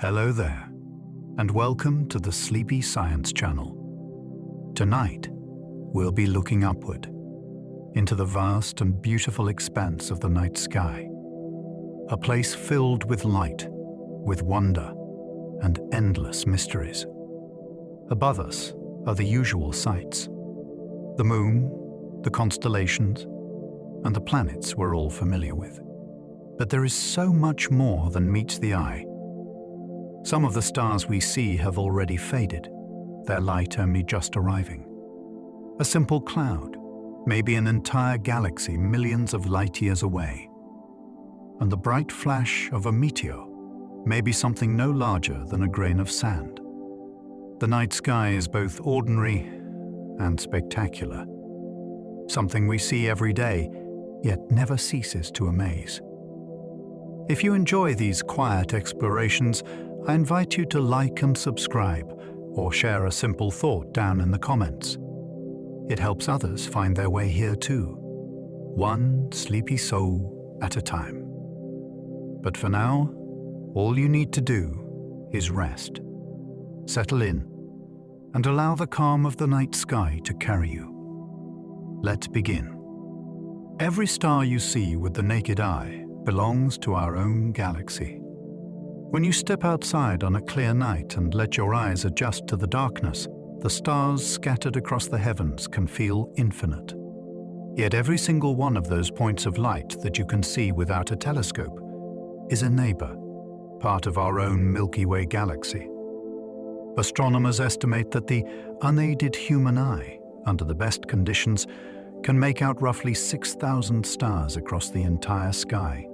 Hello there, and welcome to the Sleepy Science Channel. Tonight, we'll be looking upward, into the vast and beautiful expanse of the night sky. A place filled with light, with wonder, and endless mysteries. Above us are the usual sights. The moon, the constellations, and the planets we're all familiar with. But there is so much more than meets the eye. Some of the stars we see have already faded, their light only just arriving. A simple cloud, maybe an entire galaxy millions of light years away. And the bright flash of a meteor may be something no larger than a grain of sand. The night sky is both ordinary and spectacular. Something we see every day, yet never ceases to amaze. If you enjoy these quiet explorations, I invite you to like and subscribe, or share a simple thought down in the comments. It helps others find their way here too, one sleepy soul at a time. But for now, all you need to do is rest, settle in, and allow the calm of the night sky to carry you. Let's begin. Every star you see with the naked eye belongs to our own galaxy. When you step outside on a clear night and let your eyes adjust to the darkness, the stars scattered across the heavens can feel infinite. Yet every single one of those points of light that you can see without a telescope is a neighbor, part of our own Milky Way galaxy. Astronomers estimate that the unaided human eye, under the best conditions, can make out roughly 6,000 stars across the entire sky.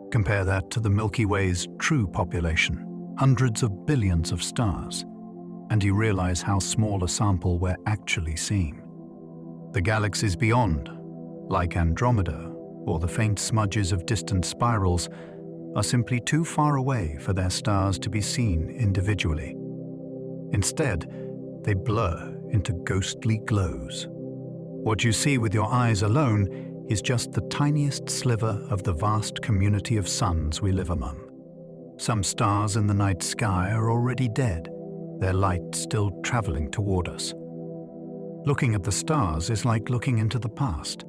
Compare that to the Milky Way's true population, hundreds of billions of stars, and you realize how small a sample we're actually seeing. The galaxies beyond, like Andromeda or the faint smudges of distant spirals, are simply too far away for their stars to be seen individually. Instead, they blur into ghostly glows. What you see with your eyes alone is just the tiniest sliver of the vast community of suns we live among. Some stars in the night sky are already dead, their light still traveling toward us. Looking at the stars is like looking into the past.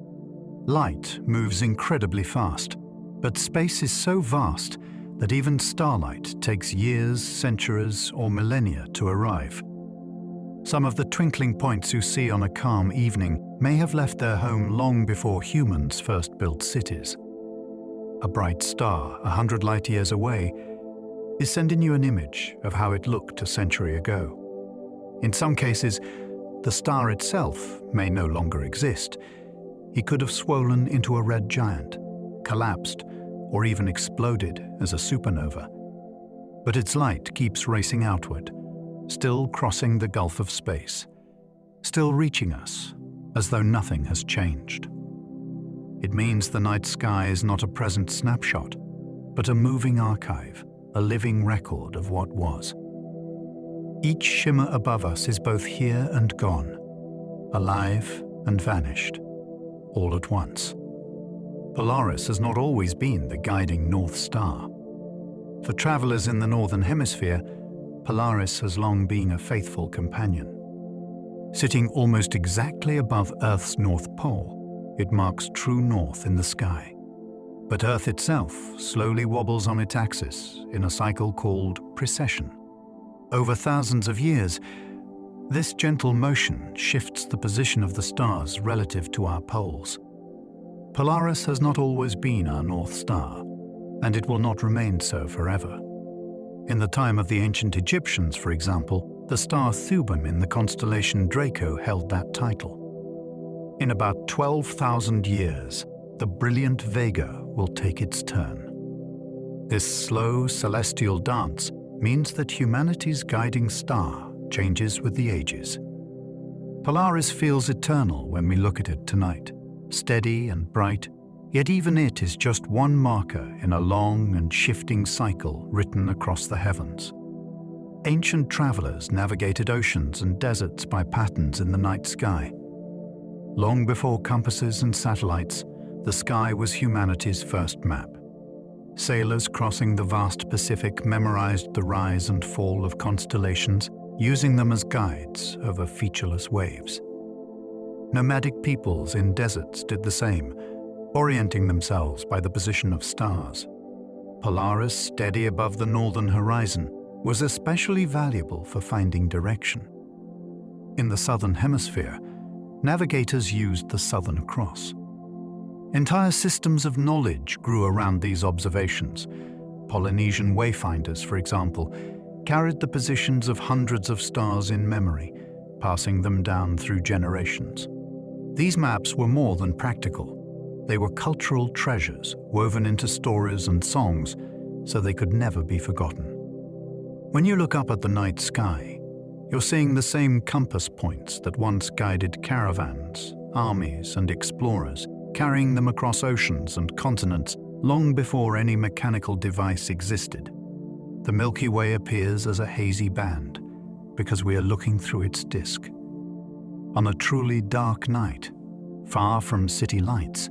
Light moves incredibly fast, but space is so vast that even starlight takes years, centuries, or millennia to arrive. Some of the twinkling points you see on a calm evening may have left their home long before humans first built cities. A bright star 100 light years away is sending you an image of how it looked a century ago. In some cases, the star itself may no longer exist. It could have swollen into a red giant, collapsed, or even exploded as a supernova. But its light keeps racing outward, still crossing the gulf of space, still reaching us, as though nothing has changed. It means the night sky is not a present snapshot, but a moving archive, a living record of what was. Each shimmer above us is both here and gone, alive and vanished, all at once. Polaris has not always been the guiding North Star. For travelers in the Northern Hemisphere, Polaris has long been a faithful companion. Sitting almost exactly above Earth's North Pole, it marks true north in the sky. But Earth itself slowly wobbles on its axis in a cycle called precession. Over thousands of years, this gentle motion shifts the position of the stars relative to our poles. Polaris has not always been our North Star, and it will not remain so forever. In the time of the ancient Egyptians, for example, the star Thuban in the constellation Draco held that title. In about 12,000 years, the brilliant Vega will take its turn. This slow celestial dance means that humanity's guiding star changes with the ages. Polaris feels eternal when we look at it tonight, steady and bright, yet even it is just one marker in a long and shifting cycle written across the heavens. Ancient travelers navigated oceans and deserts by patterns in the night sky. Long before compasses and satellites, the sky was humanity's first map. Sailors crossing the vast Pacific memorized the rise and fall of constellations, using them as guides over featureless waves. Nomadic peoples in deserts did the same, orienting themselves by the position of stars. Polaris, steady above the northern horizon, was especially valuable for finding direction. In the southern hemisphere, navigators used the Southern Cross. Entire systems of knowledge grew around these observations. Polynesian wayfinders, for example, carried the positions of hundreds of stars in memory, passing them down through generations. These maps were more than practical. They were cultural treasures woven into stories and songs, so they could never be forgotten. When you look up at the night sky, you're seeing the same compass points that once guided caravans, armies, and explorers, carrying them across oceans and continents long before any mechanical device existed. The Milky Way appears as a hazy band because we are looking through its disk. On a truly dark night, far from city lights,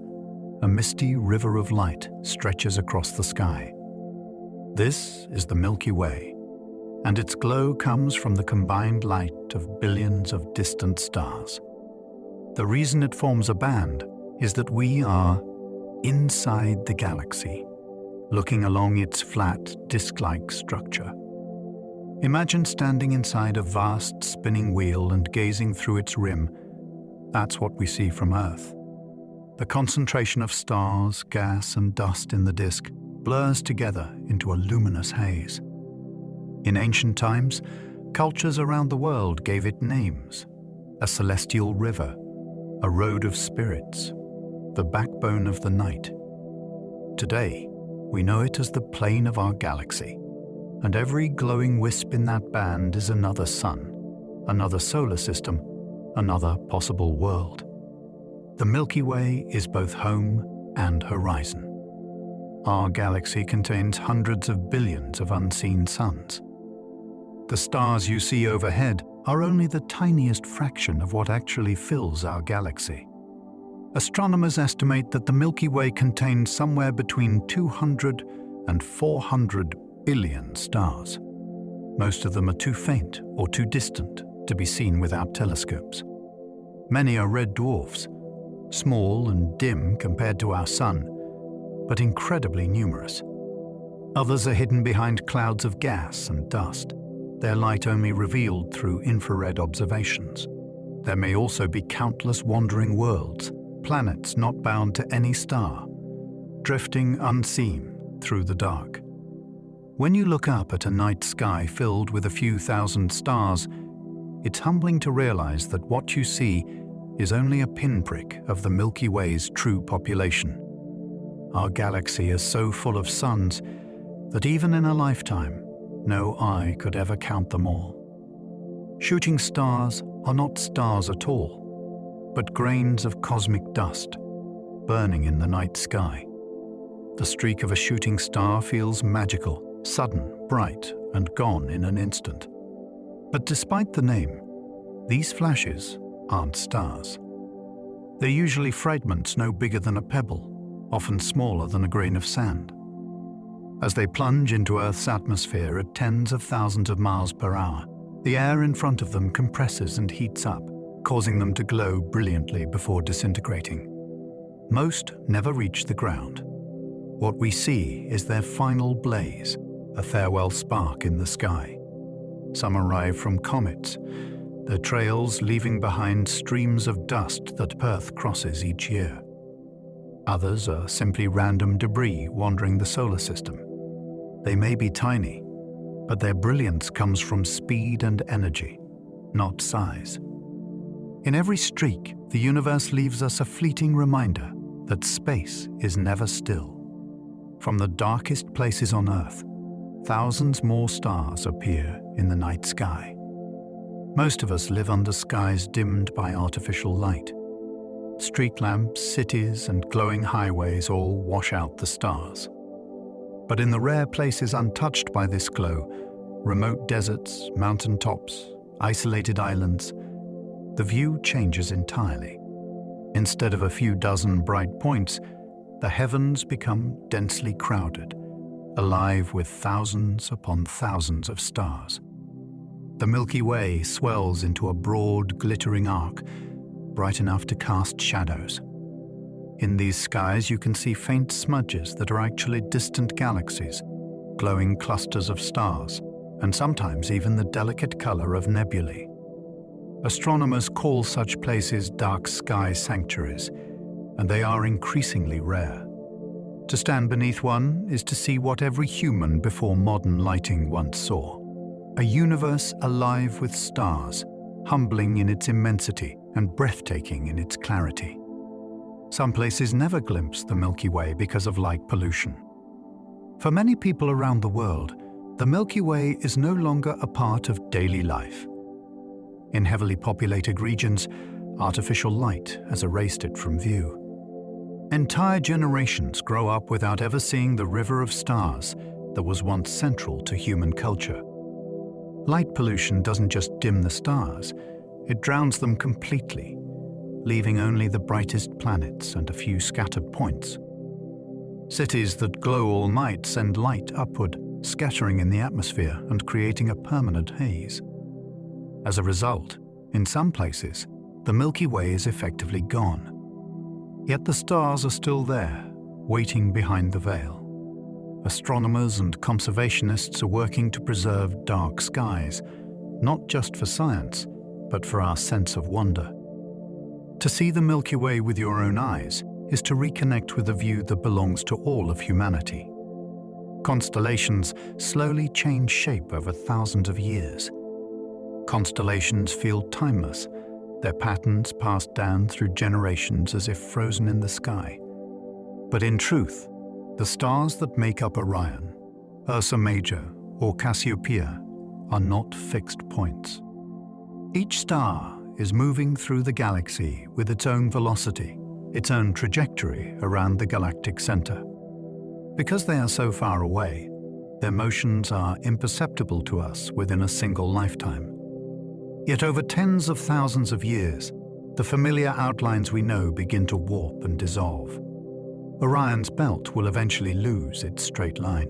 a misty river of light stretches across the sky. This is the Milky Way, and its glow comes from the combined light of billions of distant stars. The reason it forms a band is that we are inside the galaxy, looking along its flat, disk-like structure. Imagine standing inside a vast spinning wheel and gazing through its rim. That's what we see from Earth. The concentration of stars, gas, and dust in the disk blurs together into a luminous haze. In ancient times, cultures around the world gave it names: a celestial river, a road of spirits, the backbone of the night. Today, we know it as the plane of our galaxy, and every glowing wisp in that band is another sun, another solar system, another possible world. The Milky Way is both home and horizon. Our galaxy contains hundreds of billions of unseen suns. The stars you see overhead are only the tiniest fraction of what actually fills our galaxy. Astronomers estimate that the Milky Way contains somewhere between 200 and 400 billion stars. Most of them are too faint or too distant to be seen without telescopes. Many are red dwarfs, small and dim compared to our Sun, but incredibly numerous. Others are hidden behind clouds of gas and dust, their light only revealed through infrared observations. There may also be countless wandering worlds, planets not bound to any star, drifting unseen through the dark. When you look up at a night sky filled with a few thousand stars, it's humbling to realize that what you see is only a pinprick of the Milky Way's true population. Our galaxy is so full of suns that even in a lifetime, no eye could ever count them all. Shooting stars are not stars at all, but grains of cosmic dust, burning in the night sky. The streak of a shooting star feels magical, sudden, bright, and gone in an instant. But despite the name, these flashes aren't stars. They're usually fragments no bigger than a pebble, often smaller than a grain of sand. As they plunge into Earth's atmosphere at tens of thousands of miles per hour, the air in front of them compresses and heats up, causing them to glow brilliantly before disintegrating. Most never reach the ground. What we see is their final blaze, a farewell spark in the sky. Some arrive from comets, their trails leaving behind streams of dust that Earth crosses each year. Others are simply random debris wandering the solar system. They may be tiny, but their brilliance comes from speed and energy, not size. In every streak, the universe leaves us a fleeting reminder that space is never still. From the darkest places on Earth, thousands more stars appear in the night sky. Most of us live under skies dimmed by artificial light. Street lamps, cities, and glowing highways all wash out the stars. But in the rare places untouched by this glow, remote deserts, mountain tops, isolated islands, the view changes entirely. Instead of a few dozen bright points, the heavens become densely crowded, alive with thousands upon thousands of stars. The Milky Way swells into a broad, glittering arc, bright enough to cast shadows. In these skies, you can see faint smudges that are actually distant galaxies, glowing clusters of stars, and sometimes even the delicate color of nebulae. Astronomers call such places dark sky sanctuaries, and they are increasingly rare. To stand beneath one is to see what every human before modern lighting once saw. A universe alive with stars, humbling in its immensity and breathtaking in its clarity. Some places never glimpse the Milky Way because of light pollution. For many people around the world, the Milky Way is no longer a part of daily life. In heavily populated regions, artificial light has erased it from view. Entire generations grow up without ever seeing the river of stars that was once central to human culture. Light pollution doesn't just dim the stars, it drowns them completely, leaving only the brightest planets and a few scattered points. Cities that glow all night send light upward, scattering in the atmosphere and creating a permanent haze. As a result, in some places, the Milky Way is effectively gone. Yet the stars are still there, waiting behind the veil. Astronomers and conservationists are working to preserve dark skies, not just for science, but for our sense of wonder. To see the Milky Way with your own eyes is to reconnect with a view that belongs to all of humanity. Constellations slowly change shape over thousands of years. Constellations feel timeless, their patterns passed down through generations as if frozen in the sky. But in truth, the stars that make up Orion, Ursa Major, or Cassiopeia are not fixed points. Each star is moving through the galaxy with its own velocity, its own trajectory around the galactic center. Because they are so far away, their motions are imperceptible to us within a single lifetime. Yet over tens of thousands of years, the familiar outlines we know begin to warp and dissolve. Orion's belt will eventually lose its straight line.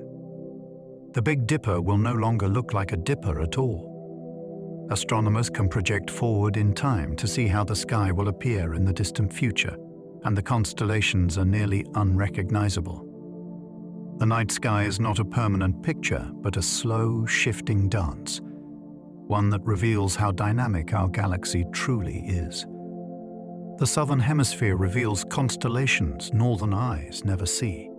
The Big Dipper will no longer look like a dipper at all. Astronomers can project forward in time to see how the sky will appear in the distant future, and the constellations are nearly unrecognizable. The night sky is not a permanent picture, but a slow, shifting dance, one that reveals how dynamic our galaxy truly is. The southern hemisphere reveals constellations northern eyes never see.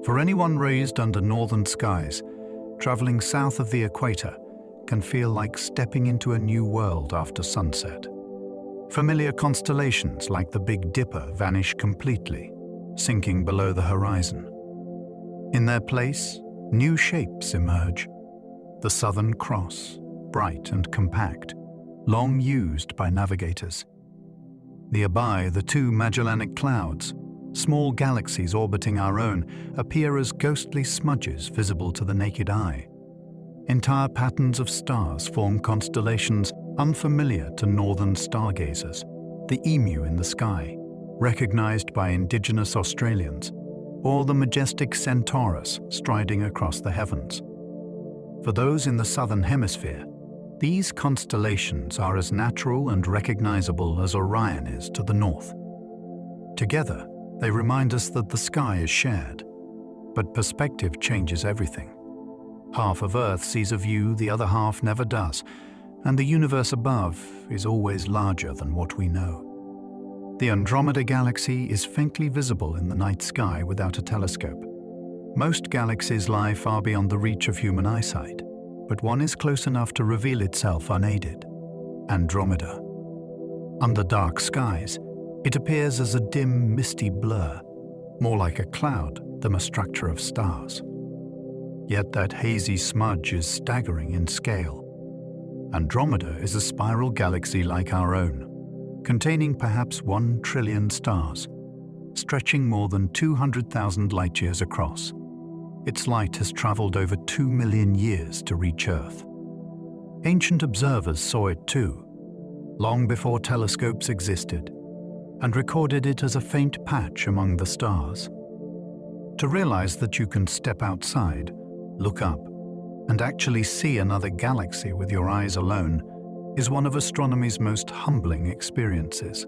For anyone raised under northern skies, traveling south of the equator can feel like stepping into a new world after sunset. Familiar constellations like the Big Dipper vanish completely, sinking below the horizon. In their place, new shapes emerge. The Southern Cross, bright and compact, long used by navigators. Nearby, the two Magellanic Clouds, small galaxies orbiting our own, appear as ghostly smudges visible to the naked eye. Entire patterns of stars form constellations unfamiliar to northern stargazers. The emu in the sky, recognized by indigenous Australians, or the majestic Centaurus striding across the heavens. For those in the southern hemisphere, these constellations are as natural and recognizable as Orion is to the north. Together, they remind us that the sky is shared, but perspective changes everything. Half of Earth sees a view the other half never does, and the universe above is always larger than what we know. The Andromeda galaxy is faintly visible in the night sky without a telescope. Most galaxies lie far beyond the reach of human eyesight, but one is close enough to reveal itself unaided: Andromeda. Under dark skies, it appears as a dim, misty blur, more like a cloud than a structure of stars. Yet that hazy smudge is staggering in scale. Andromeda is a spiral galaxy like our own, containing perhaps 1 trillion stars, stretching more than 200,000 light-years across. Its light has traveled over 2 million years to reach Earth. Ancient observers saw it too, long before telescopes existed, and recorded it as a faint patch among the stars. To realize that you can step outside, look up, and actually see another galaxy with your eyes alone is one of astronomy's most humbling experiences.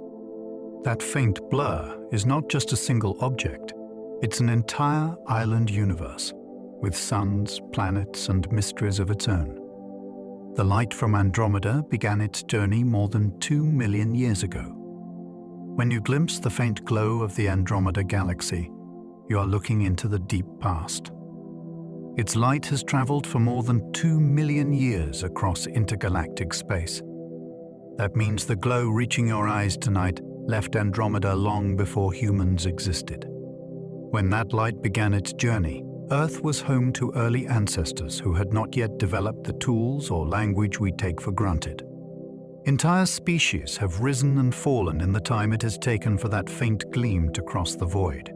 That faint blur is not just a single object, it's an entire island universe, with suns, planets, and mysteries of its own. The light from Andromeda began its journey more than 2 million years ago. When you glimpse the faint glow of the Andromeda galaxy, you are looking into the deep past. Its light has traveled for more than 2 million years across intergalactic space. That means the glow reaching your eyes tonight left Andromeda long before humans existed. When that light began its journey, Earth was home to early ancestors who had not yet developed the tools or language we take for granted. Entire species have risen and fallen in the time it has taken for that faint gleam to cross the void.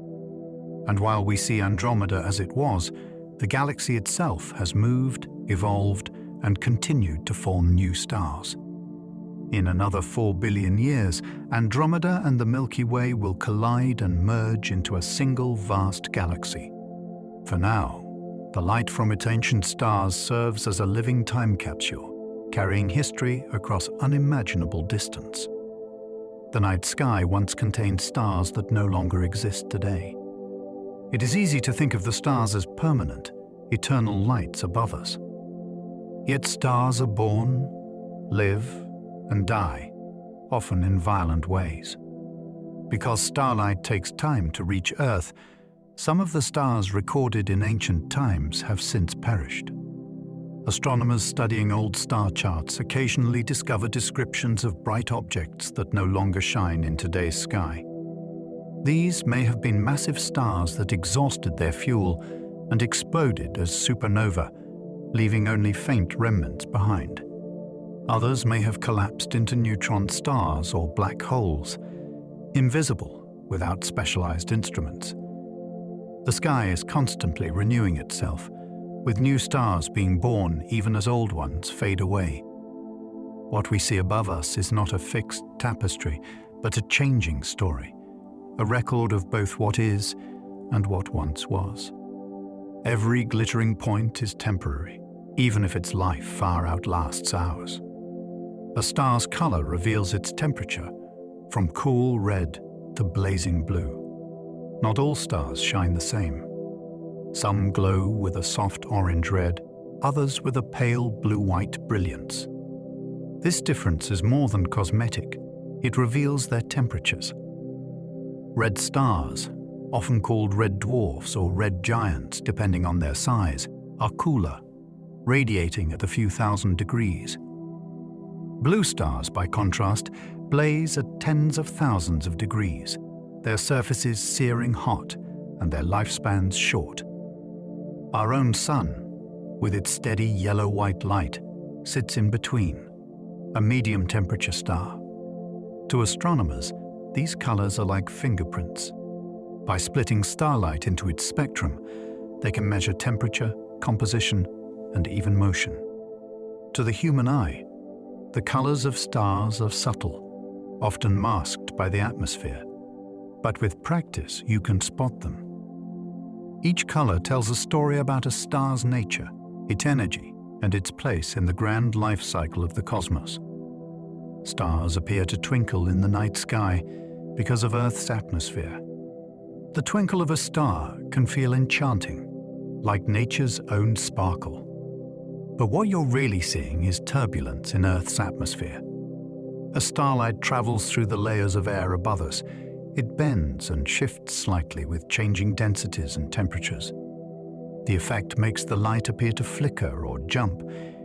And while we see Andromeda as it was, the galaxy itself has moved, evolved, and continued to form new stars. In another 4 billion years, Andromeda and the Milky Way will collide and merge into a single vast galaxy. For now, the light from its ancient stars serves as a living time capsule, carrying history across unimaginable distance. The night sky once contained stars that no longer exist today. It is easy to think of the stars as permanent, eternal lights above us. Yet stars are born, live, and die, often in violent ways. Because starlight takes time to reach Earth, some of the stars recorded in ancient times have since perished. Astronomers studying old star charts occasionally discover descriptions of bright objects that no longer shine in today's sky. These may have been massive stars that exhausted their fuel and exploded as supernova, leaving only faint remnants behind. Others may have collapsed into neutron stars or black holes, invisible without specialized instruments. The sky is constantly renewing itself, with new stars being born even as old ones fade away. What we see above us is not a fixed tapestry, but a changing story, a record of both what is and what once was. Every glittering point is temporary, even if its life far outlasts ours. A star's color reveals its temperature, from cool red to blazing blue. Not all stars shine the same. Some glow with a soft orange-red, others with a pale blue-white brilliance. This difference is more than cosmetic. It reveals their temperatures. Red stars, often called red dwarfs or red giants depending on their size, are cooler, radiating at a few thousand degrees. Blue stars, by contrast, blaze at tens of thousands of degrees, their surfaces searing hot and their lifespans short. Our own sun, with its steady yellow-white light, sits in between, a medium-temperature star. To astronomers, these colors are like fingerprints. By splitting starlight into its spectrum, they can measure temperature, composition, and even motion. To the human eye, the colors of stars are subtle, often masked by the atmosphere. But with practice, you can spot them. Each color tells a story about a star's nature, its energy, and its place in the grand life cycle of the cosmos. Stars appear to twinkle in the night sky because of Earth's atmosphere. The twinkle of a star can feel enchanting, like nature's own sparkle. But what you're really seeing is turbulence in Earth's atmosphere. As starlight travels through the layers of air above us, it bends and shifts slightly with changing densities and temperatures. The effect makes the light appear to flicker or jump,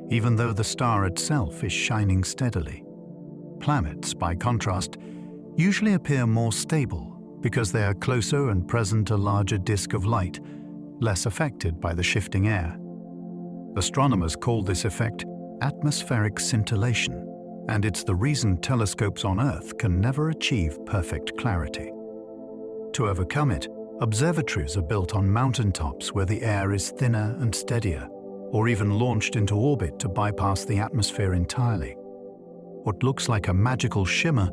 even though the star itself is shining steadily. Planets, by contrast, usually appear more stable because they are closer and present a larger disk of light, less affected by the shifting air. Astronomers call this effect atmospheric scintillation, and it's the reason telescopes on Earth can never achieve perfect clarity. To overcome it, observatories are built on mountaintops where the air is thinner and steadier, or even launched into orbit to bypass the atmosphere entirely. What looks like a magical shimmer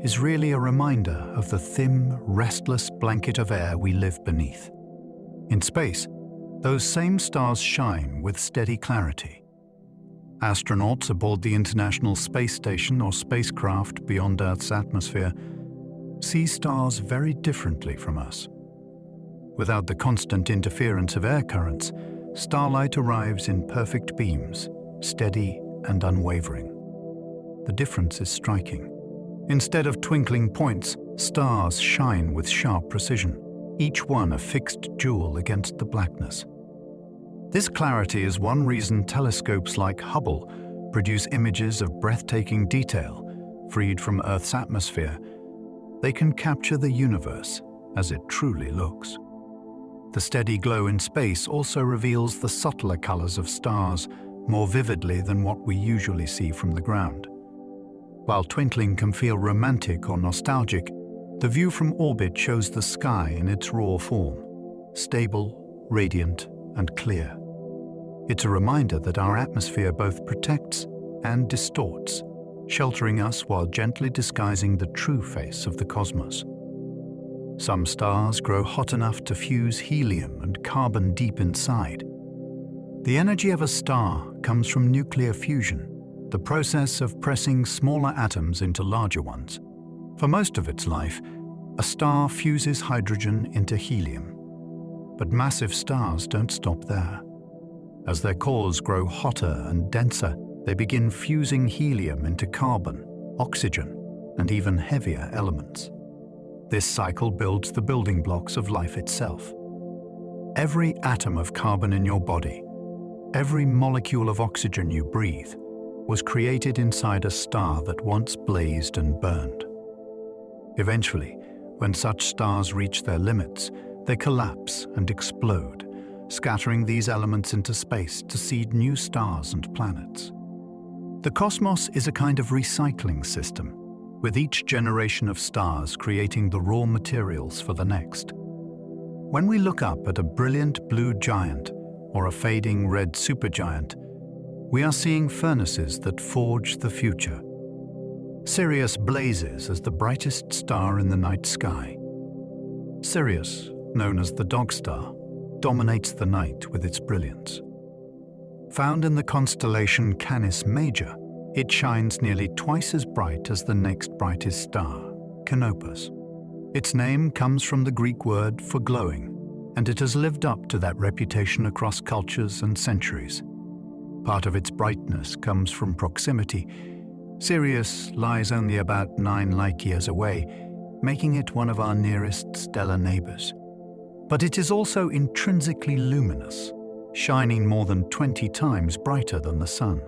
is really a reminder of the thin, restless blanket of air we live beneath. In space, those same stars shine with steady clarity. Astronauts aboard the International Space Station or spacecraft beyond Earth's atmosphere see stars very differently from us. Without the constant interference of air currents, starlight arrives in perfect beams, steady and unwavering. The difference is striking. Instead of twinkling points, stars shine with sharp precision, each one a fixed jewel against the blackness. This clarity is one reason telescopes like Hubble produce images of breathtaking detail, freed from Earth's atmosphere. They can capture the universe as it truly looks. The steady glow in space also reveals the subtler colors of stars more vividly than what we usually see from the ground. While twinkling can feel romantic or nostalgic, the view from orbit shows the sky in its raw form, stable, radiant, and clear. It's a reminder that our atmosphere both protects and distorts, sheltering us while gently disguising the true face of the cosmos. Some stars grow hot enough to fuse helium and carbon deep inside. The energy of a star comes from nuclear fusion, the process of pressing smaller atoms into larger ones. For most of its life, a star fuses hydrogen into helium. But massive stars don't stop there. As their cores grow hotter and denser, they begin fusing helium into carbon, oxygen, and even heavier elements. This cycle builds the building blocks of life itself. Every atom of carbon in your body, every molecule of oxygen you breathe, was created inside a star that once blazed and burned. Eventually, when such stars reach their limits, they collapse and explode, scattering these elements into space to seed new stars and planets. The cosmos is a kind of recycling system, with each generation of stars creating the raw materials for the next. When we look up at a brilliant blue giant or a fading red supergiant, we are seeing furnaces that forge the future. Sirius blazes as the brightest star in the night sky. Sirius, known as the dog star, dominates the night with its brilliance. Found in the constellation Canis Major, it shines nearly twice as bright as the next brightest star, Canopus. Its name comes from the Greek word for glowing, and it has lived up to that reputation across cultures and centuries. Part of its brightness comes from proximity. Sirius lies only about 9 light-years away, making it one of our nearest stellar neighbors. But it is also intrinsically luminous, shining more than 20 times brighter than the sun.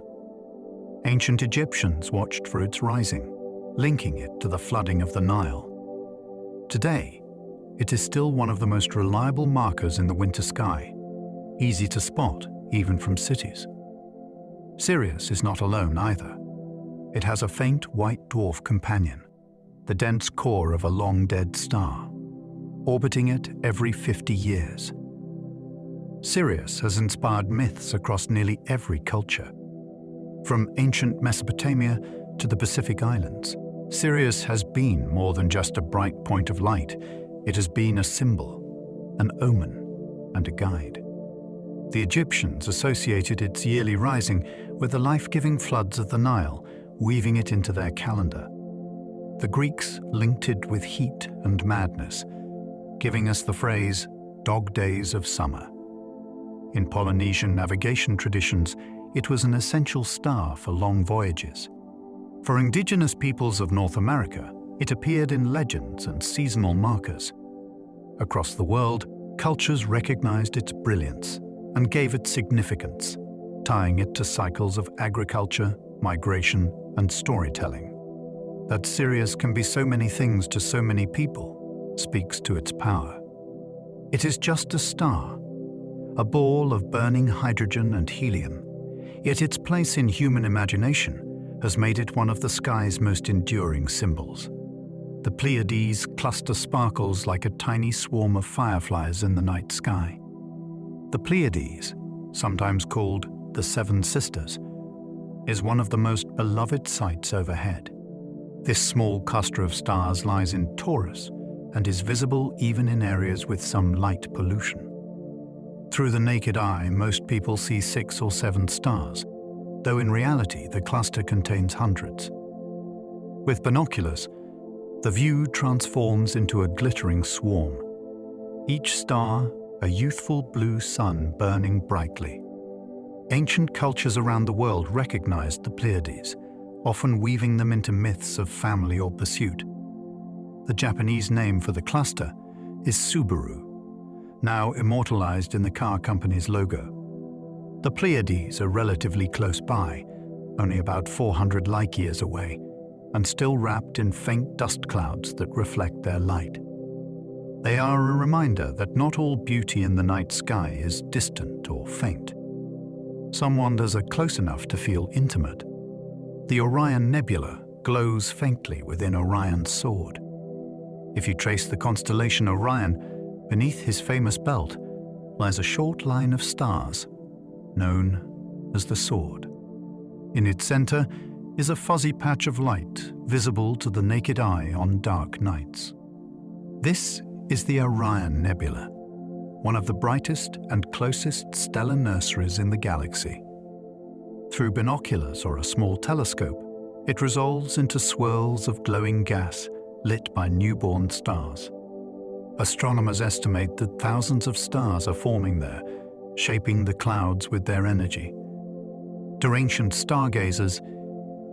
Ancient Egyptians watched for its rising, linking it to the flooding of the Nile. Today, it is still one of the most reliable markers in the winter sky, easy to spot even from cities. Sirius is not alone either. It has a faint white dwarf companion, the dense core of a long-dead star, orbiting it every 50 years. Sirius has inspired myths across nearly every culture. From ancient Mesopotamia to the Pacific Islands, Sirius has been more than just a bright point of light. It has been a symbol, an omen, and a guide. The Egyptians associated its yearly rising with the life-giving floods of the Nile, weaving it into their calendar. The Greeks linked it with heat and madness, giving us the phrase, "dog days of summer." In Polynesian navigation traditions, it was an essential star for long voyages. For indigenous peoples of North America, it appeared in legends and seasonal markers. Across the world, cultures recognized its brilliance and gave it significance, tying it to cycles of agriculture, migration, and storytelling. That Sirius can be so many things to so many people speaks to its power. It is just a star, a ball of burning hydrogen and helium, yet its place in human imagination has made it one of the sky's most enduring symbols. The Pleiades cluster sparkles like a tiny swarm of fireflies in the night sky. The Pleiades, sometimes called the Seven Sisters, is one of the most beloved sights overhead. This small cluster of stars lies in Taurus and is visible even in areas with some light pollution. Through the naked eye, most people see 6 or 7 stars, though in reality the cluster contains hundreds. With binoculars, the view transforms into a glittering swarm. Each star, a youthful blue sun burning brightly. Ancient cultures around the world recognized the Pleiades, often weaving them into myths of family or pursuit. The Japanese name for the cluster is Subaru, now immortalized in the car company's logo. The Pleiades are relatively close by, only about 400 light-years away, and still wrapped in faint dust clouds that reflect their light. They are a reminder that not all beauty in the night sky is distant or faint. Some wonders are close enough to feel intimate. The Orion Nebula glows faintly within Orion's sword. If you trace the constellation Orion, beneath his famous belt lies a short line of stars, known as the Sword. In its center is a fuzzy patch of light visible to the naked eye on dark nights. This is the Orion Nebula, one of the brightest and closest stellar nurseries in the galaxy. Through binoculars or a small telescope, it resolves into swirls of glowing gas lit by newborn stars. Astronomers estimate that thousands of stars are forming there, shaping the clouds with their energy. To ancient stargazers,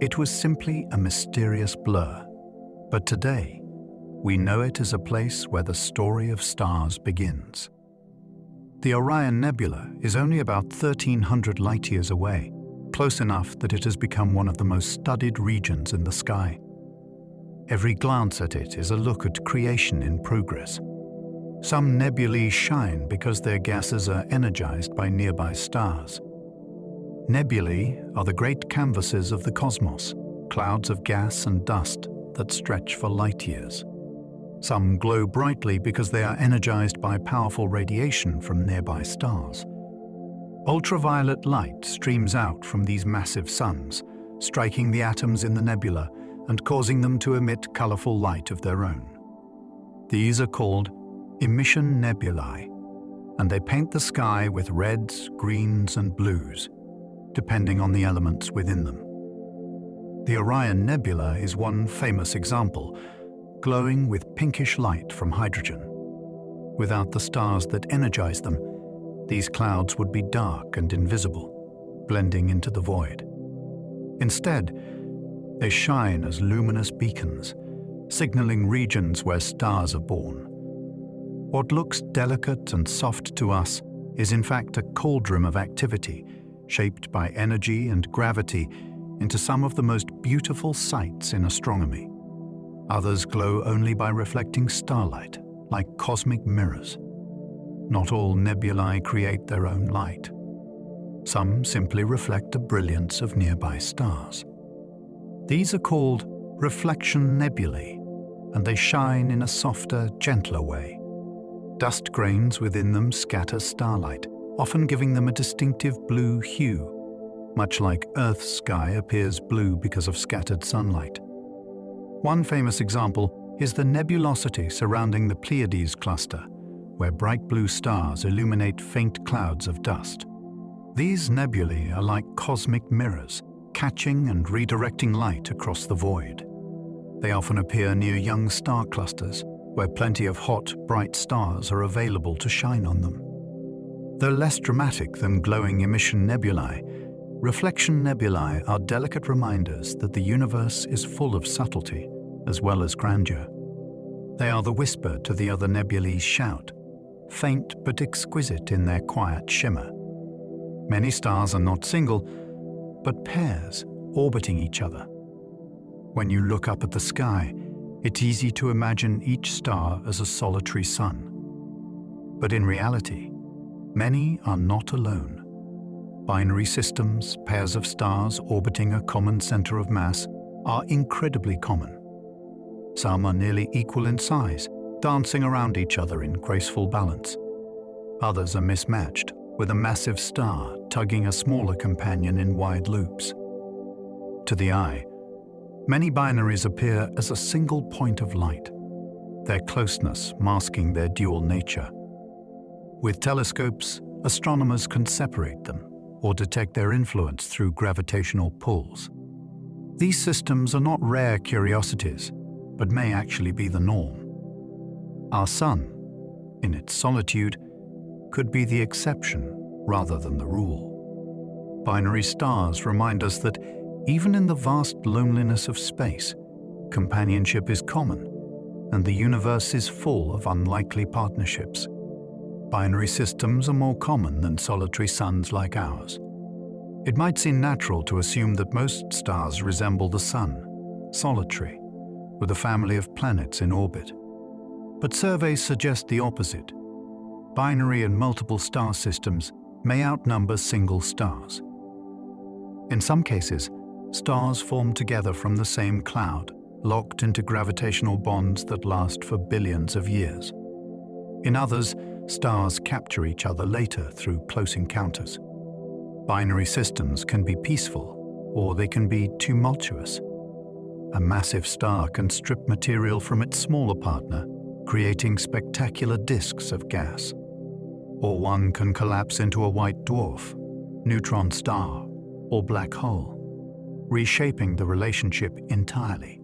it was simply a mysterious blur. But today, we know it as a place where the story of stars begins. The Orion Nebula is only about 1,300 light-years away, close enough that it has become one of the most studied regions in the sky. Every glance at it is a look at creation in progress. Some nebulae shine because their gases are energized by nearby stars. Nebulae are the great canvases of the cosmos, clouds of gas and dust that stretch for light-years. Some glow brightly because they are energized by powerful radiation from nearby stars. Ultraviolet light streams out from these massive suns, striking the atoms in the nebula and causing them to emit colorful light of their own. These are called emission nebulae, and they paint the sky with reds, greens, and blues, depending on the elements within them. The Orion Nebula is one famous example, glowing with pinkish light from hydrogen. Without the stars that energize them, these clouds would be dark and invisible, blending into the void. Instead, they shine as luminous beacons, signaling regions where stars are born. What looks delicate and soft to us is in fact a cauldron of activity, shaped by energy and gravity into some of the most beautiful sights in astronomy. Others glow only by reflecting starlight, like cosmic mirrors. Not all nebulae create their own light. Some simply reflect the brilliance of nearby stars. These are called reflection nebulae, and they shine in a softer, gentler way. Dust grains within them scatter starlight, often giving them a distinctive blue hue, much like Earth's sky appears blue because of scattered sunlight. One famous example is the nebulosity surrounding the Pleiades cluster, where bright blue stars illuminate faint clouds of dust. These nebulae are like cosmic mirrors, catching and redirecting light across the void. They often appear near young star clusters, where plenty of hot, bright stars are available to shine on them. Though less dramatic than glowing emission nebulae, reflection nebulae are delicate reminders that the universe is full of subtlety as well as grandeur. They are the whisper to the other nebulae's shout, faint but exquisite in their quiet shimmer. Many stars are not single, but pairs orbiting each other. When you look up at the sky, it's easy to imagine each star as a solitary sun. But in reality, many are not alone. Binary systems, pairs of stars orbiting a common center of mass, are incredibly common. Some are nearly equal in size, dancing around each other in graceful balance. Others are mismatched, with a massive star tugging a smaller companion in wide loops. To the eye, many binaries appear as a single point of light, their closeness masking their dual nature. With telescopes, astronomers can separate them or detect their influence through gravitational pulls. These systems are not rare curiosities, but may actually be the norm. Our Sun, in its solitude, could be the exception rather than the rule. Binary stars remind us that even in the vast loneliness of space, companionship is common, and the universe is full of unlikely partnerships. Binary systems are more common than solitary suns like ours. It might seem natural to assume that most stars resemble the Sun, solitary, with a family of planets in orbit. But surveys suggest the opposite. Binary and multiple star systems may outnumber single stars. In some cases, stars form together from the same cloud, locked into gravitational bonds that last for billions of years. In others, stars capture each other later through close encounters. Binary systems can be peaceful, or they can be tumultuous. A massive star can strip material from its smaller partner, creating spectacular disks of gas. Or one can collapse into a white dwarf, neutron star, or black hole, reshaping the relationship entirely.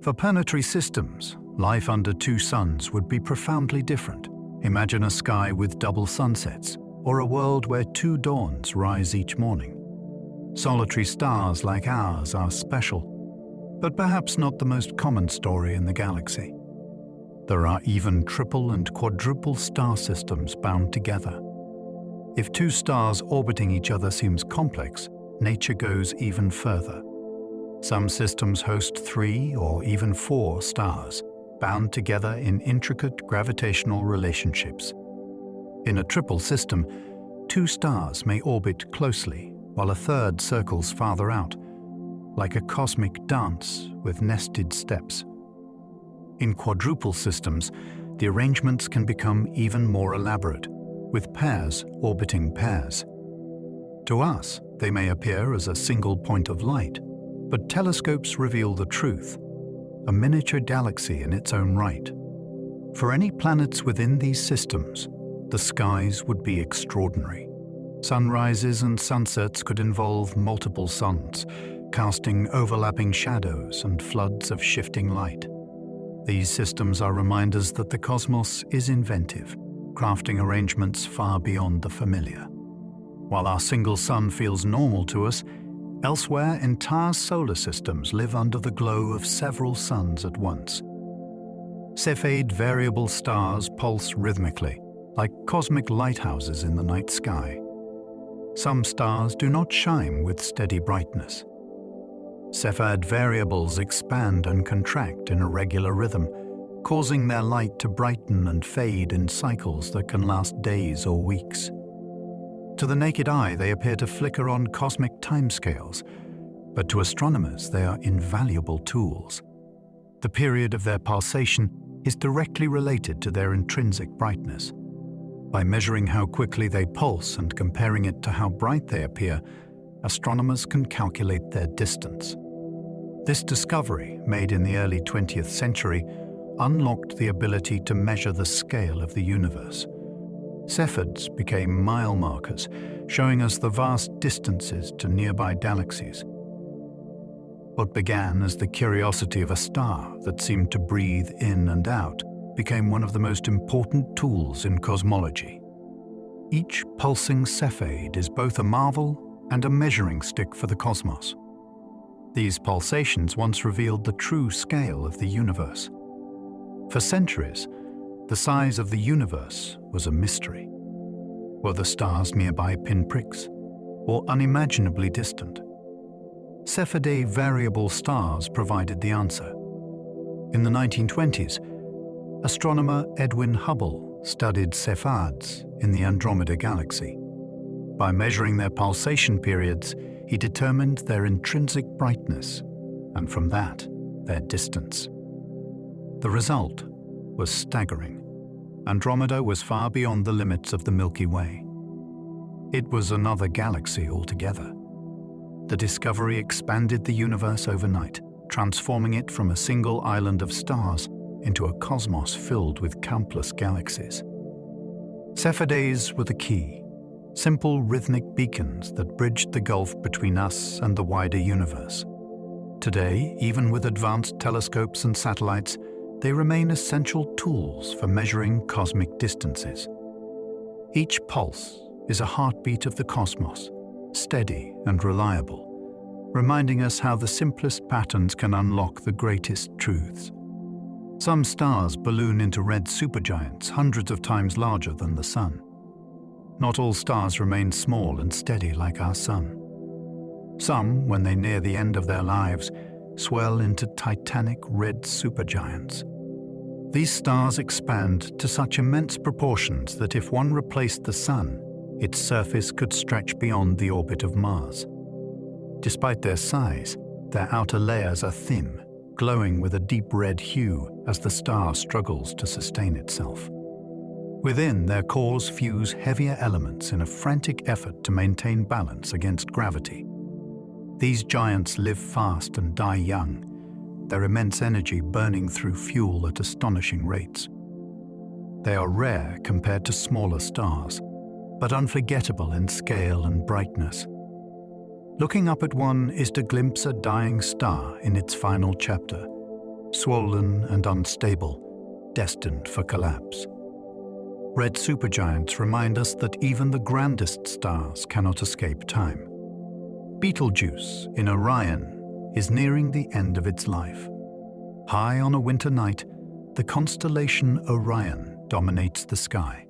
For planetary systems, life under two suns would be profoundly different. Imagine a sky with double sunsets, or a world where two dawns rise each morning. Solitary stars like ours are special, but perhaps not the most common story in the galaxy. There are even triple and quadruple star systems bound together. If two stars orbiting each other seems complex, nature goes even further. Some systems host 3 or even 4 stars, bound together in intricate gravitational relationships. In a triple system, 2 stars may orbit closely, while a third circles farther out, like a cosmic dance with nested steps. In quadruple systems, the arrangements can become even more elaborate, with pairs orbiting pairs. To us, they may appear as a single point of light, but telescopes reveal the truth, a miniature galaxy in its own right. For any planets within these systems, the skies would be extraordinary. Sunrises and sunsets could involve multiple suns, casting overlapping shadows and floods of shifting light. These systems are reminders that the cosmos is inventive, crafting arrangements far beyond the familiar. While our single sun feels normal to us, elsewhere entire solar systems live under the glow of several suns at once. Cepheid variable stars pulse rhythmically, like cosmic lighthouses in the night sky. Some stars do not shine with steady brightness. Cepheid variables expand and contract in a regular rhythm, causing their light to brighten and fade in cycles that can last days or weeks. To the naked eye, they appear to flicker on cosmic timescales, but to astronomers they are invaluable tools. The period of their pulsation is directly related to their intrinsic brightness. By measuring how quickly they pulse and comparing it to how bright they appear, astronomers can calculate their distance. This discovery, made in the early 20th century, unlocked the ability to measure the scale of the universe. Cepheids became mile markers, showing us the vast distances to nearby galaxies. What began as the curiosity of a star that seemed to breathe in and out became one of the most important tools in cosmology. Each pulsing cepheid is both a marvel and a measuring stick for the cosmos. These pulsations once revealed the true scale of the universe. For centuries, the size of the universe was a mystery. Were the stars nearby pinpricks, or unimaginably distant? Cephidae variable stars provided the answer. In the 1920s, astronomer Edwin Hubble studied cepheids in the Andromeda galaxy. By measuring their pulsation periods, he determined their intrinsic brightness, and from that, their distance. The result was staggering. Andromeda was far beyond the limits of the Milky Way. It was another galaxy altogether. The discovery expanded the universe overnight, transforming it from a single island of stars into a cosmos filled with countless galaxies. Cephidae were the key, simple rhythmic beacons that bridged the gulf between us and the wider universe. Today, even with advanced telescopes and satellites, they remain essential tools for measuring cosmic distances. Each pulse is a heartbeat of the cosmos, steady and reliable, reminding us how the simplest patterns can unlock the greatest truths. Some stars balloon into red supergiants hundreds of times larger than the Sun. Not all stars remain small and steady like our Sun. Some, when they near the end of their lives, swell into titanic red supergiants. These stars expand to such immense proportions that if one replaced the Sun, its surface could stretch beyond the orbit of Mars. Despite their size, their outer layers are thin, glowing with a deep red hue as the star struggles to sustain itself. Within, their cores fuse heavier elements in a frantic effort to maintain balance against gravity. These giants live fast and die young, their immense energy burning through fuel at astonishing rates. They are rare compared to smaller stars, but unforgettable in scale and brightness. Looking up at one is to glimpse a dying star in its final chapter, swollen and unstable, destined for collapse. Red supergiants remind us that even the grandest stars cannot escape time. Betelgeuse in Orion is nearing the end of its life. High on a winter night, the constellation Orion dominates the sky.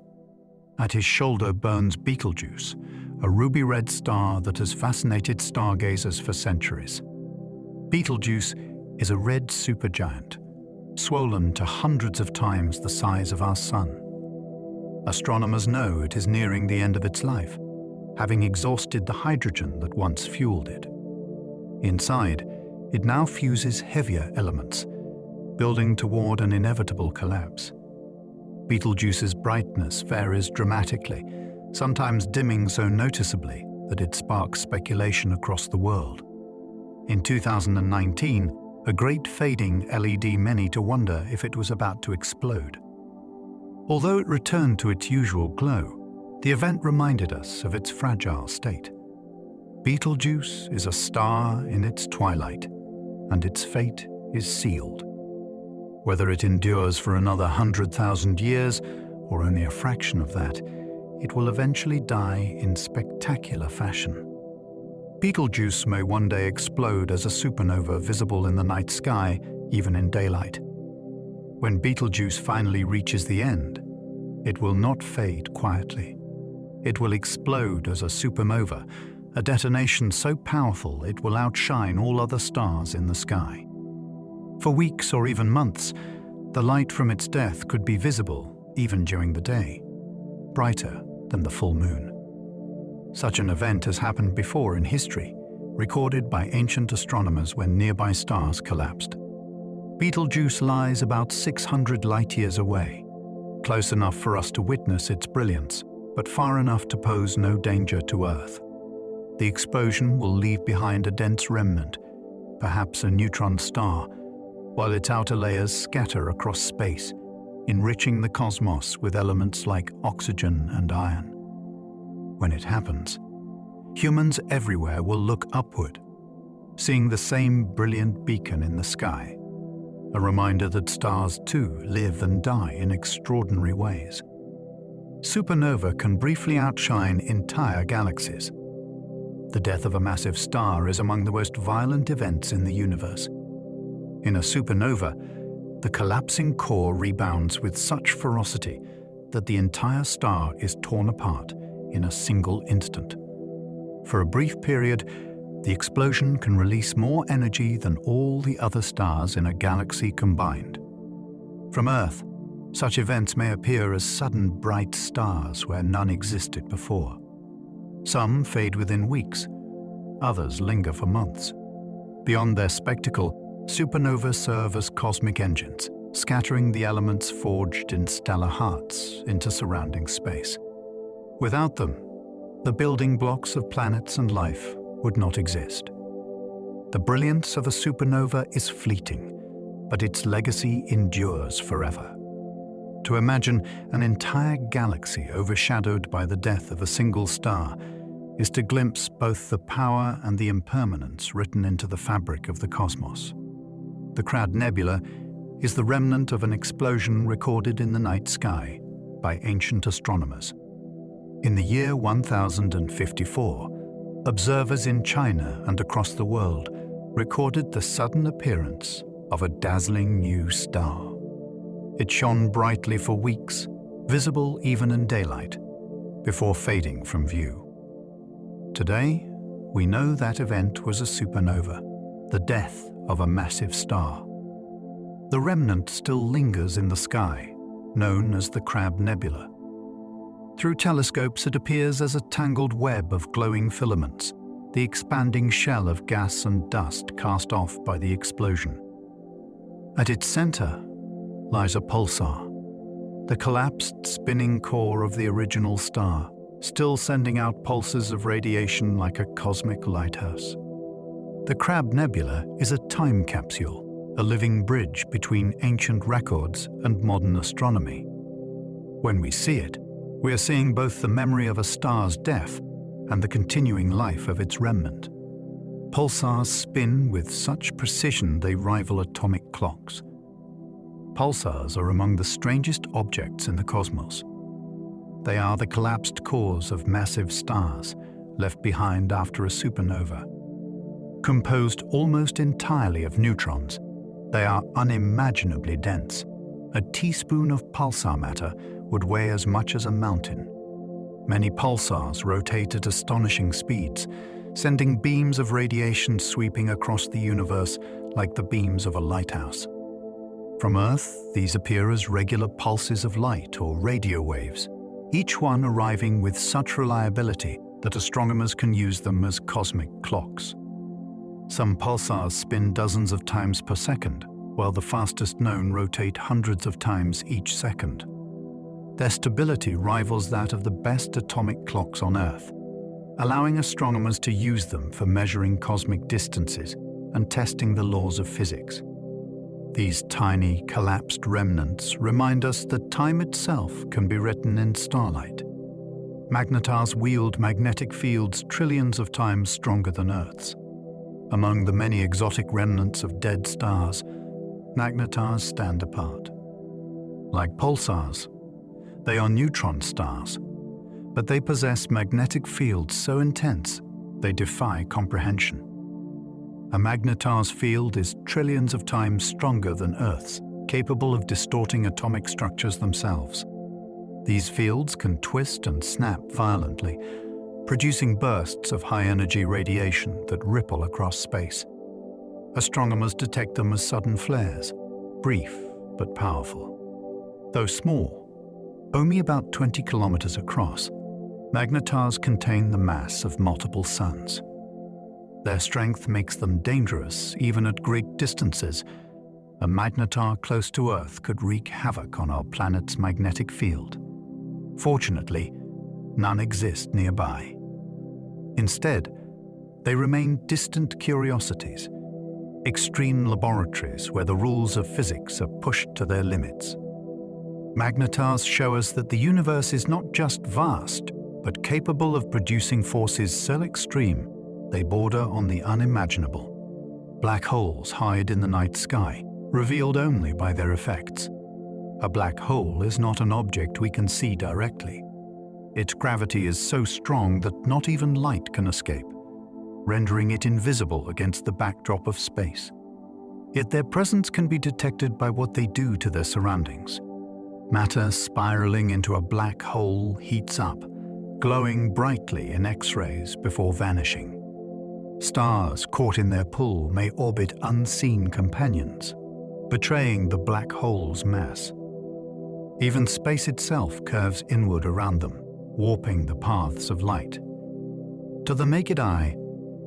At his shoulder burns Betelgeuse, a ruby-red star that has fascinated stargazers for centuries. Betelgeuse is a red supergiant, swollen to hundreds of times the size of our Sun. Astronomers know it is nearing the end of its life, having exhausted the hydrogen that once fueled it. Inside, it now fuses heavier elements, building toward an inevitable collapse. Betelgeuse's brightness varies dramatically, sometimes dimming so noticeably that it sparks speculation across the world. In 2019, a great fading LED many to wonder if it was about to explode. Although it returned to its usual glow, the event reminded us of its fragile state. Betelgeuse is a star in its twilight, and its fate is sealed. Whether it endures for another 100,000 years, or only a fraction of that, it will eventually die in spectacular fashion. Betelgeuse may one day explode as a supernova visible in the night sky, even in daylight. When Betelgeuse finally reaches the end, it will not fade quietly. It will explode as a supernova, a detonation so powerful it will outshine all other stars in the sky. For weeks or even months, the light from its death could be visible even during the day, brighter than the full moon. Such an event has happened before in history, recorded by ancient astronomers when nearby stars collapsed. Betelgeuse lies about 600 light-years away, close enough for us to witness its brilliance, but far enough to pose no danger to Earth. The explosion will leave behind a dense remnant, perhaps a neutron star, while its outer layers scatter across space, enriching the cosmos with elements like oxygen and iron. When it happens, humans everywhere will look upward, seeing the same brilliant beacon in the sky, a reminder that stars too live and die in extraordinary ways. Supernova can briefly outshine entire galaxies. The death of a massive star is among the most violent events in the universe. In a supernova, the collapsing core rebounds with such ferocity that the entire star is torn apart in a single instant. For a brief period, the explosion can release more energy than all the other stars in a galaxy combined. From Earth, such events may appear as sudden bright stars where none existed before. Some fade within weeks, others linger for months. Beyond their spectacle, supernovas serve as cosmic engines, scattering the elements forged in stellar hearts into surrounding space. Without them, the building blocks of planets and life would not exist. The brilliance of a supernova is fleeting, but its legacy endures forever. To imagine an entire galaxy overshadowed by the death of a single star is to glimpse both the power and the impermanence written into the fabric of the cosmos. The Crab Nebula is the remnant of an explosion recorded in the night sky by ancient astronomers. In the year 1054, observers in China and across the world recorded the sudden appearance of a dazzling new star. It shone brightly for weeks, visible even in daylight, before fading from view. Today, we know that event was a supernova, the death of a massive star. The remnant still lingers in the sky, known as the Crab Nebula. Through telescopes, it appears as a tangled web of glowing filaments, the expanding shell of gas and dust cast off by the explosion. At its center lies a pulsar, the collapsed spinning core of the original star, still sending out pulses of radiation like a cosmic lighthouse. The Crab Nebula is a time capsule, a living bridge between ancient records and modern astronomy. When we see it, we are seeing both the memory of a star's death and the continuing life of its remnant. Pulsars spin with such precision they rival atomic clocks. Pulsars are among the strangest objects in the cosmos. They are the collapsed cores of massive stars left behind after a supernova. Composed almost entirely of neutrons, they are unimaginably dense. A teaspoon of pulsar matter would weigh as much as a mountain. Many pulsars rotate at astonishing speeds, sending beams of radiation sweeping across the universe like the beams of a lighthouse. From Earth, these appear as regular pulses of light or radio waves, each one arriving with such reliability that astronomers can use them as cosmic clocks. Some pulsars spin dozens of times per second, while the fastest known rotate hundreds of times each second. Their stability rivals that of the best atomic clocks on Earth, allowing astronomers to use them for measuring cosmic distances and testing the laws of physics. These tiny, collapsed remnants remind us that time itself can be written in starlight. Magnetars wield magnetic fields trillions of times stronger than Earth's. Among the many exotic remnants of dead stars, magnetars stand apart. Like pulsars, they are neutron stars, but they possess magnetic fields so intense they defy comprehension. A magnetar's field is trillions of times stronger than Earth's, capable of distorting atomic structures themselves. These fields can twist and snap violently, producing bursts of high-energy radiation that ripple across space. Astronomers detect them as sudden flares, brief but powerful. Though small, only about 20 kilometers across, magnetars contain the mass of multiple suns. Their strength makes them dangerous even at great distances. A magnetar close to Earth could wreak havoc on our planet's magnetic field. Fortunately, none exist nearby. Instead, they remain distant curiosities, extreme laboratories where the rules of physics are pushed to their limits. Magnetars show us that the universe is not just vast, but capable of producing forces so extreme they border on the unimaginable. Black holes hide in the night sky, revealed only by their effects. A black hole is not an object we can see directly. Its gravity is so strong that not even light can escape, rendering it invisible against the backdrop of space. Yet their presence can be detected by what they do to their surroundings. Matter spiraling into a black hole heats up, glowing brightly in X-rays before vanishing. Stars caught in their pull may orbit unseen companions, betraying the black hole's mass. Even space itself curves inward around them, warping the paths of light. To the naked eye,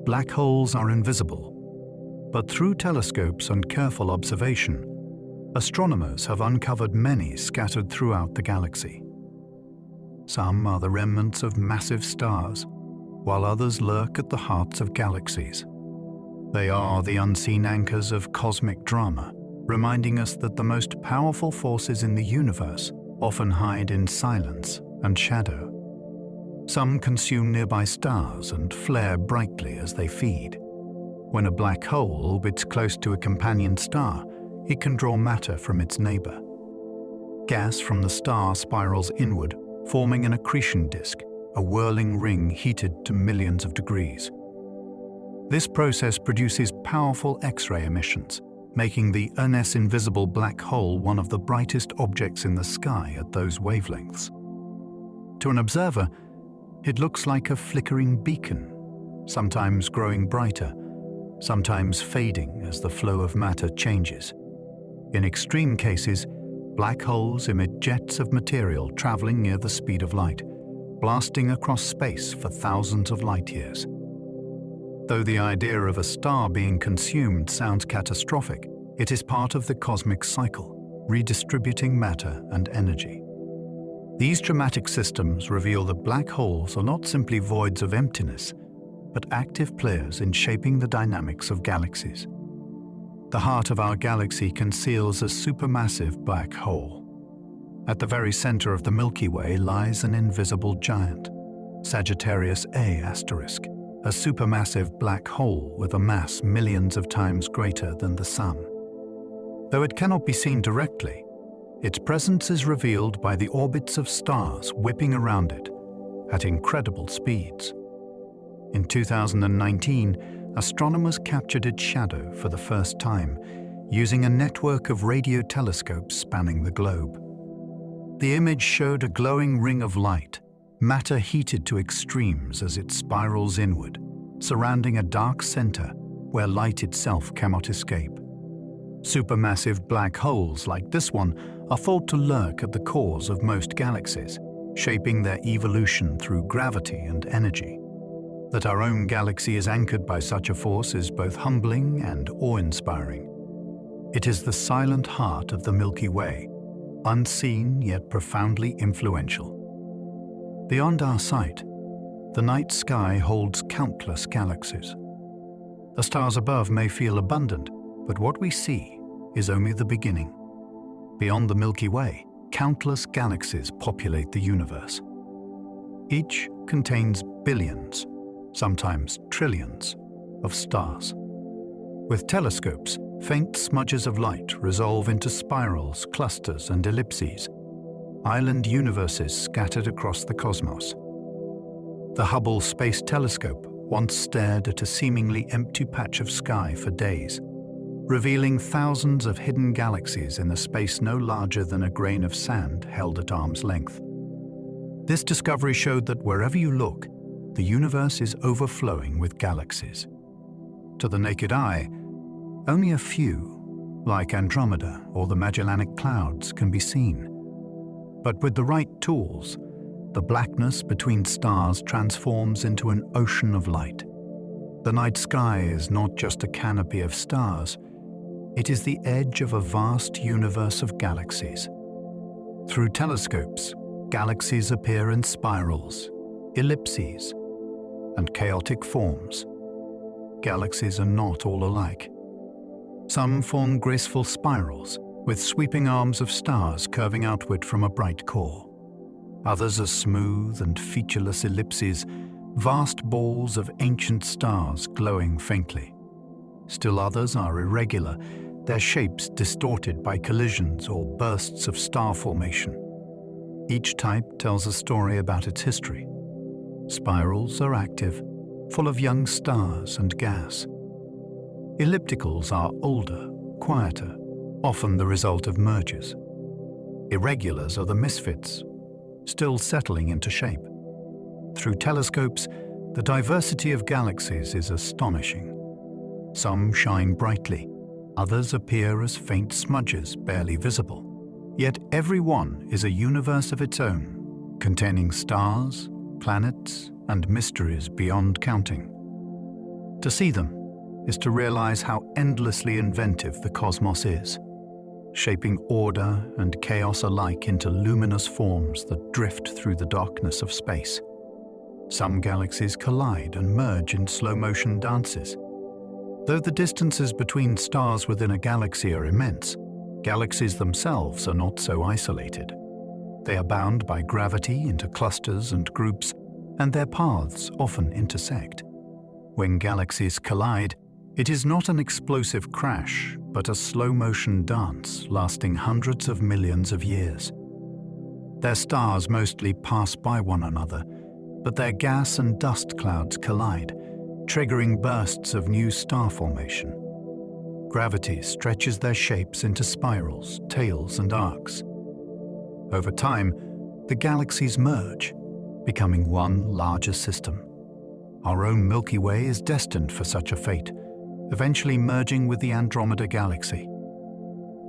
black holes are invisible, but through telescopes and careful observation, astronomers have uncovered many scattered throughout the galaxy. Some are the remnants of massive stars, while others lurk at the hearts of galaxies. They are the unseen anchors of cosmic drama, reminding us that the most powerful forces in the universe often hide in silence and shadow. Some consume nearby stars and flare brightly as they feed. When a black hole orbits close to a companion star, it can draw matter from its neighbor. Gas from the star spirals inward, forming an accretion disk, a whirling ring heated to millions of degrees. This process produces powerful X-ray emissions, making the invisible black hole one of the brightest objects in the sky at those wavelengths. To an observer, it looks like a flickering beacon, sometimes growing brighter, sometimes fading as the flow of matter changes. In extreme cases, black holes emit jets of material traveling near the speed of light, blasting across space for thousands of light years. Though the idea of a star being consumed sounds catastrophic, it is part of the cosmic cycle, redistributing matter and energy. These dramatic systems reveal that black holes are not simply voids of emptiness, but active players in shaping the dynamics of galaxies. The heart of our galaxy conceals a supermassive black hole. At the very center of the Milky Way lies an invisible giant, Sagittarius A*, a supermassive black hole with a mass millions of times greater than the Sun. Though it cannot be seen directly, its presence is revealed by the orbits of stars whipping around it at incredible speeds. In 2019, astronomers captured its shadow for the first time, using a network of radio telescopes spanning the globe. The image showed a glowing ring of light, matter heated to extremes as it spirals inward, surrounding a dark center where light itself cannot escape. Supermassive black holes like this one are thought to lurk at the cores of most galaxies, shaping their evolution through gravity and energy. That our own galaxy is anchored by such a force is both humbling and awe-inspiring. It is the silent heart of the Milky Way, unseen yet profoundly influential. Beyond our sight, the night sky holds countless galaxies. The stars above may feel abundant, but what we see is only the beginning. Beyond the Milky Way, countless galaxies populate the universe. Each contains billions, sometimes trillions, of stars. With telescopes, faint smudges of light resolve into spirals, clusters, and ellipses, island universes scattered across the cosmos. The Hubble Space Telescope once stared at a seemingly empty patch of sky for days, revealing thousands of hidden galaxies in a space no larger than a grain of sand held at arm's length. This discovery showed that wherever you look, the universe is overflowing with galaxies. To the naked eye, only a few, like Andromeda or the Magellanic Clouds, can be seen. But with the right tools, the blackness between stars transforms into an ocean of light. The night sky is not just a canopy of stars, it is the edge of a vast universe of galaxies. Through telescopes, galaxies appear in spirals, ellipses, and chaotic forms. Galaxies are not all alike. Some form graceful spirals, with sweeping arms of stars curving outward from a bright core. Others are smooth and featureless ellipses, vast balls of ancient stars glowing faintly. Still others are irregular, their shapes distorted by collisions or bursts of star formation. Each type tells a story about its history. Spirals are active, full of young stars and gas. Ellipticals are older, quieter, often the result of mergers. Irregulars are the misfits, still settling into shape. Through telescopes, the diversity of galaxies is astonishing. Some shine brightly, others appear as faint smudges barely visible. Yet every one is a universe of its own, containing stars, planets, and mysteries beyond counting. To see them is to realize how endlessly inventive the cosmos is, shaping order and chaos alike into luminous forms that drift through the darkness of space. Some galaxies collide and merge in slow-motion dances. Though the distances between stars within a galaxy are immense, galaxies themselves are not so isolated. They are bound by gravity into clusters and groups, and their paths often intersect. When galaxies collide, it is not an explosive crash, but a slow-motion dance lasting hundreds of millions of years. Their stars mostly pass by one another, but their gas and dust clouds collide, triggering bursts of new star formation. Gravity stretches their shapes into spirals, tails, and arcs. Over time, the galaxies merge, becoming one larger system. Our own Milky Way is destined for such a fate, eventually merging with the Andromeda galaxy.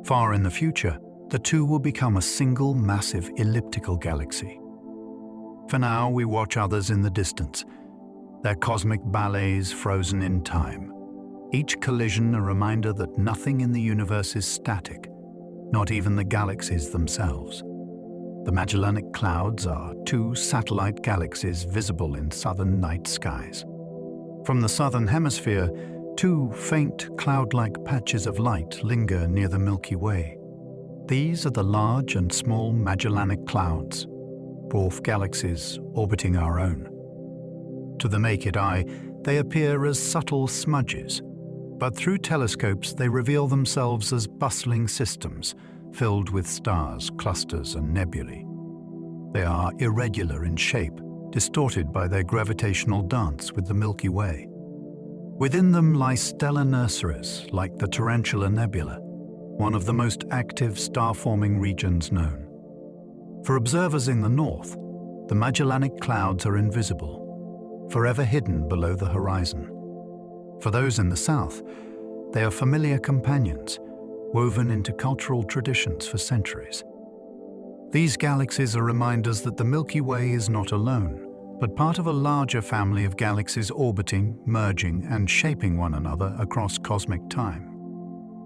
Far in the future, the two will become a single massive elliptical galaxy. For now, we watch others in the distance, their cosmic ballets frozen in time. Each collision a reminder that nothing in the universe is static, not even the galaxies themselves. The Magellanic Clouds are two satellite galaxies visible in southern night skies. From the southern hemisphere, two faint cloud-like patches of light linger near the Milky Way. These are the large and small Magellanic Clouds, dwarf galaxies orbiting our own. To the naked eye, they appear as subtle smudges, but through telescopes they reveal themselves as bustling systems filled with stars, clusters, and nebulae. They are irregular in shape, distorted by their gravitational dance with the Milky Way. Within them lie stellar nurseries like the Tarantula Nebula, one of the most active star-forming regions known. For observers in the north, the Magellanic Clouds are invisible, forever hidden below the horizon. For those in the south, they are familiar companions, woven into cultural traditions for centuries. These galaxies are reminders that the Milky Way is not alone, but part of a larger family of galaxies orbiting, merging, and shaping one another across cosmic time.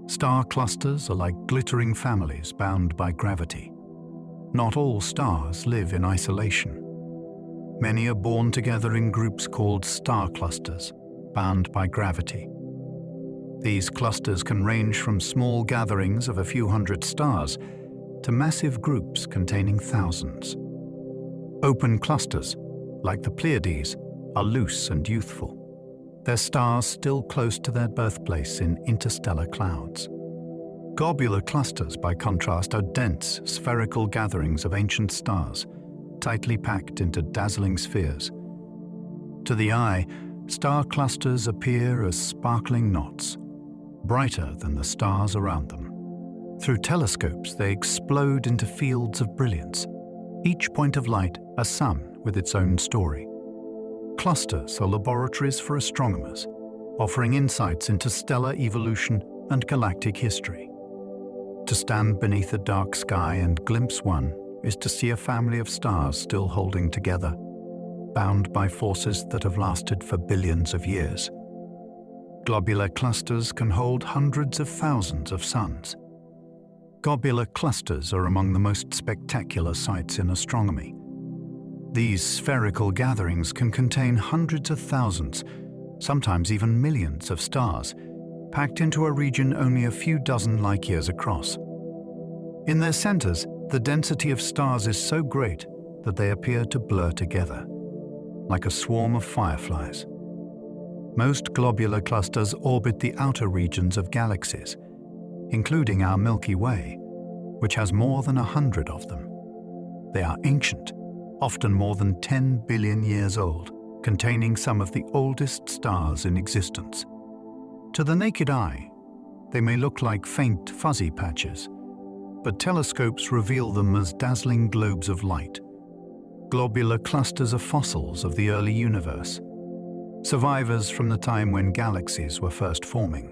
Star clusters are like glittering families bound by gravity. Not all stars live in isolation. Many are born together in groups called star clusters, bound by gravity. These clusters can range from small gatherings of a few hundred stars to massive groups containing thousands. Open clusters, like the Pleiades, are loose and youthful, their stars still close to their birthplace in interstellar clouds. Globular clusters, by contrast, are dense, spherical gatherings of ancient stars, tightly packed into dazzling spheres. To the eye, star clusters appear as sparkling knots, brighter than the stars around them. Through telescopes, they explode into fields of brilliance, each point of light a sun with its own story. Clusters are laboratories for astronomers, offering insights into stellar evolution and galactic history. To stand beneath a dark sky and glimpse one is to see a family of stars still holding together, bound by forces that have lasted for billions of years. Globular clusters can hold hundreds of thousands of suns. Globular clusters are among the most spectacular sights in astronomy. These spherical gatherings can contain hundreds of thousands, sometimes even millions of stars, packed into a region only a few dozen light-years across. In their centers, the density of stars is so great that they appear to blur together, like a swarm of fireflies. Most globular clusters orbit the outer regions of galaxies, including our Milky Way, which has more than 100 of them. They are ancient, often more than 10 billion years old, containing some of the oldest stars in existence. To the naked eye, they may look like faint, fuzzy patches, but telescopes reveal them as dazzling globes of light. Globular clusters are fossils of the early universe, survivors from the time when galaxies were first forming.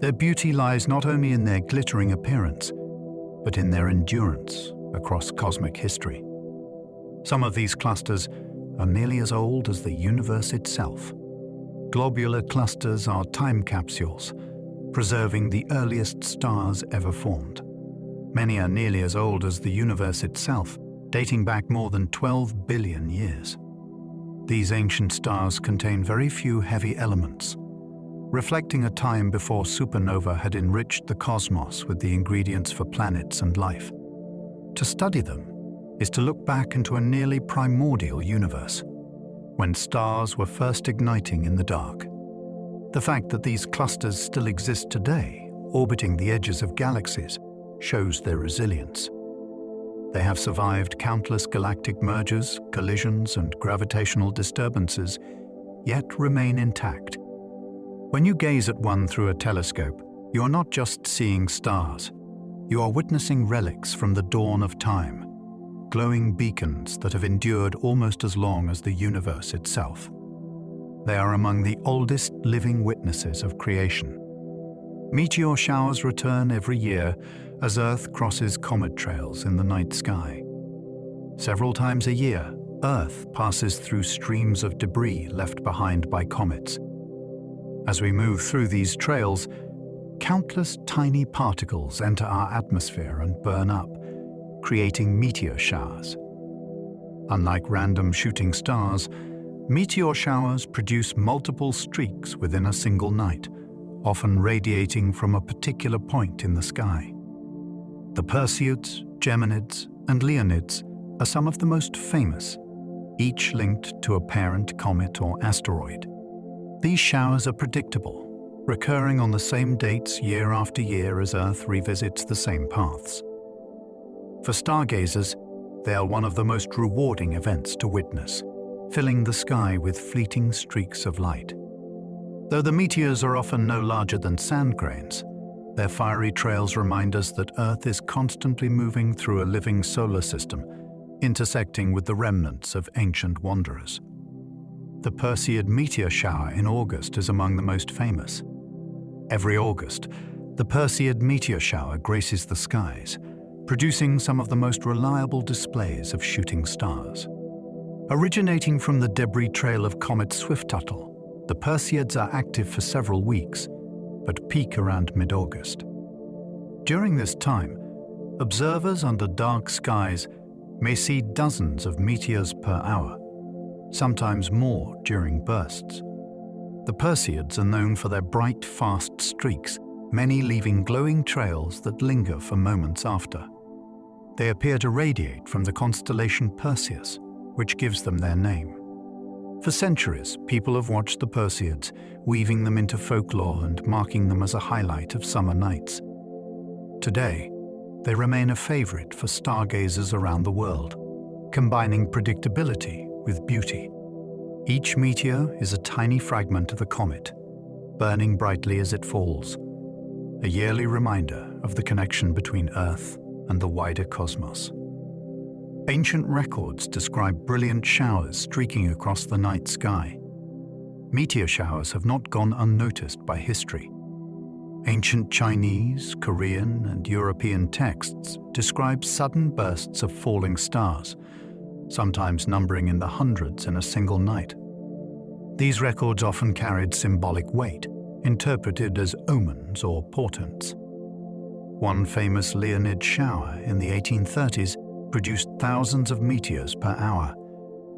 Their beauty lies not only in their glittering appearance, but in their endurance across cosmic history. Some of these clusters are nearly as old as the universe itself. Globular clusters are time capsules, preserving the earliest stars ever formed. Many are nearly as old as the universe itself, dating back more than 12 billion years. These ancient stars contain very few heavy elements, reflecting a time before supernova had enriched the cosmos with the ingredients for planets and life. To study them, is to look back into a nearly primordial universe, when stars were first igniting in the dark. The fact that these clusters still exist today, orbiting the edges of galaxies, shows their resilience. They have survived countless galactic mergers, collisions, and gravitational disturbances, yet remain intact. When you gaze at one through a telescope, you are not just seeing stars. You are witnessing relics from the dawn of time, glowing beacons that have endured almost as long as the universe itself. They are among the oldest living witnesses of creation. Meteor showers return every year as Earth crosses comet trails in the night sky. Several times a year, Earth passes through streams of debris left behind by comets. As we move through these trails, countless tiny particles enter our atmosphere and burn up, creating meteor showers. Unlike random shooting stars, meteor showers produce multiple streaks within a single night, often radiating from a particular point in the sky. The Perseids, Geminids, and Leonids are some of the most famous, each linked to a parent comet or asteroid. These showers are predictable, recurring on the same dates year after year as Earth revisits the same paths. For stargazers, they are one of the most rewarding events to witness, filling the sky with fleeting streaks of light. Though the meteors are often no larger than sand grains, their fiery trails remind us that Earth is constantly moving through a living solar system, intersecting with the remnants of ancient wanderers. The Perseid meteor shower in August is among the most famous. Every August, the Perseid meteor shower graces the skies, producing some of the most reliable displays of shooting stars. Originating from the debris trail of Comet Swift-Tuttle, the Perseids are active for several weeks, but peak around mid-August. During this time, observers under dark skies may see dozens of meteors per hour, sometimes more during bursts. The Perseids are known for their bright, fast streaks, many leaving glowing trails that linger for moments after. They appear to radiate from the constellation Perseus, which gives them their name. For centuries, people have watched the Perseids, weaving them into folklore and marking them as a highlight of summer nights. Today, they remain a favorite for stargazers around the world, combining predictability with beauty. Each meteor is a tiny fragment of a comet, burning brightly as it falls, a yearly reminder of the connection between Earth and the wider cosmos. Ancient records describe brilliant showers streaking across the night sky. Meteor showers have not gone unnoticed by history. Ancient Chinese, Korean, and European texts describe sudden bursts of falling stars, sometimes numbering in the hundreds in a single night. These records often carried symbolic weight, interpreted as omens or portents. One famous Leonid shower in the 1830s produced thousands of meteors per hour,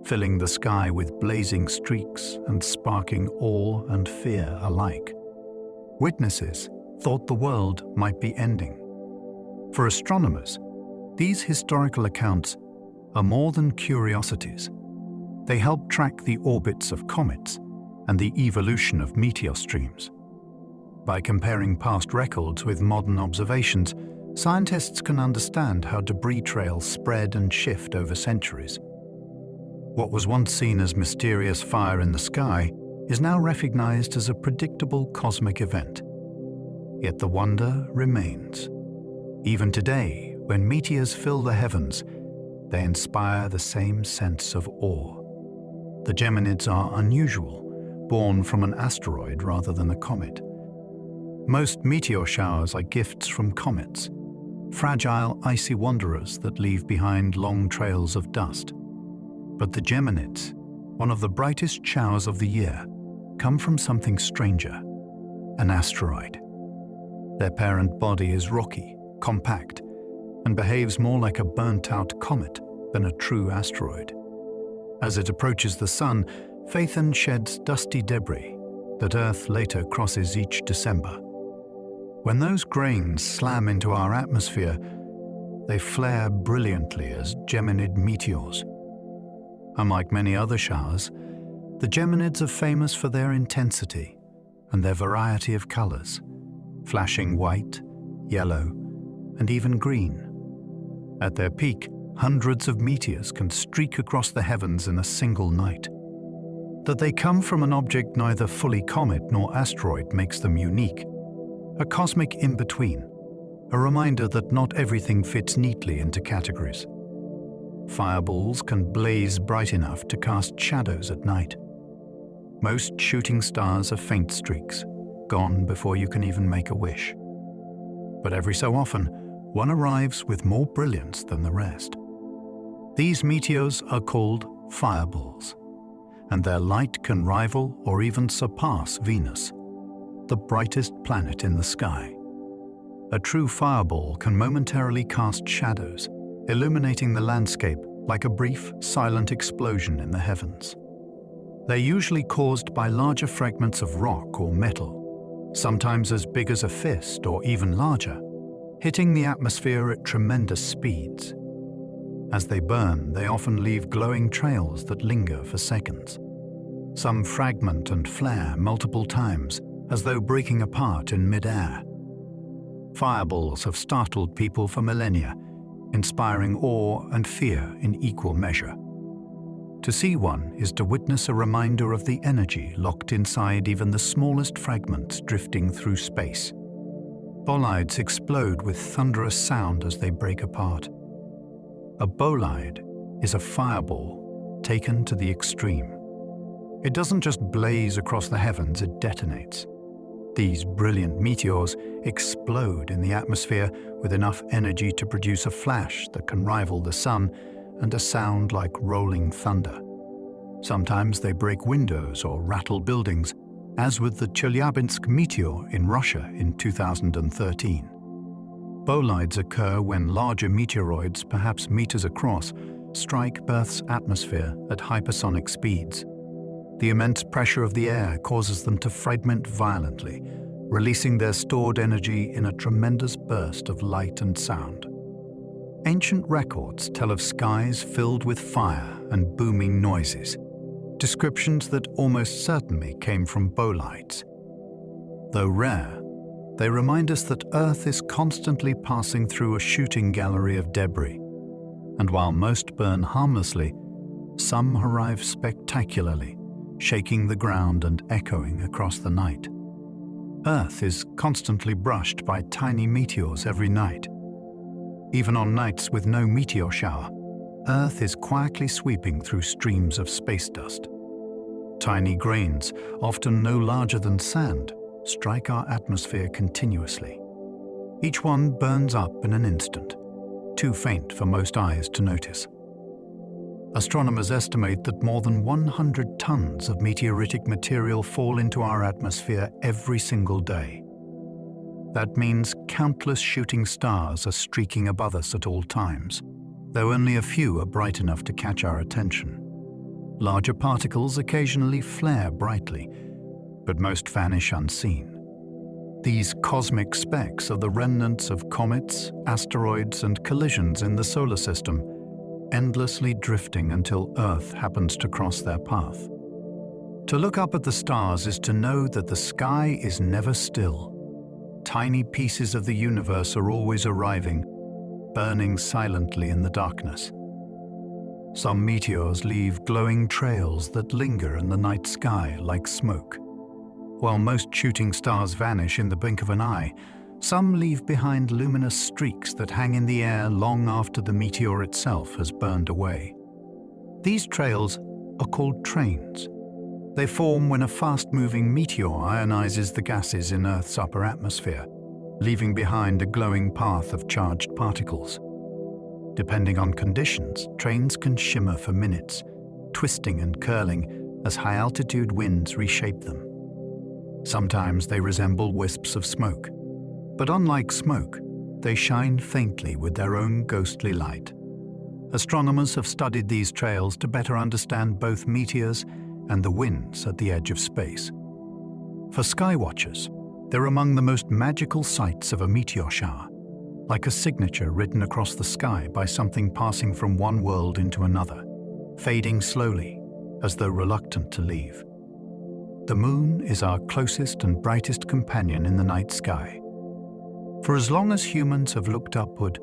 filling the sky with blazing streaks and sparking awe and fear alike. Witnesses thought the world might be ending. For astronomers, these historical accounts are more than curiosities. They help track the orbits of comets and the evolution of meteor streams. By comparing past records with modern observations, scientists can understand how debris trails spread and shift over centuries. What was once seen as mysterious fire in the sky is now recognized as a predictable cosmic event. Yet the wonder remains. Even today, when meteors fill the heavens, they inspire the same sense of awe. The Geminids are unusual, born from an asteroid rather than a comet. Most meteor showers are gifts from comets, fragile, icy wanderers that leave behind long trails of dust. But the Geminids, one of the brightest showers of the year, come from something stranger, an asteroid. Their parent body is rocky, compact, and behaves more like a burnt-out comet than a true asteroid. As it approaches the Sun, Phaethon sheds dusty debris that Earth later crosses each December. When those grains slam into our atmosphere, they flare brilliantly as Geminid meteors. Unlike many other showers, the Geminids are famous for their intensity and their variety of colors, flashing white, yellow, and even green. At their peak, hundreds of meteors can streak across the heavens in a single night. That they come from an object neither fully comet nor asteroid makes them unique, a cosmic in-between, a reminder that not everything fits neatly into categories. Fireballs can blaze bright enough to cast shadows at night. Most shooting stars are faint streaks, gone before you can even make a wish. But every so often, one arrives with more brilliance than the rest. These meteors are called fireballs, and their light can rival or even surpass Venus, the brightest planet in the sky. A true fireball can momentarily cast shadows, illuminating the landscape like a brief, silent explosion in the heavens. They're usually caused by larger fragments of rock or metal, sometimes as big as a fist or even larger, hitting the atmosphere at tremendous speeds. As they burn, they often leave glowing trails that linger for seconds. Some fragment and flare multiple times, as though breaking apart in mid-air. Fireballs have startled people for millennia, inspiring awe and fear in equal measure. To see one is to witness a reminder of the energy locked inside even the smallest fragments drifting through space. Bolides explode with thunderous sound as they break apart. A bolide is a fireball taken to the extreme. It doesn't just blaze across the heavens, it detonates. These brilliant meteors explode in the atmosphere with enough energy to produce a flash that can rival the sun and a sound like rolling thunder. Sometimes they break windows or rattle buildings, as with the Chelyabinsk meteor in Russia in 2013. Bolides occur when larger meteoroids, perhaps meters across, strike Earth's atmosphere at hypersonic speeds. The immense pressure of the air causes them to fragment violently, releasing their stored energy in a tremendous burst of light and sound. Ancient records tell of skies filled with fire and booming noises, descriptions that almost certainly came from bolides. Though rare, they remind us that Earth is constantly passing through a shooting gallery of debris, and while most burn harmlessly, some arrive spectacularly, shaking the ground and echoing across the night. Earth is constantly brushed by tiny meteors every night. Even on nights with no meteor shower, Earth is quietly sweeping through streams of space dust. Tiny grains, often no larger than sand, strike our atmosphere continuously. Each one burns up in an instant, too faint for most eyes to notice. Astronomers estimate that more than 100 tons of meteoritic material fall into our atmosphere every single day. That means countless shooting stars are streaking above us at all times, though only a few are bright enough to catch our attention. Larger particles occasionally flare brightly, but most vanish unseen. These cosmic specks are the remnants of comets, asteroids, and collisions in the solar system, endlessly drifting until Earth happens to cross their path. To look up at the stars is to know that the sky is never still. Tiny pieces of the universe are always arriving, burning silently in the darkness. Some meteors leave glowing trails that linger in the night sky like smoke. While most shooting stars vanish in the blink of an eye, some leave behind luminous streaks that hang in the air long after the meteor itself has burned away. These trails are called trains. They form when a fast-moving meteor ionizes the gases in Earth's upper atmosphere, leaving behind a glowing path of charged particles. Depending on conditions, trains can shimmer for minutes, twisting and curling as high-altitude winds reshape them. Sometimes they resemble wisps of smoke. But unlike smoke, they shine faintly with their own ghostly light. Astronomers have studied these trails to better understand both meteors and the winds at the edge of space. For skywatchers, they're among the most magical sights of a meteor shower, like a signature written across the sky by something passing from one world into another, fading slowly, as though reluctant to leave. The moon is our closest and brightest companion in the night sky. For as long as humans have looked upward,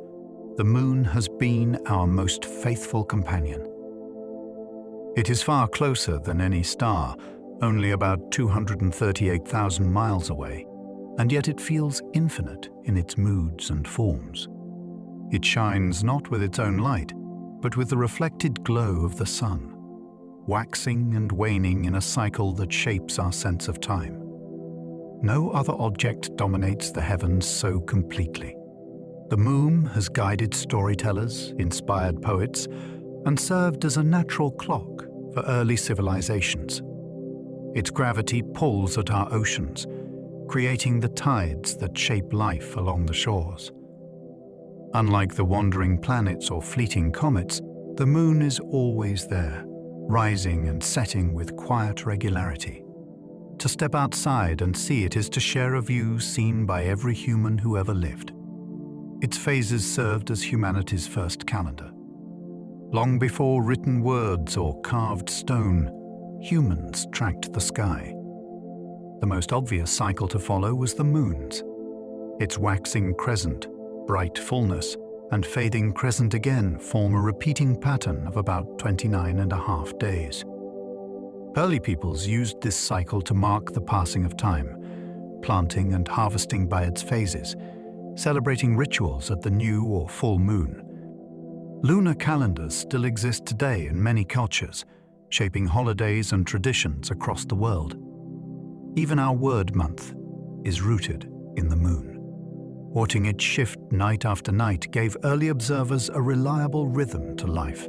the moon has been our most faithful companion. It is far closer than any star, only about 238,000 miles away, and yet it feels infinite in its moods and forms. It shines not with its own light, but with the reflected glow of the sun, waxing and waning in a cycle that shapes our sense of time. No other object dominates the heavens so completely. The moon has guided storytellers, inspired poets, and served as a natural clock for early civilizations. Its gravity pulls at our oceans, creating the tides that shape life along the shores. Unlike the wandering planets or fleeting comets, the moon is always there, rising and setting with quiet regularity. To step outside and see it is to share a view seen by every human who ever lived. Its phases served as humanity's first calendar. Long before written words or carved stone, humans tracked the sky. The most obvious cycle to follow was the moon's. Its waxing crescent, bright fullness, and fading crescent again form a repeating pattern of about 29.5 days. Early peoples used this cycle to mark the passing of time, planting and harvesting by its phases, celebrating rituals at the new or full moon. Lunar calendars still exist today in many cultures, shaping holidays and traditions across the world. Even our word month is rooted in the moon. Watching it shift night after night gave early observers a reliable rhythm to life.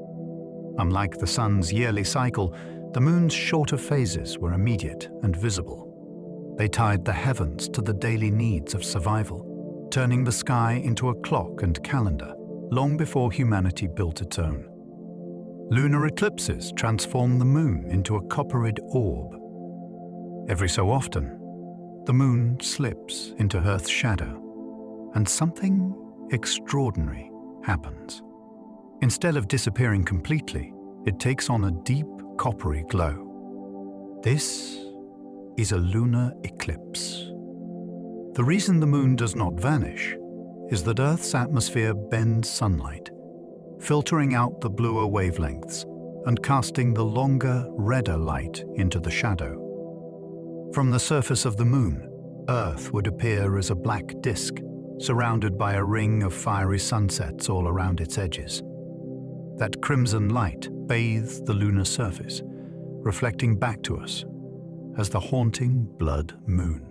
Unlike the sun's yearly cycle, the moon's shorter phases were immediate and visible. They tied the heavens to the daily needs of survival, turning the sky into a clock and calendar long before humanity built its own. Lunar eclipses transform the moon into a copperid orb. Every so often, the moon slips into Earth's shadow, and something extraordinary happens. Instead of disappearing completely, it takes on a deep coppery glow. This is a lunar eclipse. The reason the moon does not vanish is that Earth's atmosphere bends sunlight, filtering out the bluer wavelengths and casting the longer, redder light into the shadow. From the surface of the moon, Earth would appear as a black disk, surrounded by a ring of fiery sunsets all around its edges. That crimson light bathes the lunar surface, reflecting back to us as the haunting blood moon.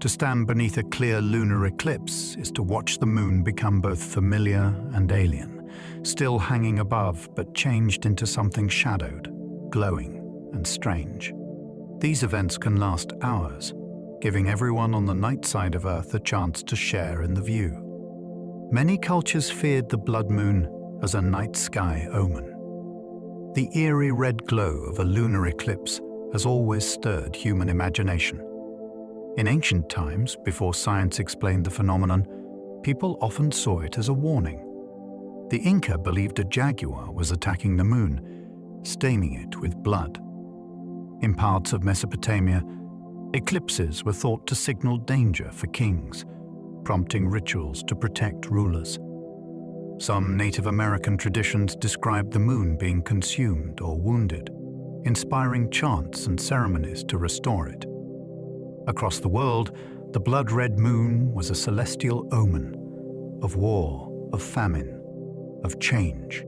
To stand beneath a clear lunar eclipse is to watch the moon become both familiar and alien, still hanging above but changed into something shadowed, glowing, and strange. These events can last hours, giving everyone on the night side of Earth a chance to share in the view. Many cultures feared the blood moon as a night sky omen. The eerie red glow of a lunar eclipse has always stirred human imagination. In ancient times, before science explained the phenomenon, people often saw it as a warning. The Inca believed a jaguar was attacking the moon, staining it with blood. In parts of Mesopotamia, eclipses were thought to signal danger for kings, prompting rituals to protect rulers. Some Native American traditions describe the moon being consumed or wounded, inspiring chants and ceremonies to restore it. Across the world, the blood-red moon was a celestial omen of war, of famine, of change.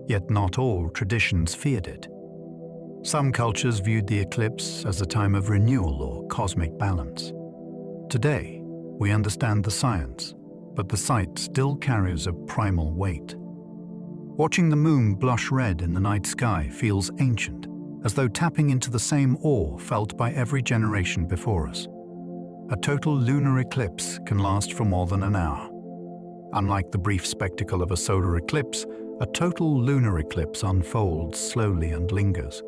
Yet not all traditions feared it. Some cultures viewed the eclipse as a time of renewal or cosmic balance. Today, we understand the science, but the sight still carries a primal weight. Watching the moon blush red in the night sky feels ancient, as though tapping into the same awe felt by every generation before us. A total lunar eclipse can last for more than an hour. Unlike the brief spectacle of a solar eclipse, a total lunar eclipse unfolds slowly and lingers.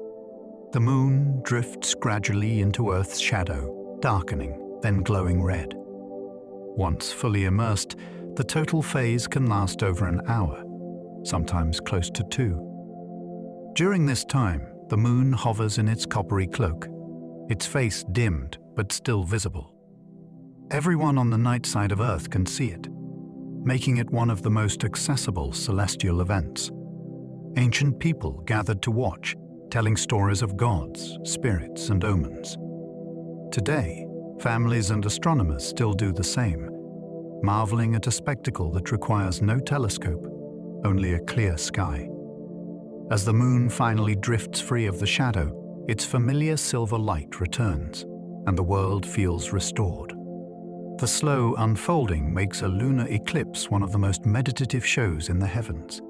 The moon drifts gradually into Earth's shadow, darkening, then glowing red. Once fully immersed, The total phase can last over an hour, sometimes close to 2. During this time, the moon hovers in its coppery cloak, its face dimmed but still visible. Everyone on the night side of Earth can see it, making it one of the most accessible celestial events. Ancient people gathered to watch, telling stories of gods, spirits, and omens. Today, families and astronomers still do the same, marveling at a spectacle that requires no telescope, only a clear sky. As the moon finally drifts free of the shadow, its familiar silver light returns, and the world feels restored. The slow unfolding makes a lunar eclipse one of the most meditative shows in the heavens.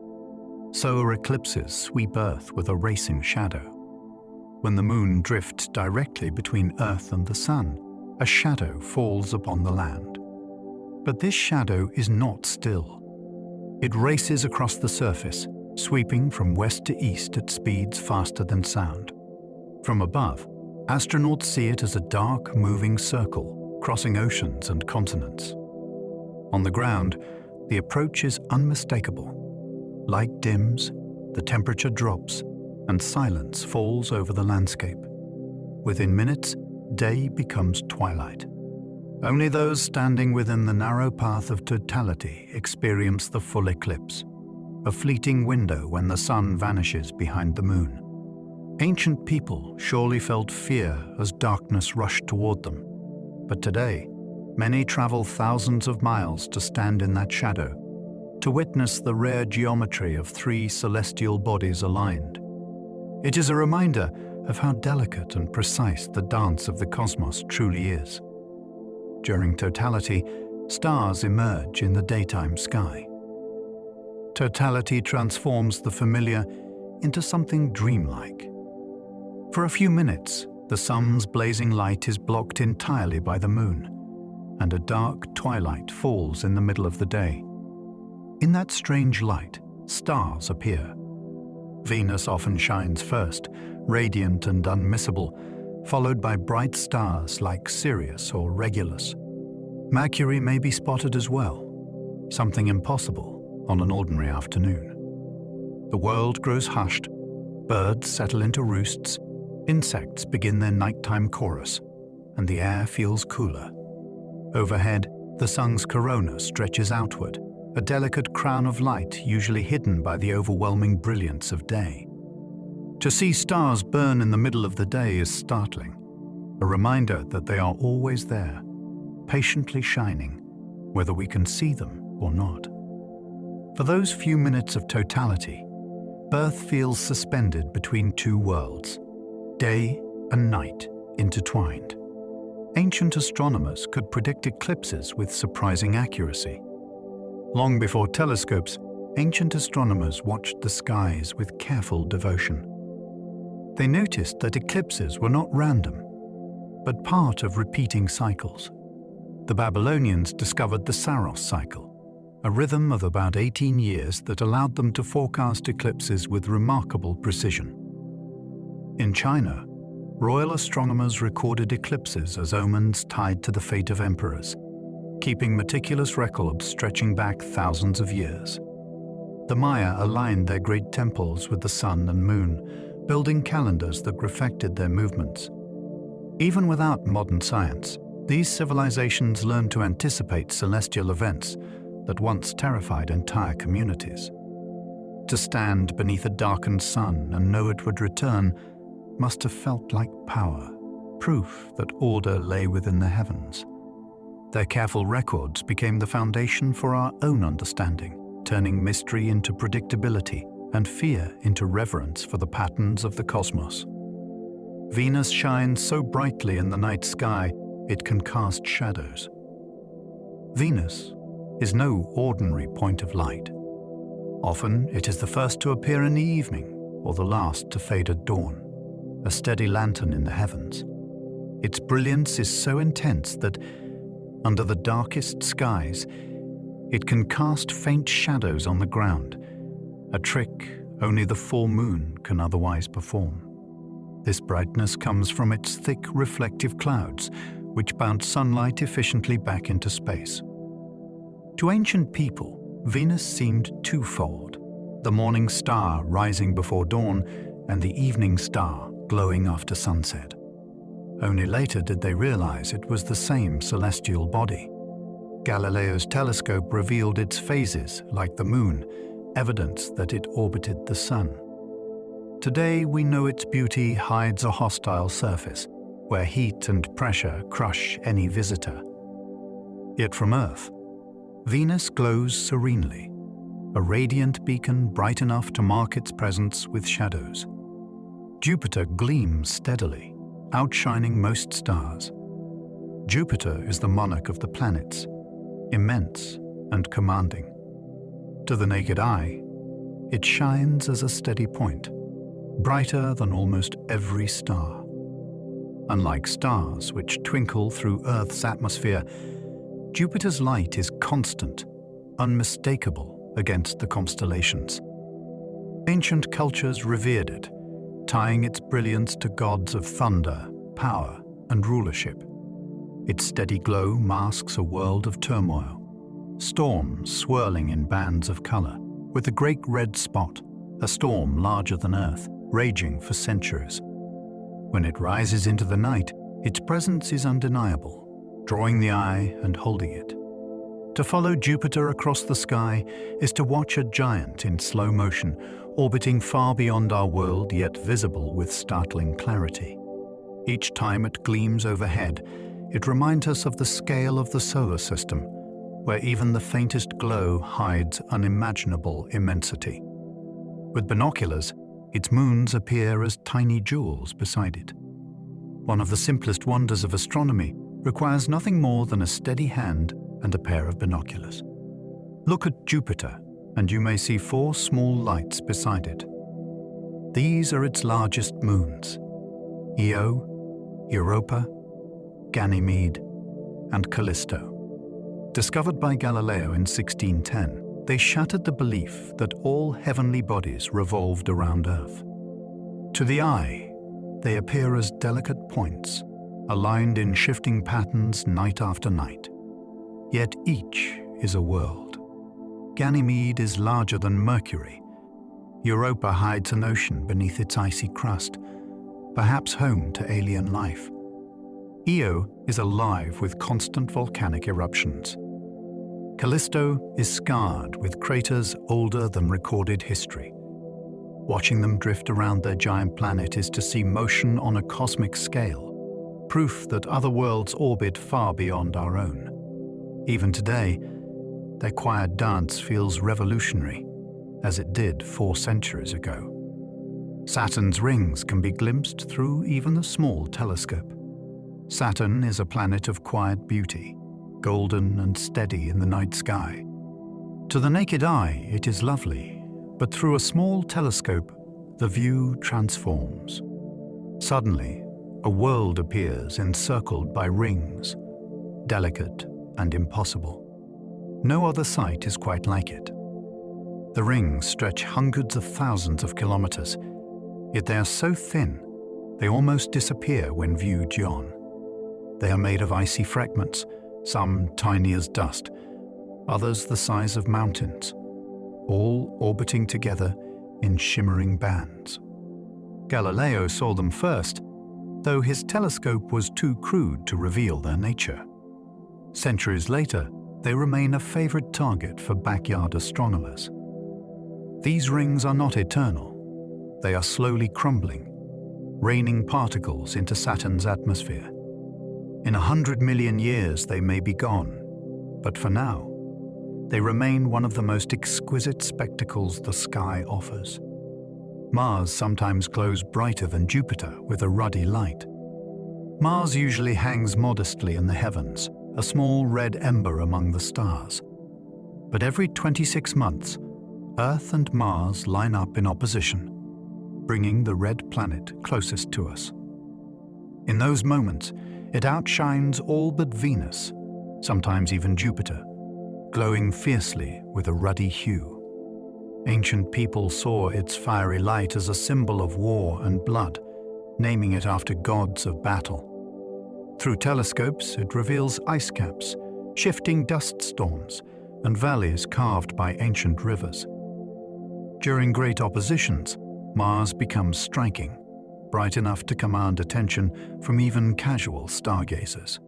Solar eclipses sweep Earth with a racing shadow. When the moon drifts directly between Earth and the sun, a shadow falls upon the land. But this shadow is not still. It races across the surface, sweeping from west to east at speeds faster than sound. From above, astronauts see it as a dark, moving circle, crossing oceans and continents. On the ground, the approach is unmistakable. Light dims, the temperature drops, and silence falls over the landscape. Within minutes, day becomes twilight. Only those standing within the narrow path of totality experience the full eclipse, a fleeting window when the sun vanishes behind the moon. Ancient people surely felt fear as darkness rushed toward them, but today, many travel thousands of miles to stand in that shadow, to witness the rare geometry of 3 celestial bodies aligned. It is a reminder of how delicate and precise the dance of the cosmos truly is. During totality, stars emerge in the daytime sky. Totality transforms the familiar into something dreamlike. For a few minutes, the sun's blazing light is blocked entirely by the moon, and a dark twilight falls in the middle of the day. In that strange light, stars appear. Venus often shines first, radiant and unmissable, followed by bright stars like Sirius or Regulus. Mercury may be spotted as well, something impossible on an ordinary afternoon. The world grows hushed, birds settle into roosts, insects begin their nighttime chorus, and the air feels cooler. Overhead, the sun's corona stretches outward, a delicate crown of light usually hidden by the overwhelming brilliance of day. To see stars burn in the middle of the day is startling, a reminder that they are always there, patiently shining, whether we can see them or not. For those few minutes of totality, Earth feels suspended between 2 worlds, day and night intertwined. Ancient astronomers could predict eclipses with surprising accuracy. Long before telescopes, ancient astronomers watched the skies with careful devotion. They noticed that eclipses were not random, but part of repeating cycles. The Babylonians discovered the Saros cycle, a rhythm of about 18 years that allowed them to forecast eclipses with remarkable precision. In China, royal astronomers recorded eclipses as omens tied to the fate of emperors, keeping meticulous records stretching back thousands of years. The Maya aligned their great temples with the sun and moon, building calendars that reflected their movements. Even without modern science, these civilizations learned to anticipate celestial events that once terrified entire communities. To stand beneath a darkened sun and know it would return must have felt like power, proof that order lay within the heavens. Their careful records became the foundation for our own understanding, turning mystery into predictability and fear into reverence for the patterns of the cosmos. Venus shines so brightly in the night sky, it can cast shadows. Venus is no ordinary point of light. Often it is the first to appear in the evening or the last to fade at dawn, a steady lantern in the heavens. Its brilliance is so intense that, under the darkest skies, it can cast faint shadows on the ground, a trick only the full moon can otherwise perform. This brightness comes from its thick reflective clouds, which bounce sunlight efficiently back into space. To ancient people, Venus seemed twofold: the morning star rising before dawn and the evening star glowing after sunset. Only later did they realize it was the same celestial body. Galileo's telescope revealed its phases like the moon, evidence that it orbited the sun. Today we know its beauty hides a hostile surface, where heat and pressure crush any visitor. Yet from Earth, Venus glows serenely, a radiant beacon bright enough to mark its presence with shadows. Jupiter gleams steadily, outshining most stars. Jupiter is the monarch of the planets, immense and commanding. To the naked eye, it shines as a steady point, brighter than almost every star. Unlike stars which twinkle through Earth's atmosphere, Jupiter's light is constant, unmistakable against the constellations. Ancient cultures revered it, tying its brilliance to gods of thunder, power, and rulership. Its steady glow masks a world of turmoil, storms swirling in bands of color, with a great red spot, a storm larger than Earth, raging for centuries. When it rises into the night, its presence is undeniable, drawing the eye and holding it. To follow Jupiter across the sky is to watch a giant in slow motion, orbiting far beyond our world yet visible with startling clarity. Each time it gleams overhead, it reminds us of the scale of the solar system, where even the faintest glow hides unimaginable immensity. With binoculars, its moons appear as tiny jewels beside it. One of the simplest wonders of astronomy requires nothing more than a steady hand and a pair of binoculars. Look at Jupiter, and you may see 4 small lights beside it. These are its largest moons: Io, Europa, Ganymede, and Callisto. Discovered by Galileo in 1610, they shattered the belief that all heavenly bodies revolved around Earth. To the eye, they appear as delicate points, aligned in shifting patterns night after night. Yet each is a world. Ganymede is larger than Mercury. Europa hides an ocean beneath its icy crust, perhaps home to alien life. Io is alive with constant volcanic eruptions. Callisto is scarred with craters older than recorded history. Watching them drift around their giant planet is to see motion on a cosmic scale, proof that other worlds orbit far beyond our own. Even today, their quiet dance feels revolutionary, as it did 4 centuries ago. Saturn's rings can be glimpsed through even a small telescope. Saturn is a planet of quiet beauty, golden and steady in the night sky. To the naked eye, it is lovely, but through a small telescope, the view transforms. Suddenly, a world appears encircled by rings, delicate and impossible. No other sight is quite like it. The rings stretch hundreds of thousands of kilometers, yet they are so thin, they almost disappear when viewed yon. They are made of icy fragments, some tiny as dust, others the size of mountains, all orbiting together in shimmering bands. Galileo saw them first, though his telescope was too crude to reveal their nature. Centuries later, they remain a favorite target for backyard astronomers. These rings are not eternal. They are slowly crumbling, raining particles into Saturn's atmosphere. In 100 million years they may be gone, but for now, they remain one of the most exquisite spectacles the sky offers. Mars sometimes glows brighter than Jupiter with a ruddy light. Mars usually hangs modestly in the heavens, a small red ember among the stars. But every 26 months, Earth and Mars line up in opposition, bringing the red planet closest to us. In those moments, it outshines all but Venus, sometimes even Jupiter, glowing fiercely with a ruddy hue. Ancient people saw its fiery light as a symbol of war and blood, naming it after gods of battle. Through telescopes, it reveals ice caps, shifting dust storms, and valleys carved by ancient rivers. During great oppositions, Mars becomes striking, bright enough to command attention from even casual stargazers.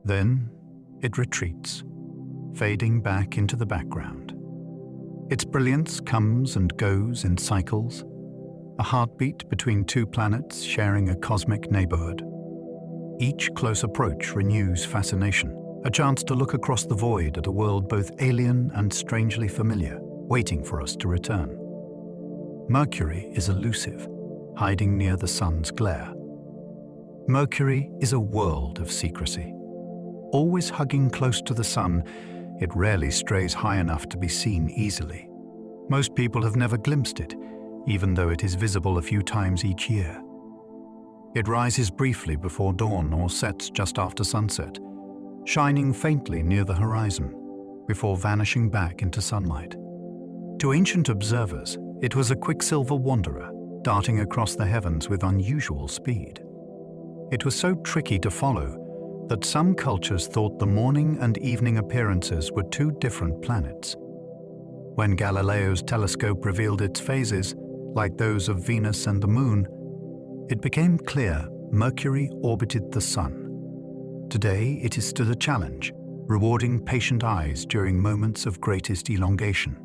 Then it retreats, fading back into the background. Its brilliance comes and goes in cycles, a heartbeat between two planets sharing a cosmic neighborhood. Each close approach renews fascination, a chance to look across the void at a world both alien and strangely familiar, waiting for us to return. Mercury is elusive, hiding near the sun's glare. Mercury is a world of secrecy. Always hugging close to the sun, it rarely strays high enough to be seen easily. Most people have never glimpsed it, even though it is visible a few times each year. It rises briefly before dawn or sets just after sunset, shining faintly near the horizon, before vanishing back into sunlight. To ancient observers, it was a quicksilver wanderer, darting across the heavens with unusual speed. It was so tricky to follow that some cultures thought the morning and evening appearances were two different planets. When Galileo's telescope revealed its phases, like those of Venus and the Moon, it became clear Mercury orbited the Sun. Today, it is still a challenge, rewarding patient eyes during moments of greatest elongation.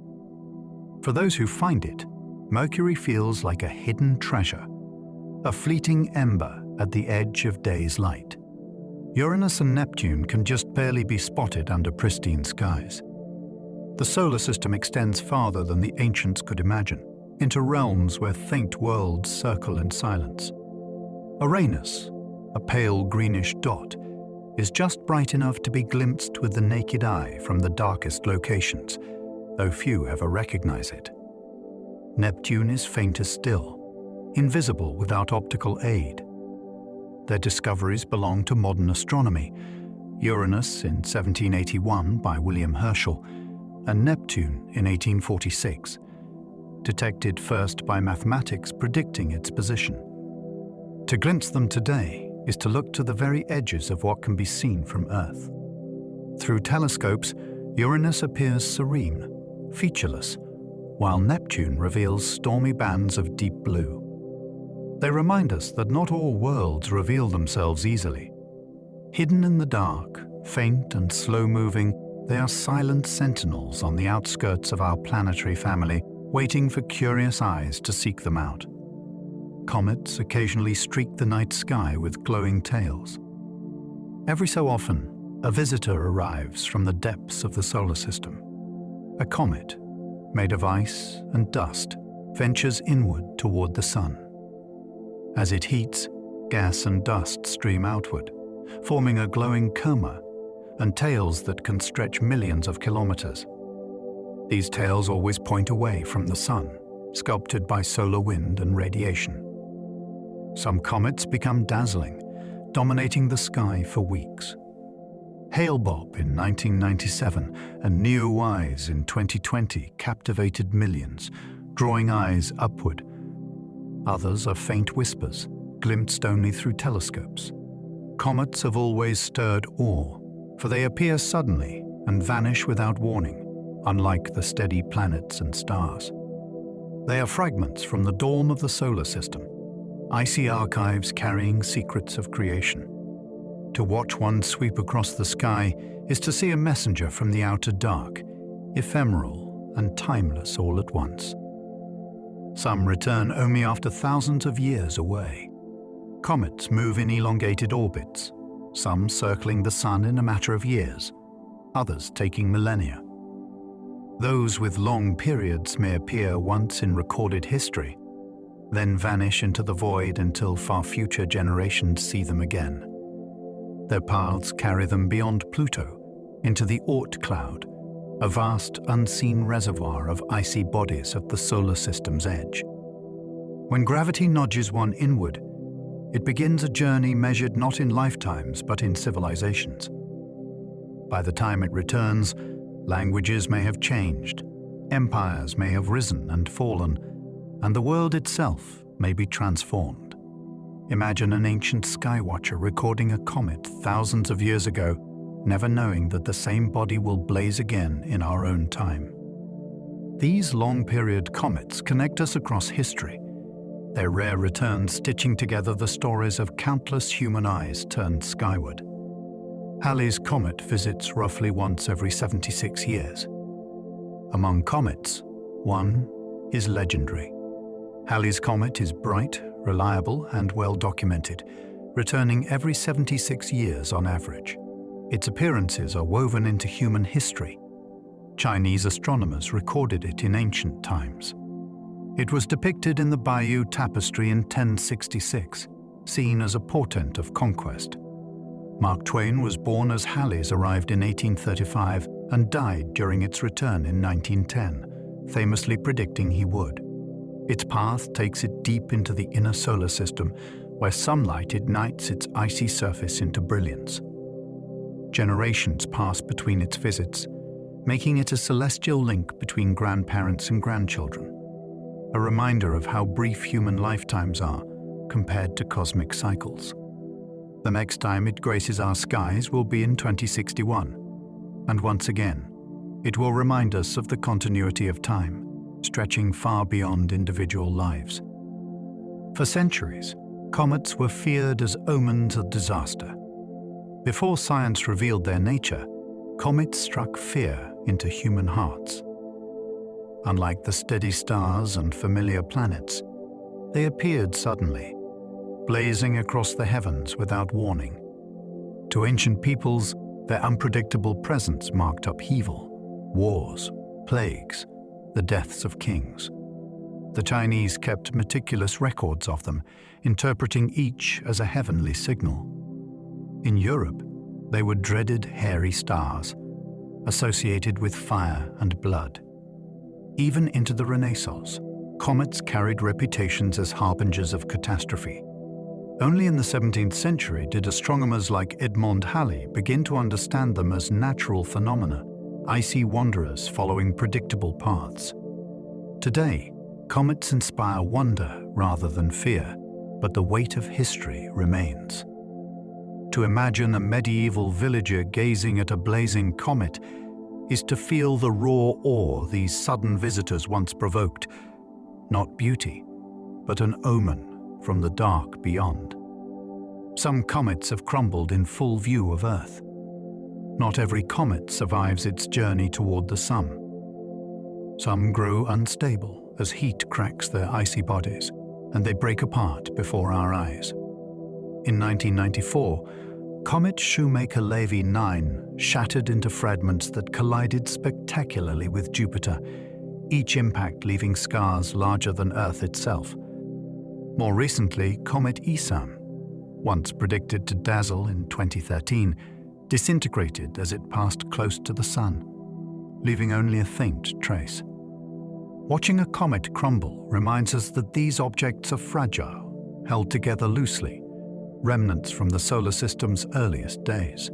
For those who find it, Mercury feels like a hidden treasure, a fleeting ember at the edge of day's light. Uranus and Neptune can just barely be spotted under pristine skies. The solar system extends farther than the ancients could imagine, into realms where faint worlds circle in silence. Uranus, a pale greenish dot, is just bright enough to be glimpsed with the naked eye from the darkest locations, though few ever recognize it. Neptune is fainter still, invisible without optical aid. Their discoveries belong to modern astronomy, Uranus in 1781 by William Herschel, and Neptune in 1846, detected first by mathematics predicting its position. To glimpse them today is to look to the very edges of what can be seen from Earth. Through telescopes, Uranus appears serene, featureless, while Neptune reveals stormy bands of deep blue. They remind us that not all worlds reveal themselves easily. Hidden in the dark, faint and slow-moving, they are silent sentinels on the outskirts of our planetary family, waiting for curious eyes to seek them out. Comets occasionally streak the night sky with glowing tails. Every so often, a visitor arrives from the depths of the solar system. A comet, made of ice and dust, ventures inward toward the sun. As it heats, gas and dust stream outward, forming a glowing coma and tails that can stretch millions of kilometers. These tails always point away from the sun, sculpted by solar wind and radiation. Some comets become dazzling, dominating the sky for weeks. Hale-Bopp in 1997 and Neo-Wise in 2020 captivated millions, drawing eyes upward. Others are faint whispers, glimpsed only through telescopes. Comets have always stirred awe, for they appear suddenly and vanish without warning, unlike the steady planets and stars. They are fragments from the dawn of the solar system, icy archives carrying secrets of creation. To watch one sweep across the sky is to see a messenger from the outer dark, ephemeral and timeless all at once. Some return only after thousands of years away. Comets move in elongated orbits, some circling the sun in a matter of years, others taking millennia. Those with long periods may appear once in recorded history, then vanish into the void until far future generations see them again. Their paths carry them beyond Pluto, into the Oort cloud, a vast unseen reservoir of icy bodies at the solar system's edge. When gravity nudges one inward, it begins a journey measured not in lifetimes but in civilizations. By the time it returns, languages may have changed, empires may have risen and fallen, and the world itself may be transformed. Imagine an ancient skywatcher recording a comet thousands of years ago, never knowing that the same body will blaze again in our own time. These long-period comets connect us across history, their rare returns stitching together the stories of countless human eyes turned skyward. Halley's Comet visits roughly once every 76 years. Among comets, one is legendary. Halley's Comet is bright, reliable, and well documented, returning every 76 years on average. Its appearances are woven into human history. Chinese astronomers recorded it in ancient times. It was depicted in the Bayeux Tapestry in 1066, seen as a portent of conquest. Mark Twain was born as Halley's arrived in 1835 and died during its return in 1910, famously predicting he would. Its path takes it deep into the inner solar system, where sunlight ignites its icy surface into brilliance. Generations pass between its visits, making it a celestial link between grandparents and grandchildren, a reminder of how brief human lifetimes are compared to cosmic cycles. The next time it graces our skies will be in 2061, and once again, it will remind us of the continuity of time, stretching far beyond individual lives. For centuries, comets were feared as omens of disaster. Before science revealed their nature, comets struck fear into human hearts. Unlike the steady stars and familiar planets, they appeared suddenly, blazing across the heavens without warning. To ancient peoples, their unpredictable presence marked upheaval, wars, plagues, the deaths of kings. The Chinese kept meticulous records of them, interpreting each as a heavenly signal. In Europe, they were dreaded hairy stars, associated with fire and blood. Even into the Renaissance, comets carried reputations as harbingers of catastrophe. Only in the 17th century did astronomers like Edmond Halley begin to understand them as natural phenomena, icy wanderers following predictable paths. Today, comets inspire wonder rather than fear, but the weight of history remains. To imagine a medieval villager gazing at a blazing comet is to feel the raw awe these sudden visitors once provoked, not beauty, but an omen from the dark beyond. Some comets have crumbled in full view of Earth. Not every comet survives its journey toward the sun. Some grow unstable as heat cracks their icy bodies, and they break apart before our eyes. In 1994, Comet Shoemaker-Levy 9 shattered into fragments that collided spectacularly with Jupiter, each impact leaving scars larger than Earth itself. More recently, Comet Isam, once predicted to dazzle in 2013, disintegrated as it passed close to the Sun, leaving only a faint trace. Watching a comet crumble reminds us that these objects are fragile, held together loosely, remnants from the solar system's earliest days.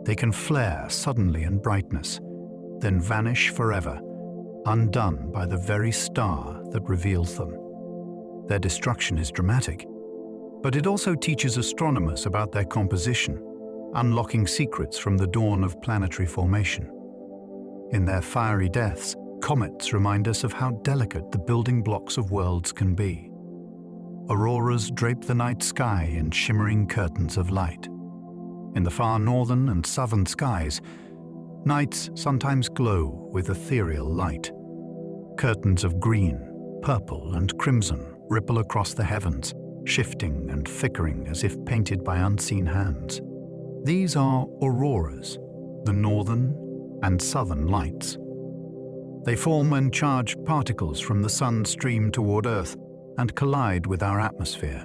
They can flare suddenly in brightness, then vanish forever, undone by the very star that reveals them. Their destruction is dramatic, but it also teaches astronomers about their composition, unlocking secrets from the dawn of planetary formation. In their fiery deaths, comets remind us of how delicate the building blocks of worlds can be. Auroras drape the night sky in shimmering curtains of light. In the far northern and southern skies, nights sometimes glow with ethereal light. Curtains of green, purple, and crimson ripple across the heavens, shifting and flickering as if painted by unseen hands. These are auroras, the northern and southern lights. They form when charged particles from the sun stream toward Earth and collide with our atmosphere,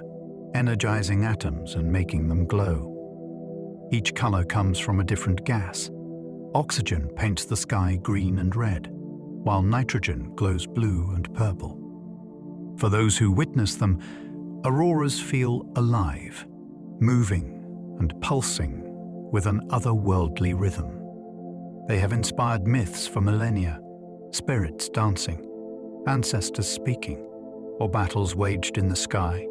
energizing atoms and making them glow. Each color comes from a different gas. Oxygen paints the sky green and red, while nitrogen glows blue and purple. For those who witness them, auroras feel alive, moving and pulsing with an otherworldly rhythm. They have inspired myths for millennia, spirits dancing, ancestors speaking, or battles waged in the sky.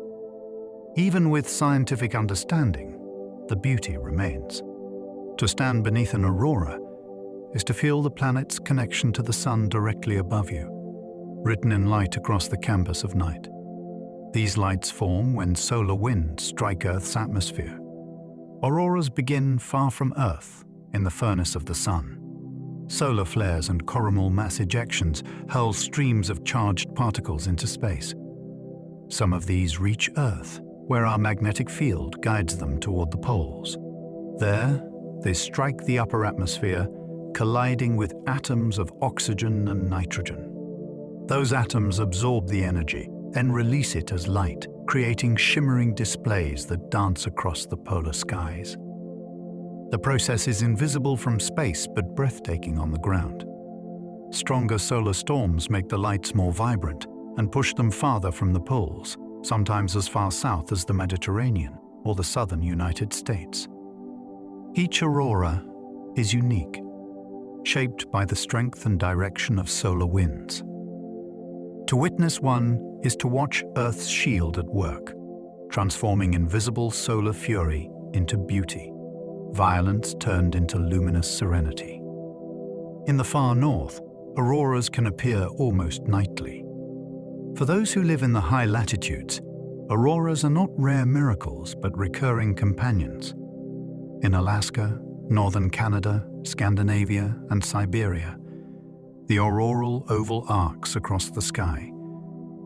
Even with scientific understanding, the beauty remains. To stand beneath an aurora is to feel the planet's connection to the sun directly above you, written in light across the canvas of night. These lights form when solar winds strike Earth's atmosphere. Auroras begin far from Earth, in the furnace of the sun. Solar flares and coronal mass ejections hurl streams of charged particles into space. Some of these reach Earth, where our magnetic field guides them toward the poles. There, they strike the upper atmosphere, colliding with atoms of oxygen and nitrogen. Those atoms absorb the energy, then release it as light, creating shimmering displays that dance across the polar skies. The process is invisible from space but breathtaking on the ground. Stronger solar storms make the lights more vibrant and push them farther from the poles, sometimes as far south as the Mediterranean or the southern United States. Each aurora is unique, shaped by the strength and direction of solar winds. To witness one is to watch Earth's shield at work, transforming invisible solar fury into beauty, violence turned into luminous serenity. In the far north, auroras can appear almost nightly. For those who live in the high latitudes, auroras are not rare miracles but recurring companions. In Alaska, northern Canada, Scandinavia, and Siberia, the auroral oval arcs across the sky,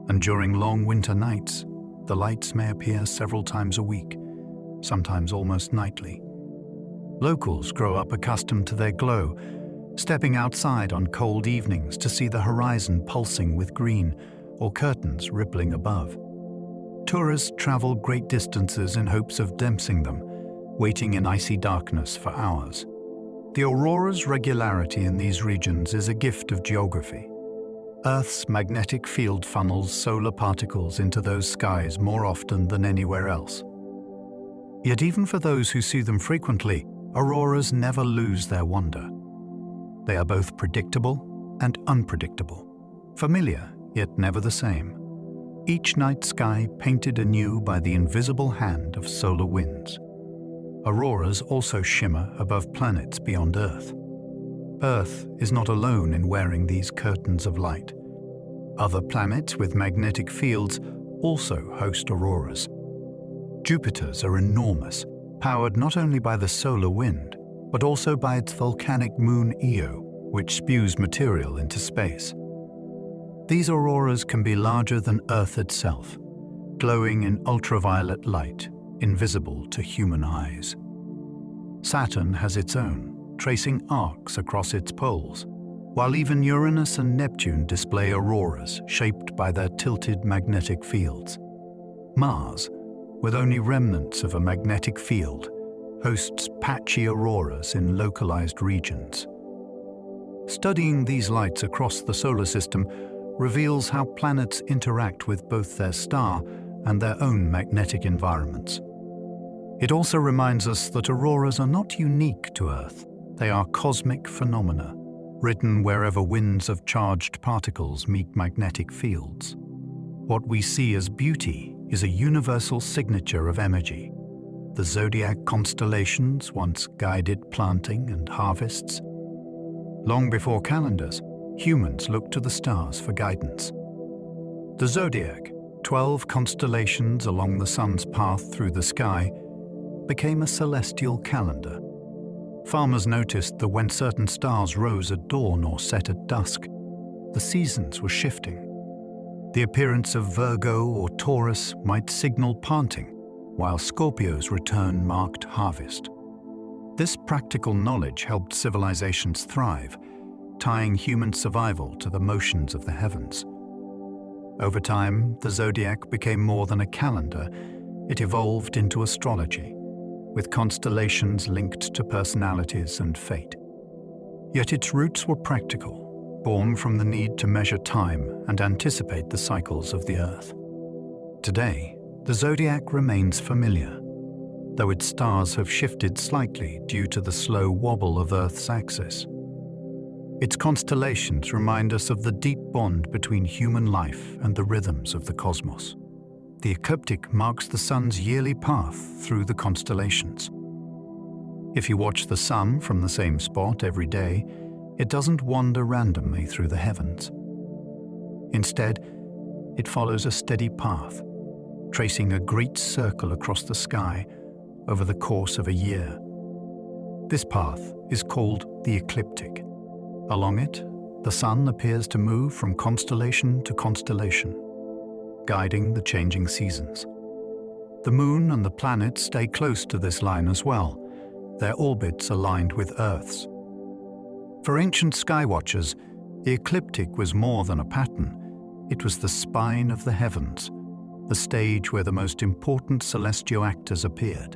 and during long winter nights, the lights may appear several times a week, sometimes almost nightly. Locals grow up accustomed to their glow, stepping outside on cold evenings to see the horizon pulsing with green or curtains rippling above. Tourists travel great distances in hopes of glimpsing them, waiting in icy darkness for hours. The aurora's regularity in these regions is a gift of geography. Earth's magnetic field funnels solar particles into those skies more often than anywhere else. Yet even for those who see them frequently, auroras never lose their wonder. They are both predictable and unpredictable, familiar yet never the same. Each night sky painted anew by the invisible hand of solar winds. Auroras also shimmer above planets beyond Earth. Earth is not alone in wearing these curtains of light. Other planets with magnetic fields also host auroras. Jupiter's are enormous, powered not only by the solar wind, but also by its volcanic moon Io, which spews material into space. These auroras can be larger than Earth itself, glowing in ultraviolet light, invisible to human eyes. Saturn has its own, tracing arcs across its poles, while even Uranus and Neptune display auroras shaped by their tilted magnetic fields. Mars, with only remnants of a magnetic field, hosts patchy auroras in localized regions. Studying these lights across the solar system reveals how planets interact with both their star and their own magnetic environments. It also reminds us that auroras are not unique to Earth. They are cosmic phenomena, written wherever winds of charged particles meet magnetic fields. What we see as beauty is a universal signature of energy. The zodiac constellations once guided planting and harvests. Long before calendars, humans looked to the stars for guidance. The zodiac, 12 constellations along the sun's path through the sky, became a celestial calendar. Farmers noticed that when certain stars rose at dawn or set at dusk, the seasons were shifting. The appearance of Virgo or Taurus might signal planting, while Scorpio's return marked harvest. This practical knowledge helped civilizations thrive, tying human survival to the motions of the heavens. Over time, the zodiac became more than a calendar. It evolved into astrology, with constellations linked to personalities and fate. Yet its roots were practical, born from the need to measure time and anticipate the cycles of the Earth. Today, the zodiac remains familiar, though its stars have shifted slightly due to the slow wobble of Earth's axis. Its constellations remind us of the deep bond between human life and the rhythms of the cosmos. The ecliptic marks the sun's yearly path through the constellations. If you watch the sun from the same spot every day, it doesn't wander randomly through the heavens. Instead, it follows a steady path, tracing a great circle across the sky over the course of a year. This path is called the ecliptic. Along it, the sun appears to move from constellation to constellation, guiding the changing seasons. The moon and the planets stay close to this line as well, their orbits aligned with Earth's. For ancient skywatchers, the ecliptic was more than a pattern. It was the spine of the heavens, the stage where the most important celestial actors appeared.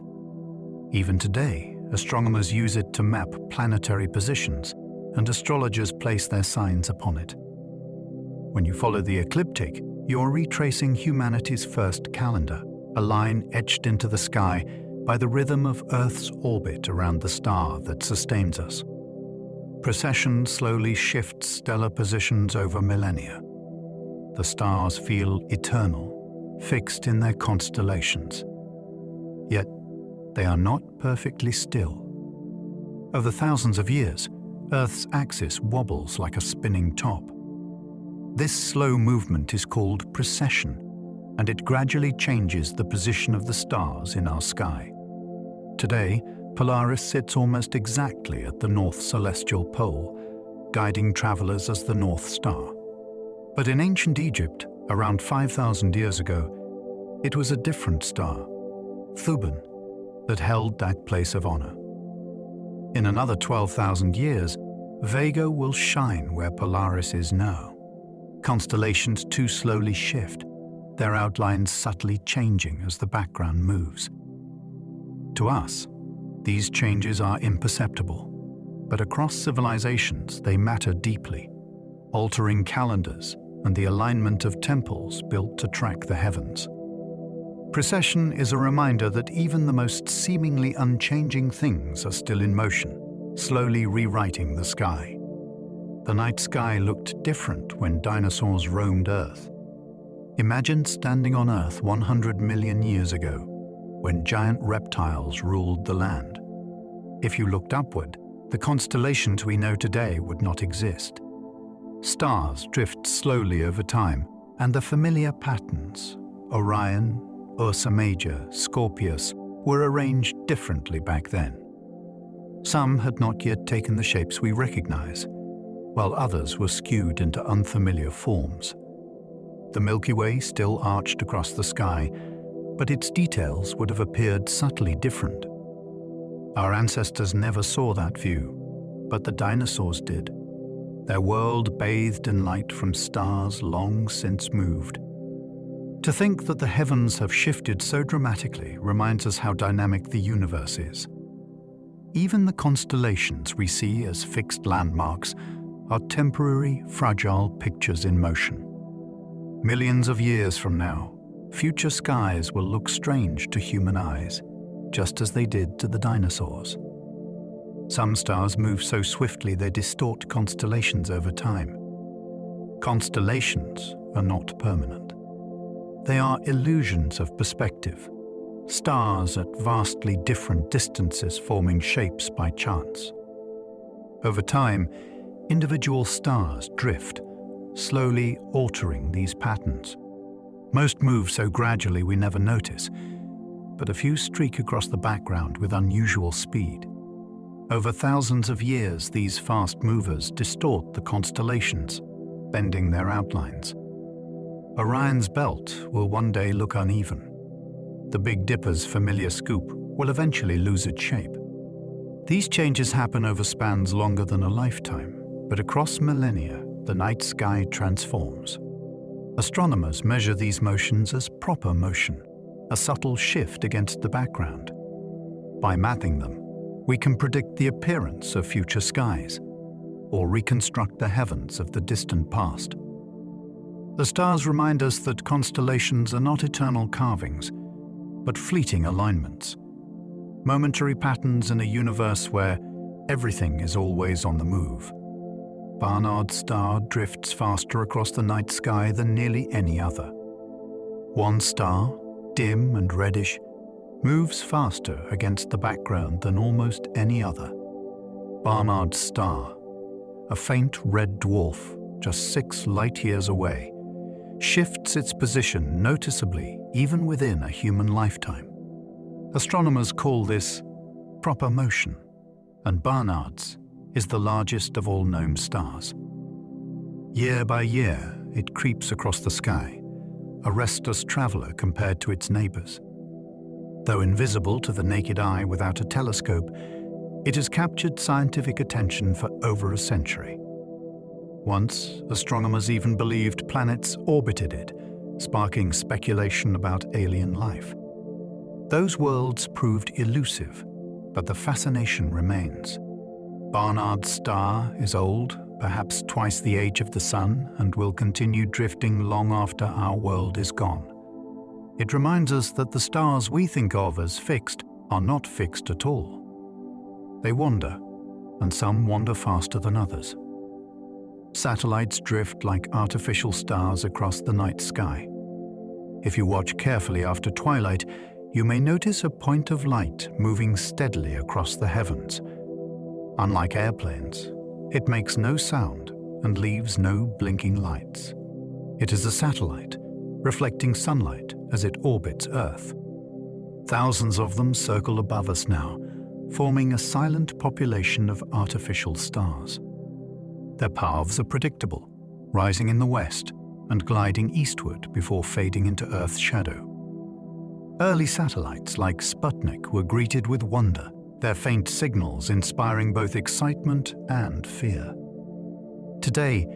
Even today, astronomers use it to map planetary positions, and astrologers place their signs upon it. When you follow the ecliptic, you're retracing humanity's first calendar, a line etched into the sky by the rhythm of Earth's orbit around the star that sustains us. Precession slowly shifts stellar positions over millennia. The stars feel eternal, fixed in their constellations. Yet, they are not perfectly still. Over thousands of years, Earth's axis wobbles like a spinning top. This slow movement is called precession, and it gradually changes the position of the stars in our sky. Today, Polaris sits almost exactly at the north celestial pole, guiding travelers as the North Star. But in ancient Egypt, around 5,000 years ago, it was a different star, Thuban, that held that place of honor. In another 12,000 years, Vega will shine where Polaris is now. Constellations too slowly shift, their outlines subtly changing as the background moves. To us, these changes are imperceptible, but across civilizations they matter deeply, altering calendars and the alignment of temples built to track the heavens. Precession is a reminder that even the most seemingly unchanging things are still in motion, slowly rewriting the sky. The night sky looked different when dinosaurs roamed Earth. Imagine standing on Earth 100 million years ago, when giant reptiles ruled the land. If you looked upward, the constellations we know today would not exist. Stars drift slowly over time, and the familiar patterns, Orion, Ursa Major, Scorpius, were arranged differently back then. Some had not yet taken the shapes we recognize, while others were skewed into unfamiliar forms. The Milky Way still arched across the sky, but its details would have appeared subtly different. Our ancestors never saw that view, but the dinosaurs did. Their world bathed in light from stars long since moved. To think that the heavens have shifted so dramatically reminds us how dynamic the universe is. Even the constellations we see as fixed landmarks are temporary, fragile pictures in motion. Millions of years from now, future skies will look strange to human eyes, just as they did to the dinosaurs. Some stars move so swiftly they distort constellations over time. Constellations are not permanent. They are illusions of perspective, stars at vastly different distances forming shapes by chance. Over time, individual stars drift, slowly altering these patterns. Most move so gradually we never notice, but a few streak across the background with unusual speed. Over thousands of years, these fast movers distort the constellations, bending their outlines. Orion's belt will one day look uneven. The Big Dipper's familiar scoop will eventually lose its shape. These changes happen over spans longer than a lifetime, but across millennia, the night sky transforms. Astronomers measure these motions as proper motion, a subtle shift against the background. By mapping them, we can predict the appearance of future skies, or reconstruct the heavens of the distant past. The stars remind us that constellations are not eternal carvings, but fleeting alignments, momentary patterns in a universe where everything is always on the move. Barnard's star drifts faster across the night sky than nearly any other. One star, dim and reddish, moves faster against the background than almost any other. Barnard's star, a faint red dwarf just 6 light-years away, shifts its position noticeably even within a human lifetime. Astronomers call this proper motion, and Barnard's is the largest of all known stars. Year by year, it creeps across the sky, a restless traveler compared to its neighbors. Though invisible to the naked eye without a telescope, it has captured scientific attention for over a century. Once, astronomers even believed planets orbited it, sparking speculation about alien life. Those worlds proved elusive, but the fascination remains. Barnard's star is old, perhaps twice the age of the Sun, and will continue drifting long after our world is gone. It reminds us that the stars we think of as fixed are not fixed at all. They wander, and some wander faster than others. Satellites drift like artificial stars across the night sky. If you watch carefully after twilight, you may notice a point of light moving steadily across the heavens. Unlike airplanes, it makes no sound and leaves no blinking lights. It is a satellite, reflecting sunlight as it orbits Earth. Thousands of them circle above us now, forming a silent population of artificial stars. Their paths are predictable, rising in the west and gliding eastward before fading into Earth's shadow. Early satellites like Sputnik were greeted with wonder, their faint signals inspiring both excitement and fear. Today,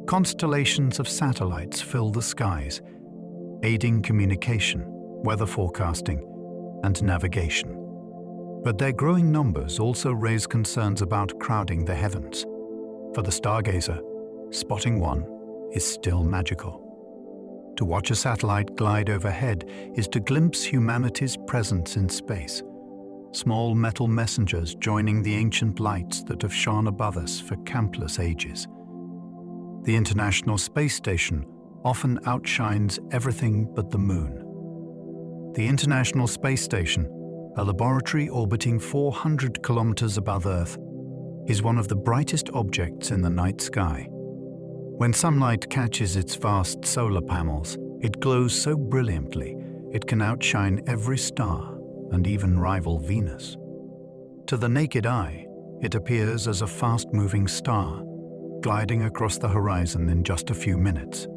constellations of satellites fill the skies, aiding communication, weather forecasting, and navigation. But their growing numbers also raise concerns about crowding the heavens. For the stargazer, spotting one is still magical. To watch a satellite glide overhead is to glimpse humanity's presence in space, small metal messengers joining the ancient lights that have shone above us for countless ages. The International Space Station often outshines everything but the Moon. The International Space Station, a laboratory orbiting 400 kilometers above Earth, is one of the brightest objects in the night sky. When sunlight catches its vast solar panels, it glows so brilliantly it can outshine every star and even rival Venus. To the naked eye, it appears as a fast-moving star, gliding across the horizon in just a few minutes.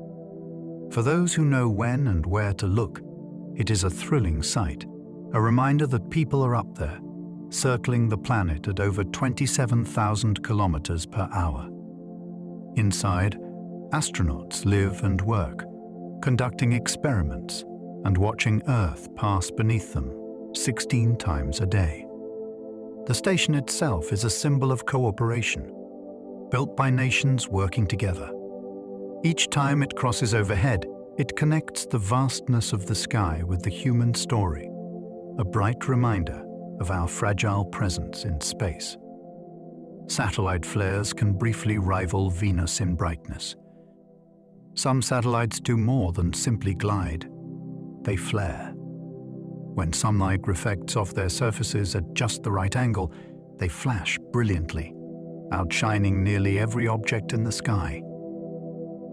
For those who know when and where to look, it is a thrilling sight, a reminder that people are up there, circling the planet at over 27,000 kilometers per hour. Inside, astronauts live and work, conducting experiments and watching Earth pass beneath them 16 times a day. The station itself is a symbol of cooperation, built by nations working together. Each time it crosses overhead, it connects the vastness of the sky with the human story, a bright reminder of our fragile presence in space. Satellite flares can briefly rival Venus in brightness. Some satellites do more than simply glide. They flare. When sunlight reflects off their surfaces at just the right angle, they flash brilliantly, outshining nearly every object in the sky.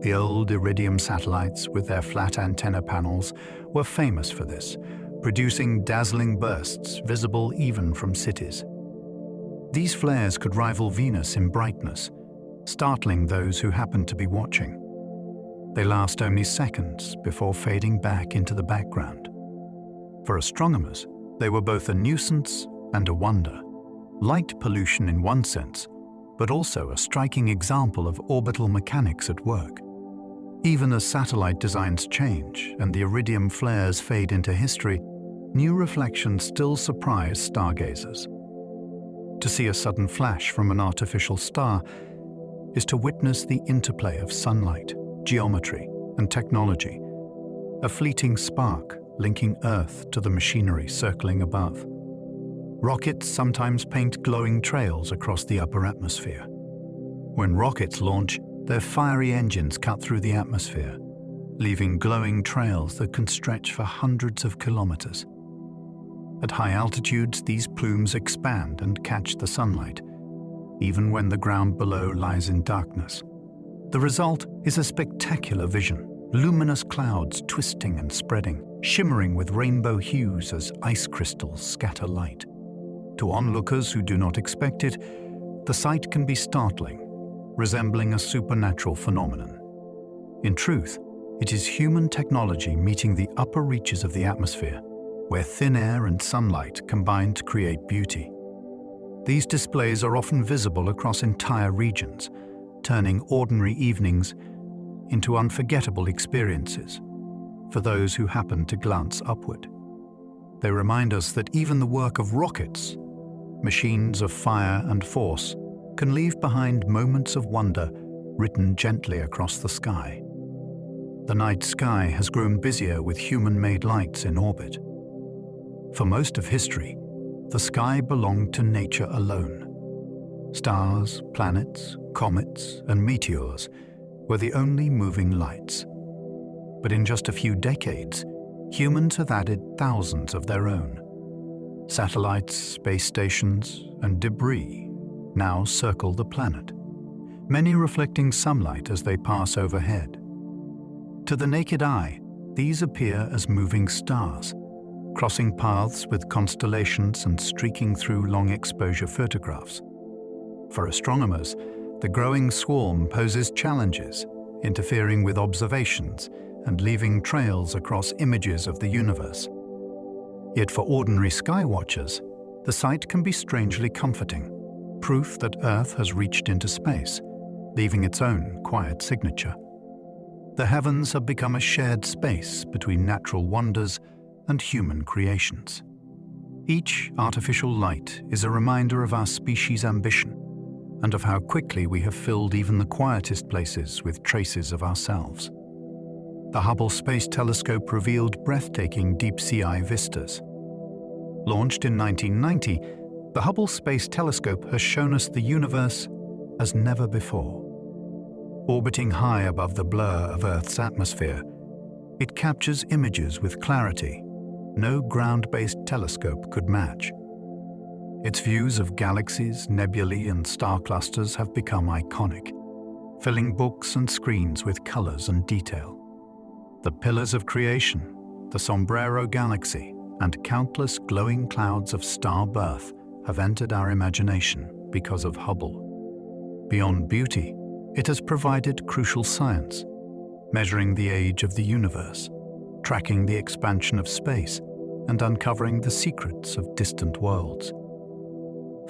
The old iridium satellites with their flat antenna panels were famous for this, producing dazzling bursts visible even from cities. These flares could rival Venus in brightness, startling those who happened to be watching. They last only seconds before fading back into the background. For astronomers, they were both a nuisance and a wonder, light pollution in one sense, but also a striking example of orbital mechanics at work. Even as satellite designs change and the iridium flares fade into history, new reflections still surprise stargazers. To see a sudden flash from an artificial star is to witness the interplay of sunlight, geometry, and technology, a fleeting spark linking Earth to the machinery circling above. Rockets sometimes paint glowing trails across the upper atmosphere. When rockets launch, their fiery engines cut through the atmosphere, leaving glowing trails that can stretch for hundreds of kilometers. At high altitudes, these plumes expand and catch the sunlight, even when the ground below lies in darkness. The result is a spectacular vision, luminous clouds twisting and spreading, shimmering with rainbow hues as ice crystals scatter light. To onlookers who do not expect it, the sight can be startling, resembling a supernatural phenomenon. In truth, it is human technology meeting the upper reaches of the atmosphere, where thin air and sunlight combine to create beauty. These displays are often visible across entire regions, turning ordinary evenings into unforgettable experiences for those who happen to glance upward. They remind us that even the work of rockets, machines of fire and force, can leave behind moments of wonder written gently across the sky. The night sky has grown busier with human-made lights in orbit. For most of history, the sky belonged to nature alone. Stars, planets, comets, and meteors were the only moving lights. But in just a few decades, humans have added thousands of their own. Satellites, space stations, and debris now circle the planet, many reflecting sunlight as they pass overhead. To the naked eye, these appear as moving stars, crossing paths with constellations and streaking through long-exposure photographs. For astronomers, the growing swarm poses challenges, interfering with observations and leaving trails across images of the universe. Yet for ordinary sky watchers, the sight can be strangely comforting, proof that Earth has reached into space, leaving its own quiet signature. The heavens have become a shared space between natural wonders and human creations. Each artificial light is a reminder of our species' ambition and of how quickly we have filled even the quietest places with traces of ourselves. The Hubble Space Telescope revealed breathtaking deep-sea eye vistas. Launched in 1990, the Hubble Space Telescope has shown us the universe as never before. Orbiting high above the blur of Earth's atmosphere, it captures images with clarity no ground-based telescope could match. Its views of galaxies, nebulae, and star clusters have become iconic, filling books and screens with colors and detail. The pillars of creation, the sombrero galaxy, and countless glowing clouds of star birth have entered our imagination because of Hubble. Beyond beauty, it has provided crucial science, measuring the age of the universe, tracking the expansion of space, and uncovering the secrets of distant worlds.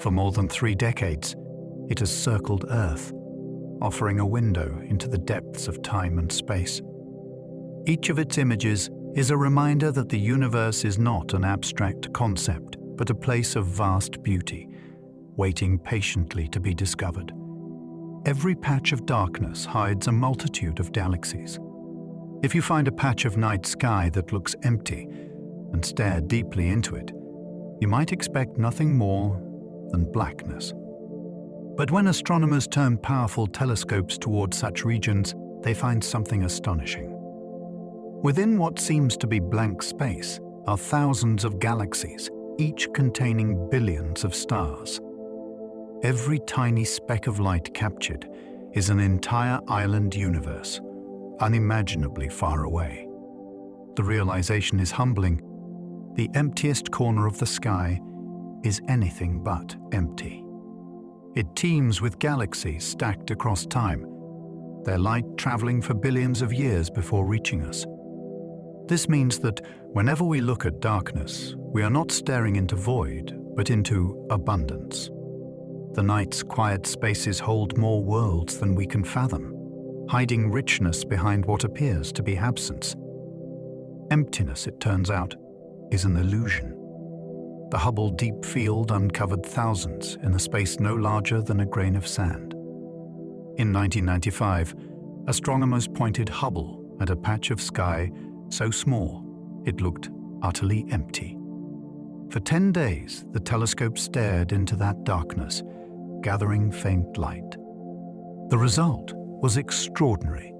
For more than 3 decades, it has circled Earth, offering a window into the depths of time and space. Each of its images is a reminder that the universe is not an abstract concept, but a place of vast beauty, waiting patiently to be discovered. Every patch of darkness hides a multitude of galaxies. If you find a patch of night sky that looks empty and stare deeply into it, you might expect nothing more than blackness. But when astronomers turn powerful telescopes towards such regions, they find something astonishing. Within what seems to be blank space are thousands of galaxies, each containing billions of stars. Every tiny speck of light captured is an entire island universe, unimaginably far away. The realization is humbling. The emptiest corner of the sky is anything but empty. It teems with galaxies stacked across time, their light traveling for billions of years before reaching us. This means that whenever we look at darkness, we are not staring into void, but into abundance. The night's quiet spaces hold more worlds than we can fathom, hiding richness behind what appears to be absence. Emptiness, it turns out, is an illusion. The Hubble Deep Field uncovered thousands in a space no larger than a grain of sand. In 1995, astronomers pointed Hubble at a patch of sky so small it looked utterly empty. For 10 days, the telescope stared into that darkness, gathering faint light. The result was extraordinary.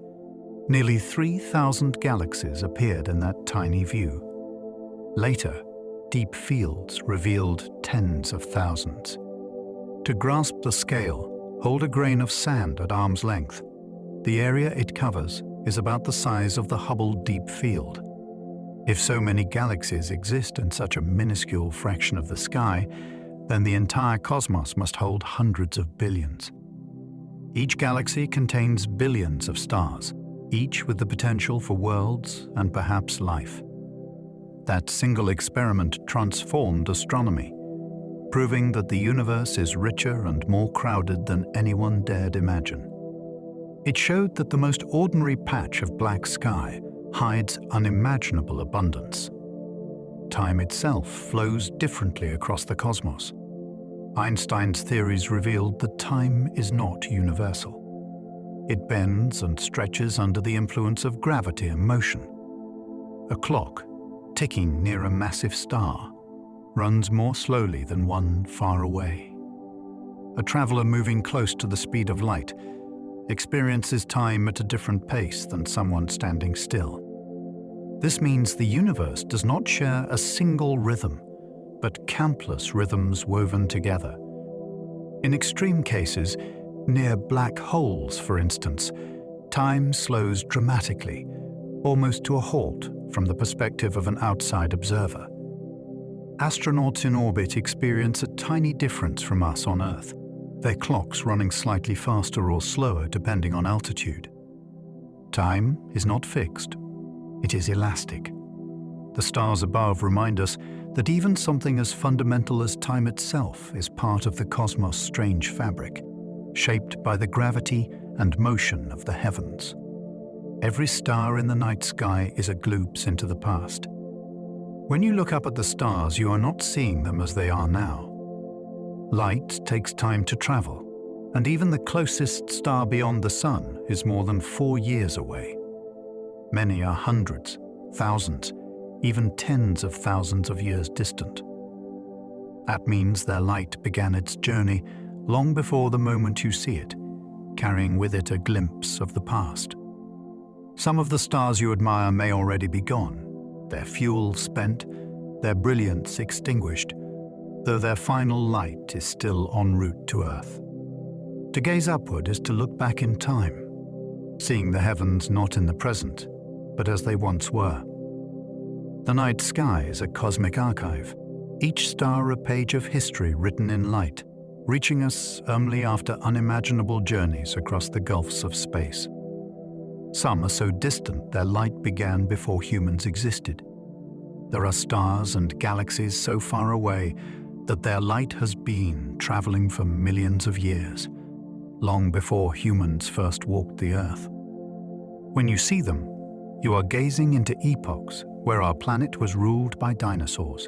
Nearly 3,000 galaxies appeared in that tiny view. Later, deep fields revealed tens of thousands. To grasp the scale, hold a grain of sand at arm's length. The area it covers is about the size of the Hubble Deep Field. If so many galaxies exist in such a minuscule fraction of the sky, then the entire cosmos must hold hundreds of billions. Each galaxy contains billions of stars, each with the potential for worlds and perhaps life. That single experiment transformed astronomy, proving that the universe is richer and more crowded than anyone dared imagine. It showed that the most ordinary patch of black sky hides unimaginable abundance. Time itself flows differently across the cosmos. Einstein's theories revealed that time is not universal. It bends and stretches under the influence of gravity and motion. A clock, ticking near a massive star, runs more slowly than one far away. A traveler moving close to the speed of light experiences time at a different pace than someone standing still. This means the universe does not share a single rhythm, but countless rhythms woven together. In extreme cases, near black holes, for instance, time slows dramatically, almost to a halt from the perspective of an outside observer. Astronauts in orbit experience a tiny difference from us on Earth, their clocks running slightly faster or slower depending on altitude. Time is not fixed, it is elastic. The stars above remind us that even something as fundamental as time itself is part of the cosmos' strange fabric, shaped by the gravity and motion of the heavens. Every star in the night sky is a glimpse into the past. When you look up at the stars, you are not seeing them as they are now. Light takes time to travel, and even the closest star beyond the Sun is more than 4 years away. Many are hundreds, thousands, even tens of thousands of years distant. That means their light began its journey long before the moment you see it, carrying with it a glimpse of the past. Some of the stars you admire may already be gone, their fuel spent, their brilliance extinguished, though their final light is still en route to Earth. To gaze upward is to look back in time, seeing the heavens not in the present, but as they once were. The night sky is a cosmic archive, each star a page of history written in light, reaching us only after unimaginable journeys across the gulfs of space. Some are so distant their light began before humans existed. There are stars and galaxies so far away that their light has been traveling for millions of years, long before humans first walked the Earth. When you see them, you are gazing into epochs where our planet was ruled by dinosaurs,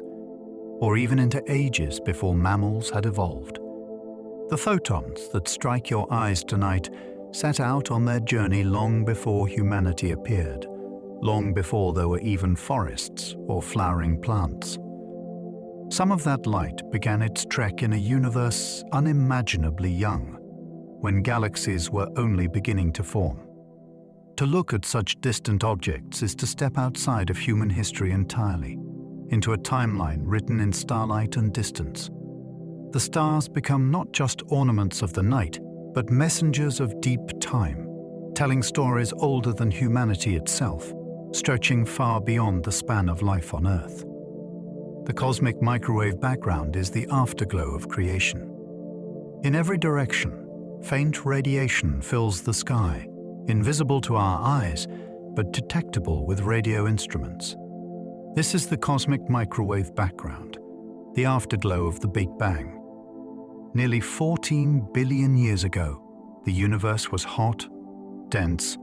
or even into ages before mammals had evolved. The photons that strike your eyes tonight set out on their journey long before humanity appeared, long before there were even forests or flowering plants. Some of that light began its trek in a universe unimaginably young, when galaxies were only beginning to form. To look at such distant objects is to step outside of human history entirely, into a timeline written in starlight and distance. The stars become not just ornaments of the night, but messengers of deep time, telling stories older than humanity itself, stretching far beyond the span of life on Earth. The cosmic microwave background is the afterglow of creation. In every direction, faint radiation fills the sky, invisible to our eyes, but detectable with radio instruments. This is the cosmic microwave background, the afterglow of the Big Bang. Nearly 14 billion years ago, the universe was hot, dense,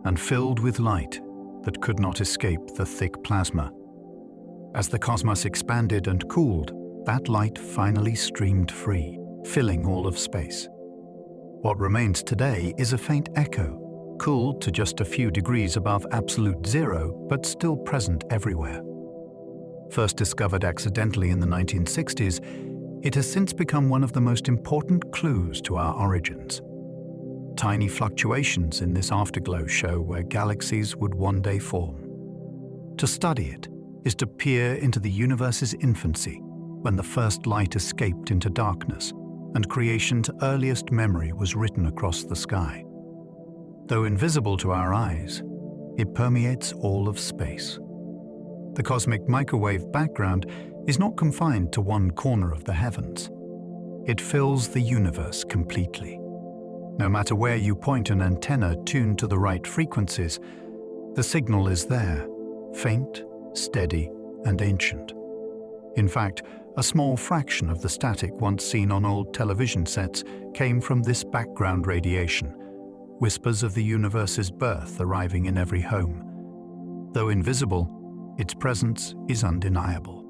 and filled with light that could not escape the thick plasma. As the cosmos expanded and cooled, that light finally streamed free, filling all of space. What remains today is a faint echo, cooled to just a few degrees above absolute zero, but still present everywhere. First discovered accidentally in the 1960s, it has since become one of the most important clues to our origins. Tiny fluctuations in this afterglow show where galaxies would one day form. To study it, is to peer into the universe's infancy, when the first light escaped into darkness and creation's earliest memory was written across the sky. Though invisible to our eyes, it permeates all of space. The cosmic microwave background is not confined to one corner of the heavens. It fills the universe completely. No matter where you point an antenna tuned to the right frequencies, the signal is there, faint, steady, and ancient. In fact, a small fraction of the static once seen on old television sets came from this background radiation, whispers of the universe's birth arriving in every home. Though invisible, its presence is undeniable.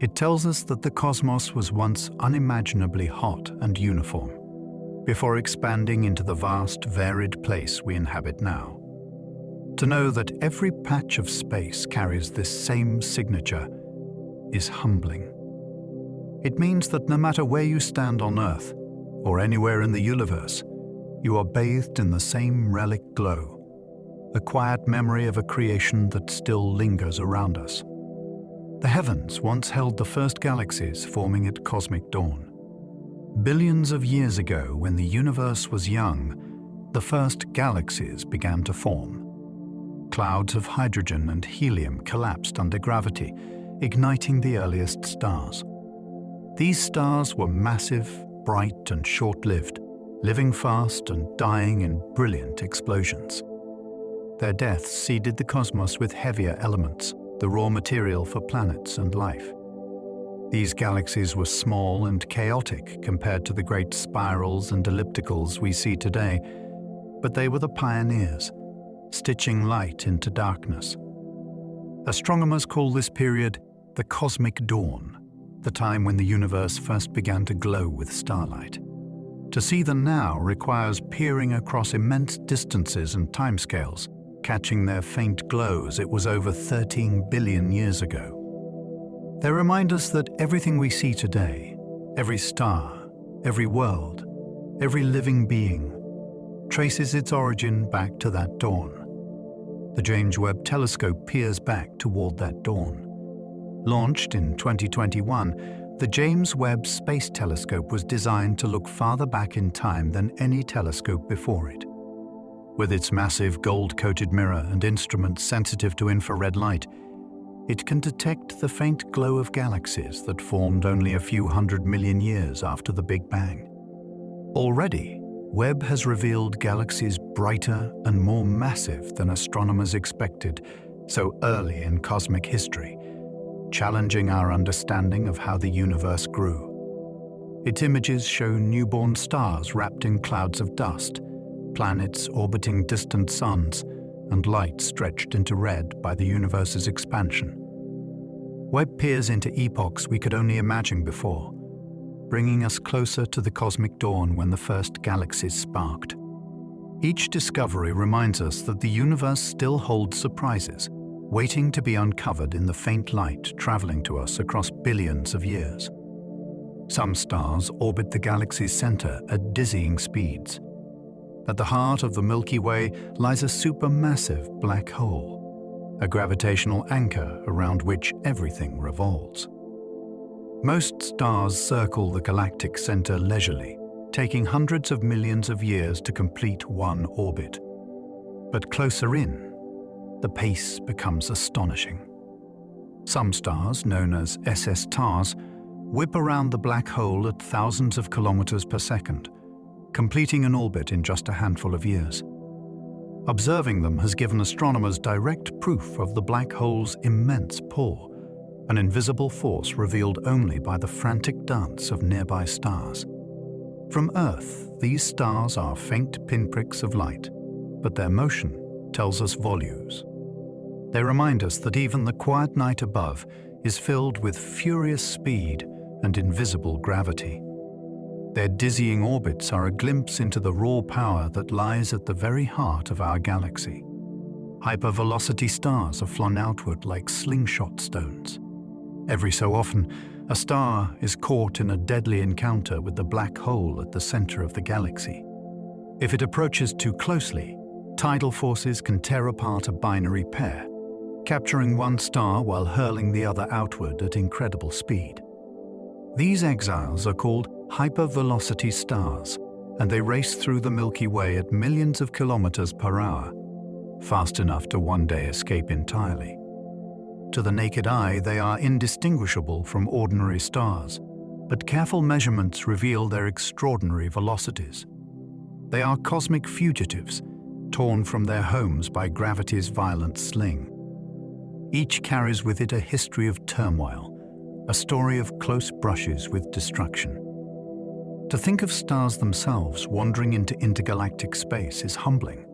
It tells us that the cosmos was once unimaginably hot and uniform, before expanding into the vast, varied place we inhabit now. To know that every patch of space carries this same signature is humbling. It means that no matter where you stand on Earth, or anywhere in the universe, you are bathed in the same relic glow, a quiet memory of a creation that still lingers around us. The heavens once held the first galaxies forming at cosmic dawn. Billions of years ago, when the universe was young, the first galaxies began to form. Clouds of hydrogen and helium collapsed under gravity, igniting the earliest stars. These stars were massive, bright, and short-lived, living fast and dying in brilliant explosions. Their deaths seeded the cosmos with heavier elements, the raw material for planets and life. These galaxies were small and chaotic compared to the great spirals and ellipticals we see today, but they were the pioneers, stitching light into darkness. Astronomers call this period the cosmic dawn, the time when the universe first began to glow with starlight. To see them now requires peering across immense distances and timescales, catching their faint glow as it was over 13 billion years ago. They remind us that everything we see today, every star, every world, every living being, traces its origin back to that dawn. The James Webb Telescope peers back toward that dawn. Launched in 2021, the James Webb Space Telescope was designed to look farther back in time than any telescope before it. With its massive gold-coated mirror and instruments sensitive to infrared light, it can detect the faint glow of galaxies that formed only a few 100 million years after the Big Bang. Already, Webb has revealed galaxies brighter and more massive than astronomers expected so early in cosmic history, challenging our understanding of how the universe grew. Its images show newborn stars wrapped in clouds of dust, planets orbiting distant suns, and light stretched into red by the universe's expansion. Webb peers into epochs we could only imagine before, bringing us closer to the cosmic dawn when the first galaxies sparked. Each discovery reminds us that the universe still holds surprises, waiting to be uncovered in the faint light traveling to us across billions of years. Some stars orbit the galaxy's center at dizzying speeds. At the heart of the Milky Way lies a supermassive black hole, a gravitational anchor around which everything revolves. Most stars circle the galactic center leisurely, taking hundreds of millions of years to complete one orbit. But closer in, the pace becomes astonishing. Some stars, known as SS-stars, whip around the black hole at thousands of kilometers per second, completing an orbit in just a handful of years. Observing them has given astronomers direct proof of the black hole's immense pull, an invisible force revealed only by the frantic dance of nearby stars. From Earth, these stars are faint pinpricks of light, but their motion tells us volumes. They remind us that even the quiet night above is filled with furious speed and invisible gravity. Their dizzying orbits are a glimpse into the raw power that lies at the very heart of our galaxy. Hypervelocity stars are flung outward like slingshot stones. Every so often, a star is caught in a deadly encounter with the black hole at the center of the galaxy. If it approaches too closely, tidal forces can tear apart a binary pair, capturing one star while hurling the other outward at incredible speed. These exiles are called hypervelocity stars, and they race through the Milky Way at millions of kilometers per hour, fast enough to one day escape entirely. To the naked eye, they are indistinguishable from ordinary stars, but careful measurements reveal their extraordinary velocities. They are cosmic fugitives, torn from their homes by gravity's violent sling. Each carries with it a history of turmoil, a story of close brushes with destruction. To think of stars themselves wandering into intergalactic space is humbling.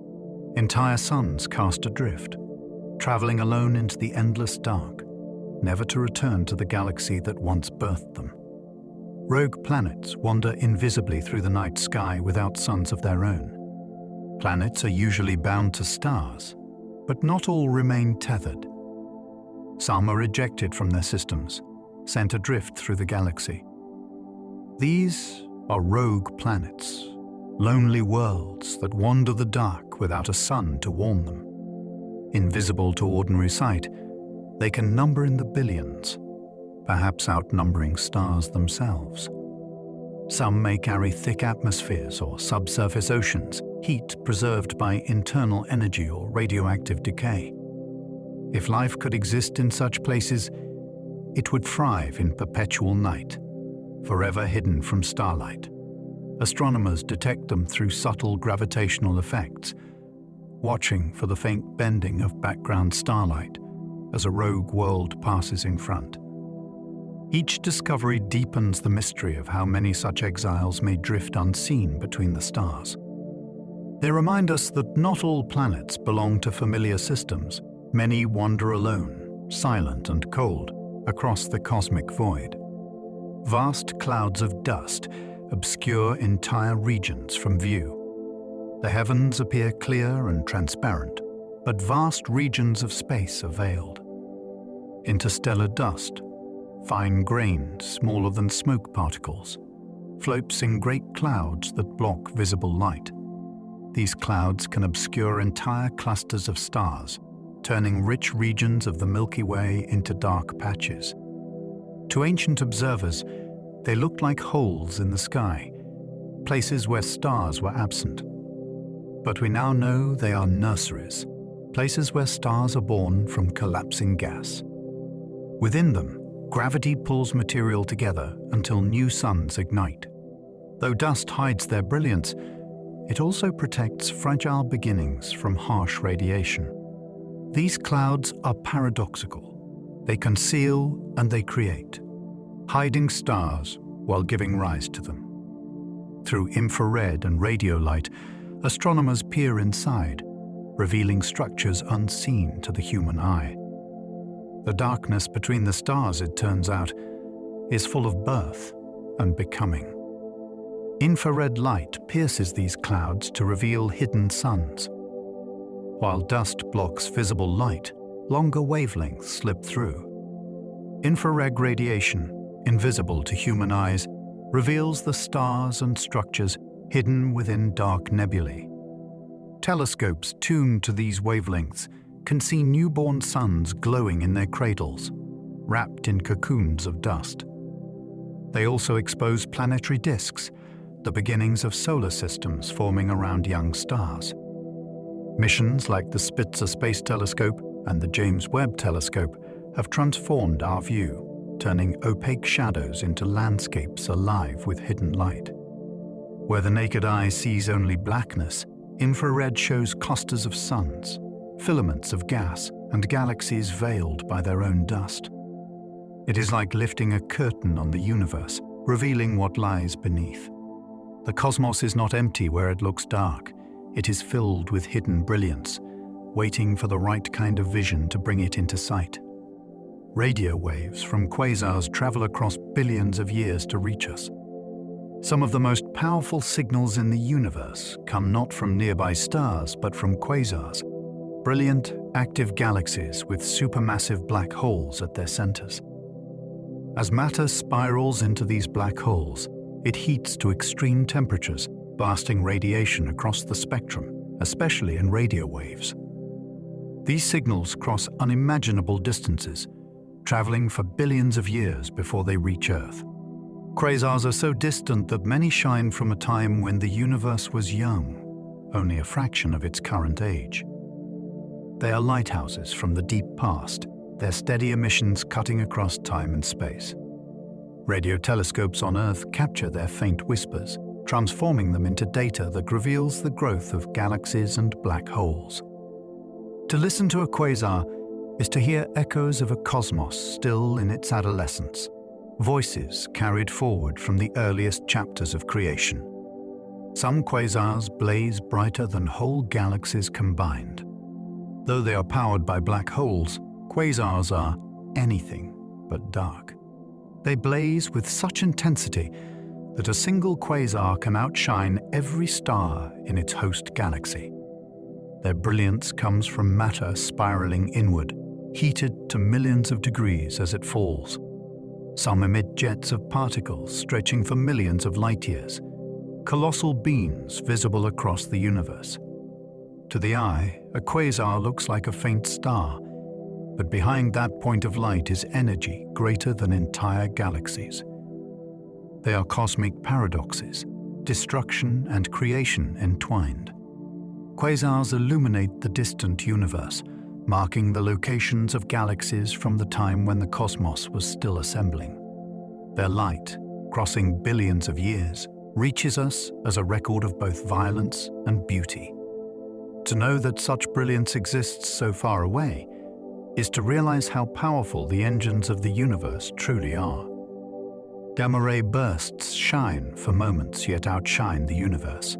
Entire suns cast adrift, traveling alone into the endless dark, never to return to the galaxy that once birthed them. Rogue planets wander invisibly through the night sky without suns of their own. Planets are usually bound to stars, but not all remain tethered. Some are ejected from their systems, sent adrift through the galaxy. These are rogue planets, lonely worlds that wander the dark without a sun to warn them. Invisible to ordinary sight, they can number in the billions, perhaps outnumbering stars themselves. Some may carry thick atmospheres or subsurface oceans, heat preserved by internal energy or radioactive decay. If life could exist in such places, it would thrive in perpetual night, forever hidden from starlight. Astronomers detect them through subtle gravitational effects, watching for the faint bending of background starlight as a rogue world passes in front. Each discovery deepens the mystery of how many such exiles may drift unseen between the stars. They remind us that not all planets belong to familiar systems. Many wander alone, silent and cold, across the cosmic void. Vast clouds of dust obscure entire regions from view. The heavens appear clear and transparent, but vast regions of space are veiled. Interstellar dust, fine-grained, smaller than smoke particles, floats in great clouds that block visible light. These clouds can obscure entire clusters of stars, turning rich regions of the Milky Way into dark patches. To ancient observers, they looked like holes in the sky, places where stars were absent. But we now know they are nurseries, places where stars are born from collapsing gas. Within them, gravity pulls material together until new suns ignite. Though dust hides their brilliance, it also protects fragile beginnings from harsh radiation. These clouds are paradoxical. They conceal and they create, hiding stars while giving rise to them. Through infrared and radio light, astronomers peer inside, revealing structures unseen to the human eye. The darkness between the stars, it turns out, is full of birth and becoming. Infrared light pierces these clouds to reveal hidden suns. While dust blocks visible light, longer wavelengths slip through. Infrared radiation, invisible to human eyes, reveals the stars and structures hidden within dark nebulae. Telescopes tuned to these wavelengths can see newborn suns glowing in their cradles, wrapped in cocoons of dust. They also expose planetary disks, the beginnings of solar systems forming around young stars. Missions like the Spitzer Space Telescope and the James Webb Telescope have transformed our view, turning opaque shadows into landscapes alive with hidden light. Where the naked eye sees only blackness, infrared shows clusters of suns, filaments of gas, and galaxies veiled by their own dust. It is like lifting a curtain on the universe, revealing what lies beneath. The cosmos is not empty where it looks dark. It is filled with hidden brilliance, waiting for the right kind of vision to bring it into sight. Radio waves from quasars travel across billions of years to reach us. Some of the most powerful signals in the universe come not from nearby stars, but from quasars, brilliant, active galaxies with supermassive black holes at their centers. As matter spirals into these black holes, it heats to extreme temperatures, blasting radiation across the spectrum, especially in radio waves. These signals cross unimaginable distances, traveling for billions of years before they reach Earth. Quasars are so distant that many shine from a time when the universe was young, only a fraction of its current age. They are lighthouses from the deep past, their steady emissions cutting across time and space. Radio telescopes on Earth capture their faint whispers, transforming them into data that reveals the growth of galaxies and black holes. To listen to a quasar is to hear echoes of a cosmos still in its adolescence, voices carried forward from the earliest chapters of creation. Some quasars blaze brighter than whole galaxies combined. Though they are powered by black holes, quasars are anything but dark. They blaze with such intensity that a single quasar can outshine every star in its host galaxy. Their brilliance comes from matter spiraling inward, heated to millions of degrees as it falls. Some emit jets of particles stretching for millions of light years, colossal beams visible across the universe. To the eye, a quasar looks like a faint star, but behind that point of light is energy greater than entire galaxies. They are cosmic paradoxes, destruction and creation entwined. Quasars illuminate the distant universe, marking the locations of galaxies from the time when the cosmos was still assembling. Their light, crossing billions of years, reaches us as a record of both violence and beauty. To know that such brilliance exists so far away is to realize how powerful the engines of the universe truly are. Gamma-ray bursts shine for moments yet outshine the universe.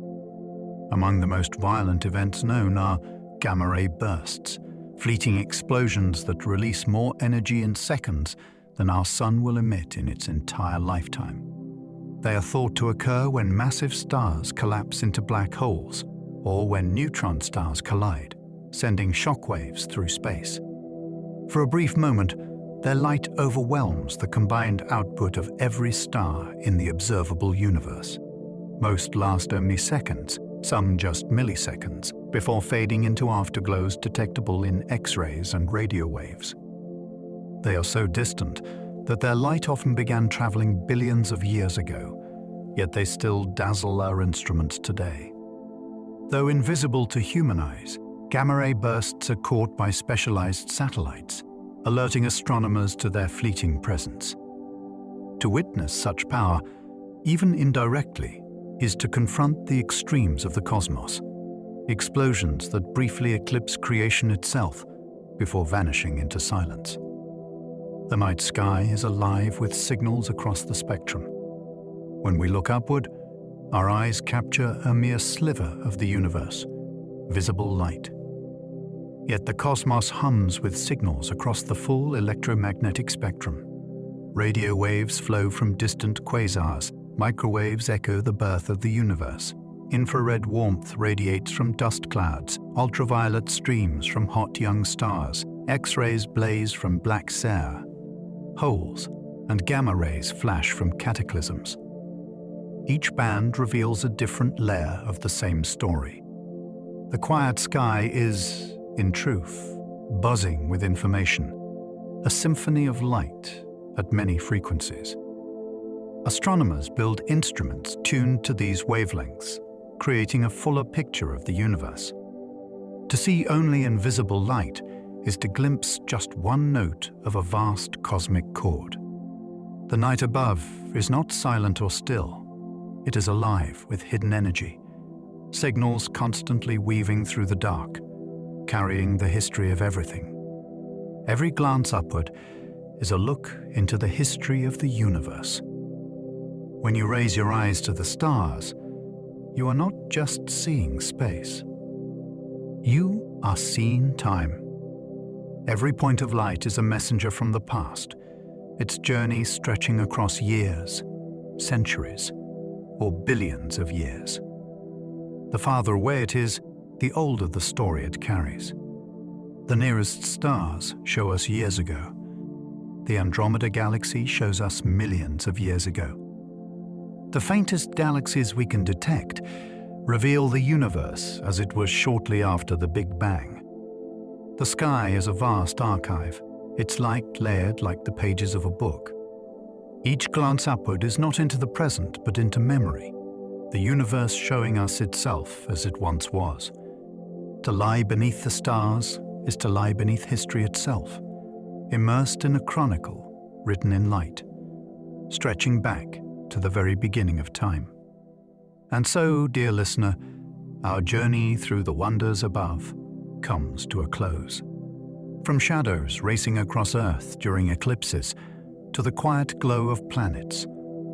Among the most violent events known are gamma-ray bursts, fleeting explosions that release more energy in seconds than our sun will emit in its entire lifetime. They are thought to occur when massive stars collapse into black holes or when neutron stars collide, sending shockwaves through space. For a brief moment, their light overwhelms the combined output of every star in the observable universe. Most last only seconds, some just milliseconds, before fading into afterglows detectable in X-rays and radio waves. They are so distant that their light often began traveling billions of years ago, yet they still dazzle our instruments today. Though invisible to human eyes, gamma-ray bursts are caught by specialized satellites, alerting astronomers to their fleeting presence. To witness such power, even indirectly, is to confront the extremes of the cosmos, explosions that briefly eclipse creation itself before vanishing into silence. The night sky is alive with signals across the spectrum. When we look upward, our eyes capture a mere sliver of the universe, visible light. Yet the cosmos hums with signals across the full electromagnetic spectrum. Radio waves flow from distant quasars, microwaves echo the birth of the universe. Infrared warmth radiates from dust clouds, ultraviolet streams from hot young stars, X-rays blaze from black Sierra, holes, and gamma rays flash from cataclysms. Each band reveals a different layer of the same story. The quiet sky is, in truth, buzzing with information, a symphony of light at many frequencies. Astronomers build instruments tuned to these wavelengths, creating a fuller picture of the universe. To see only invisible light is to glimpse just one note of a vast cosmic chord. The night above is not silent or still. It is alive with hidden energy, signals constantly weaving through the dark, carrying the history of everything. Every glance upward is a look into the history of the universe. When you raise your eyes to the stars, you are not just seeing space. You are seeing time. Every point of light is a messenger from the past, its journey stretching across years, centuries, or billions of years. The farther away it is, the older the story it carries. The nearest stars show us years ago. The Andromeda galaxy shows us millions of years ago. The faintest galaxies we can detect reveal the universe as it was shortly after the Big Bang. The sky is a vast archive, its light layered like the pages of a book. Each glance upward is not into the present, but into memory, the universe showing us itself as it once was. To lie beneath the stars is to lie beneath history itself, immersed in a chronicle written in light, stretching back to the very beginning of time. And so, dear listener, our journey through the wonders above comes to a close. From shadows racing across Earth during eclipses to the quiet glow of planets,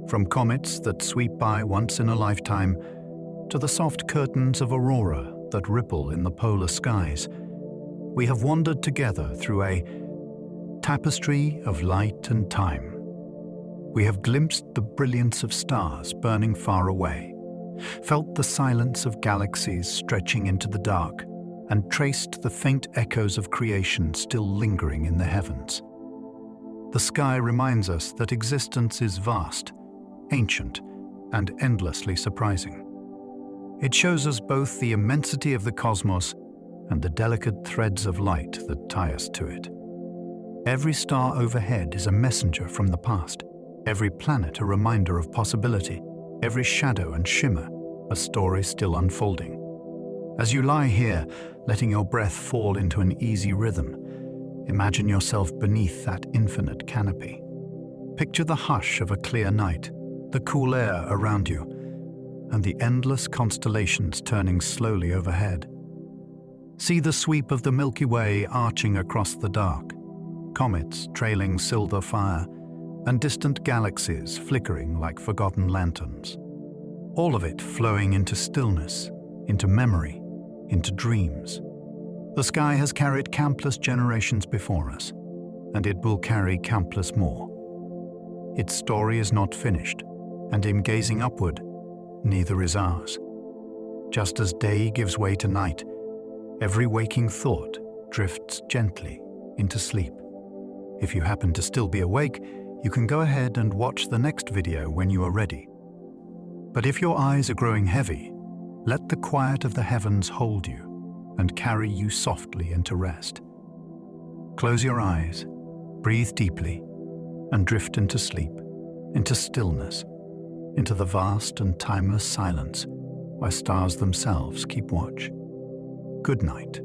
from comets that sweep by once in a lifetime to the soft curtains of aurora that ripple in the polar skies, we have wandered together through a tapestry of light and time. We have glimpsed the brilliance of stars burning far away, felt the silence of galaxies stretching into the dark, and traced the faint echoes of creation still lingering in the heavens. The sky reminds us that existence is vast, ancient, and endlessly surprising. It shows us both the immensity of the cosmos and the delicate threads of light that tie us to it. Every star overhead is a messenger from the past, every planet a reminder of possibility, every shadow and shimmer a story still unfolding. As you lie here, letting your breath fall into an easy rhythm, imagine yourself beneath that infinite canopy. Picture the hush of a clear night, the cool air around you, and the endless constellations turning slowly overhead. See the sweep of the Milky Way arching across the dark, comets trailing silver fire, and distant galaxies flickering like forgotten lanterns. All of it flowing into stillness, into memory, into dreams. The sky has carried countless generations before us, and it will carry countless more. Its story is not finished, and in gazing upward, neither is ours. Just as day gives way to night, every waking thought drifts gently into sleep. If you happen to still be awake, you can go ahead and watch the next video when you are ready. But if your eyes are growing heavy, let the quiet of the heavens hold you and carry you softly into rest. Close your eyes, breathe deeply, and drift into sleep, into stillness, into the vast and timeless silence where stars themselves keep watch. Good night.